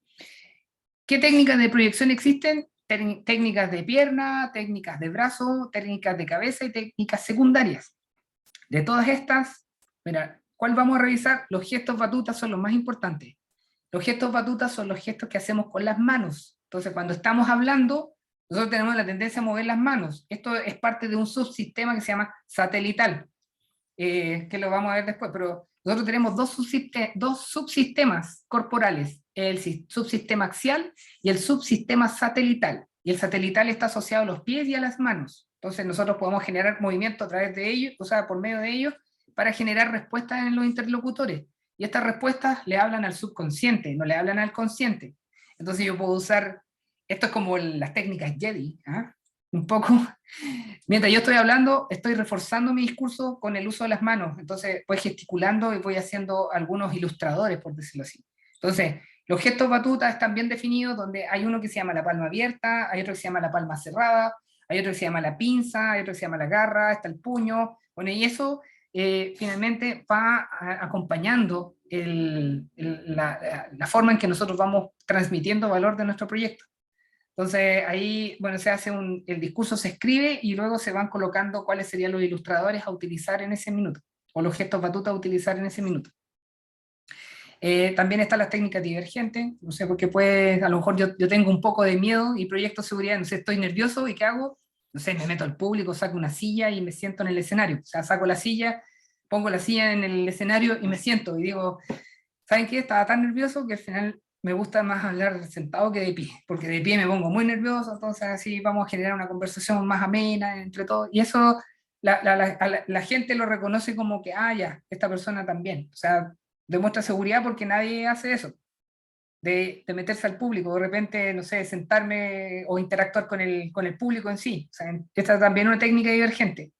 ¿Qué técnicas de proyección existen? Técnicas de pierna, técnicas de brazo, técnicas de cabeza y técnicas secundarias. De todas estas, mira, ¿cuál vamos a revisar? Los gestos batutas son los más importantes. Los gestos batutas son los gestos que hacemos con las manos. Entonces, cuando estamos hablando, nosotros tenemos la tendencia a mover las manos. Esto es parte de un subsistema que se llama satelital, que lo vamos a ver después, pero nosotros tenemos dos subsistemas corporales, el subsistema axial y el subsistema satelital. Y el satelital está asociado a los pies y a las manos. Entonces nosotros podemos generar movimiento a través de ellos, o sea, por medio de ellos, para generar respuestas en los interlocutores. Y estas respuestas le hablan al subconsciente, no le hablan al consciente. Entonces yo puedo usar, esto es como las técnicas Jedi, un poco, mientras yo estoy hablando, estoy reforzando mi discurso con el uso de las manos, entonces voy gesticulando y voy haciendo algunos ilustradores, por decirlo así. Entonces, los gestos batuta están bien definidos, donde hay uno que se llama la palma abierta, hay otro que se llama la palma cerrada, hay otro que se llama la pinza, hay otro que se llama la garra, está el puño, bueno, y eso finalmente va acompañando la forma en que nosotros vamos transmitiendo valor de nuestro proyecto. Entonces ahí, bueno, el discurso se escribe y luego se van colocando cuáles serían los ilustradores a utilizar en ese minuto, o los gestos batuta a utilizar en ese minuto. También están las técnicas divergentes, no sé, porque a lo mejor yo tengo un poco de miedo y proyecto seguridad, no sé, estoy nervioso y ¿qué hago? No sé, me meto al público, saco una silla y me siento en el escenario, o sea, saco la silla, pongo la silla en el escenario y me siento y digo, ¿saben qué? Estaba tan nervioso que al final me gusta más hablar sentado que de pie, porque de pie me pongo muy nervioso, entonces así vamos a generar una conversación más amena entre todos, y eso la gente lo reconoce como que, ya, esta persona también, o sea, demuestra seguridad porque nadie hace eso, de meterse al público, de repente, no sé, sentarme o interactuar con el público en sí, o sea, esta es también una técnica divergente,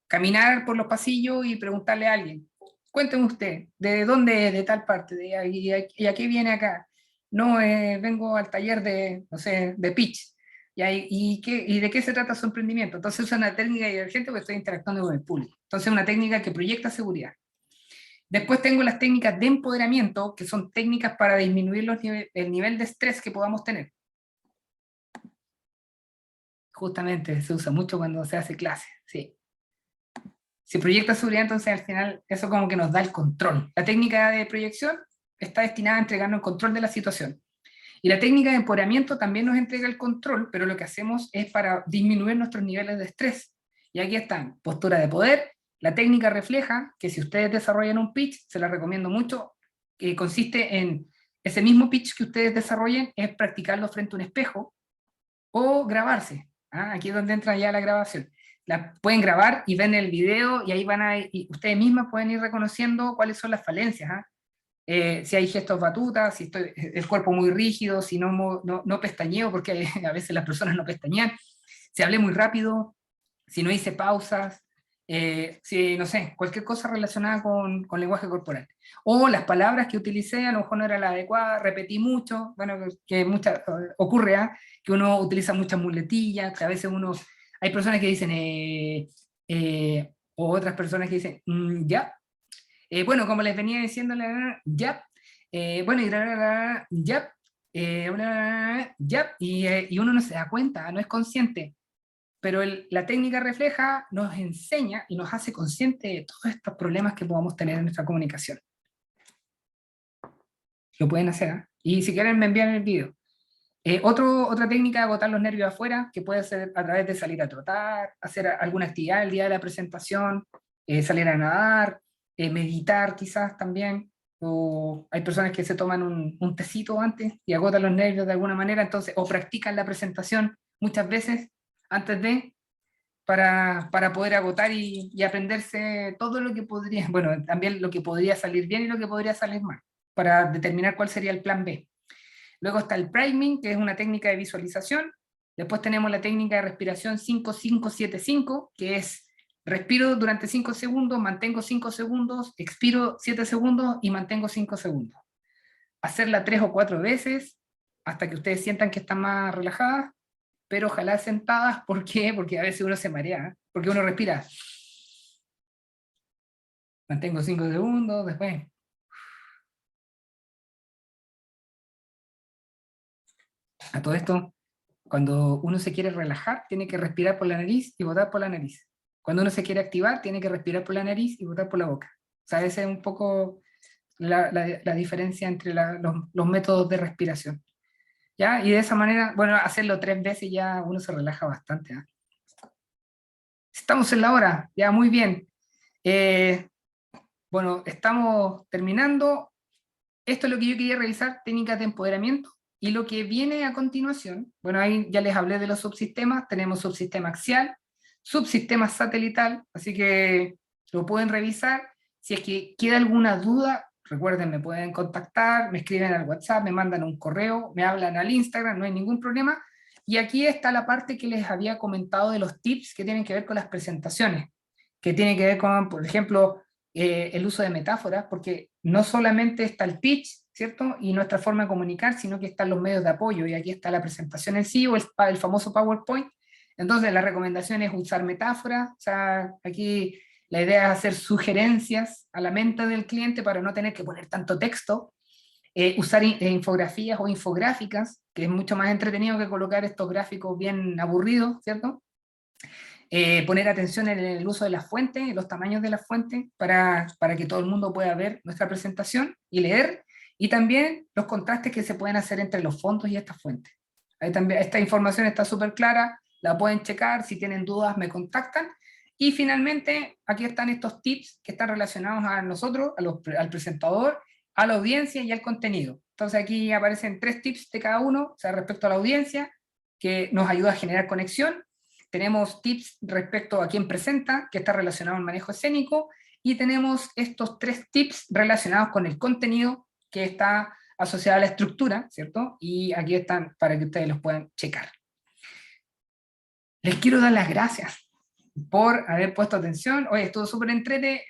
caminar por los pasillos y preguntarle a alguien, cuénteme usted, ¿de dónde es? De tal parte, ¿y a qué viene acá? No, vengo al taller de, no sé, de pitch. ¿Y de qué se trata su emprendimiento? Entonces es una técnica divergente porque estoy interactuando con el público. Entonces es una técnica que proyecta seguridad. Después tengo las técnicas de empoderamiento, que son técnicas para disminuir el nivel de estrés que podamos tener. Justamente se usa mucho cuando se hace clase, sí. Si proyecta seguridad, entonces al final eso como que nos da el control. La técnica de proyección está destinada a entregarnos el control de la situación. Y la técnica de empoderamiento también nos entrega el control, pero lo que hacemos es para disminuir nuestros niveles de estrés. Y aquí están, postura de poder. La técnica refleja que si ustedes desarrollan un pitch, se la recomiendo mucho, que consiste en ese mismo pitch que ustedes desarrollen, es practicarlo frente a un espejo o grabarse. Aquí es donde entra ya la grabación. La pueden grabar y ven el video y ahí y ustedes mismas pueden ir reconociendo cuáles son las falencias. Si hay gestos batutas, si estoy el cuerpo muy rígido, si no pestañeo, porque a veces las personas no pestañean, si hablé muy rápido, si no hice pausas, si, no sé, cualquier cosa relacionada con lenguaje corporal. O las palabras que utilicé, a lo mejor no era la adecuada, repetí mucho, bueno, que ocurre, que uno utiliza muchas muletillas, que a veces hay personas que dicen, o otras personas que dicen, ya. Bueno, como les venía diciendo, ya. Bueno, y ya. Ya. Y uno no se da cuenta, no es consciente. Pero la técnica refleja nos enseña y nos hace consciente de todos estos problemas que podamos tener en nuestra comunicación. Lo pueden hacer, y si quieren me envían el video. Otra técnica de agotar los nervios afuera, que puede ser a través de salir a trotar, hacer alguna actividad el día de la presentación, salir a nadar, meditar quizás también, o hay personas que se toman un tecito antes y agotan los nervios de alguna manera, entonces, o practican la presentación muchas veces antes para poder agotar y aprenderse todo lo que podría, bueno, también lo que podría salir bien y lo que podría salir mal, para determinar cuál sería el plan B. Luego está el priming, que es una técnica de visualización. Después tenemos la técnica de respiración 5-5-7-5, que es respiro durante 5 segundos, mantengo 5 segundos, expiro 7 segundos y mantengo 5 segundos. Hacerla 3 o 4 veces hasta que ustedes sientan que están más relajadas, pero ojalá sentadas. ¿Por qué? Porque a veces uno se marea, porque uno respira. Mantengo 5 segundos, después. A todo esto, cuando uno se quiere relajar, tiene que respirar por la nariz y botar por la nariz. Cuando uno se quiere activar, tiene que respirar por la nariz y botar por la boca. O sea, esa es un poco la diferencia entre los métodos de respiración. ¿Ya? Y de esa manera, bueno, hacerlo 3 veces ya uno se relaja bastante. Estamos en la hora, ya muy bien. Bueno, estamos terminando. Esto es lo que yo quería revisar, técnicas de empoderamiento. Y lo que viene a continuación, bueno, ahí ya les hablé de los subsistemas, tenemos subsistema axial, subsistema satelital, así que lo pueden revisar. Si es que queda alguna duda, recuerden, me pueden contactar, me escriben al WhatsApp, me mandan un correo, me hablan al Instagram, no hay ningún problema. Y aquí está la parte que les había comentado de los tips que tienen que ver con las presentaciones, que tienen que ver con, por ejemplo, el uso de metáforas, porque no solamente está el pitch, ¿cierto? Y nuestra forma de comunicar, sino que están los medios de apoyo, y aquí está la presentación en sí, o el famoso PowerPoint. Entonces la recomendación es usar metáforas, o sea, aquí la idea es hacer sugerencias a la mente del cliente para no tener que poner tanto texto, usar infografías o infográficas, que es mucho más entretenido que colocar estos gráficos bien aburridos, ¿cierto? Poner atención en el uso de las fuentes, los tamaños de las fuentes, para que todo el mundo pueda ver nuestra presentación y leer, y también los contrastes que se pueden hacer entre los fondos y estas fuentes. Ahí también, esta información está súper clara, la pueden checar, si tienen dudas me contactan. Y finalmente, aquí están estos tips que están relacionados a nosotros, al presentador, a la audiencia y al contenido. Entonces aquí aparecen 3 tips de cada uno, o sea, respecto a la audiencia, que nos ayuda a generar conexión. Tenemos tips respecto a quién presenta, que está relacionado al manejo escénico, y tenemos estos 3 tips relacionados con el contenido, que está asociado a la estructura, ¿cierto? Y aquí están para que ustedes los puedan checar. Les quiero dar las gracias por haber puesto atención. Hoy estuvo súper entretenido.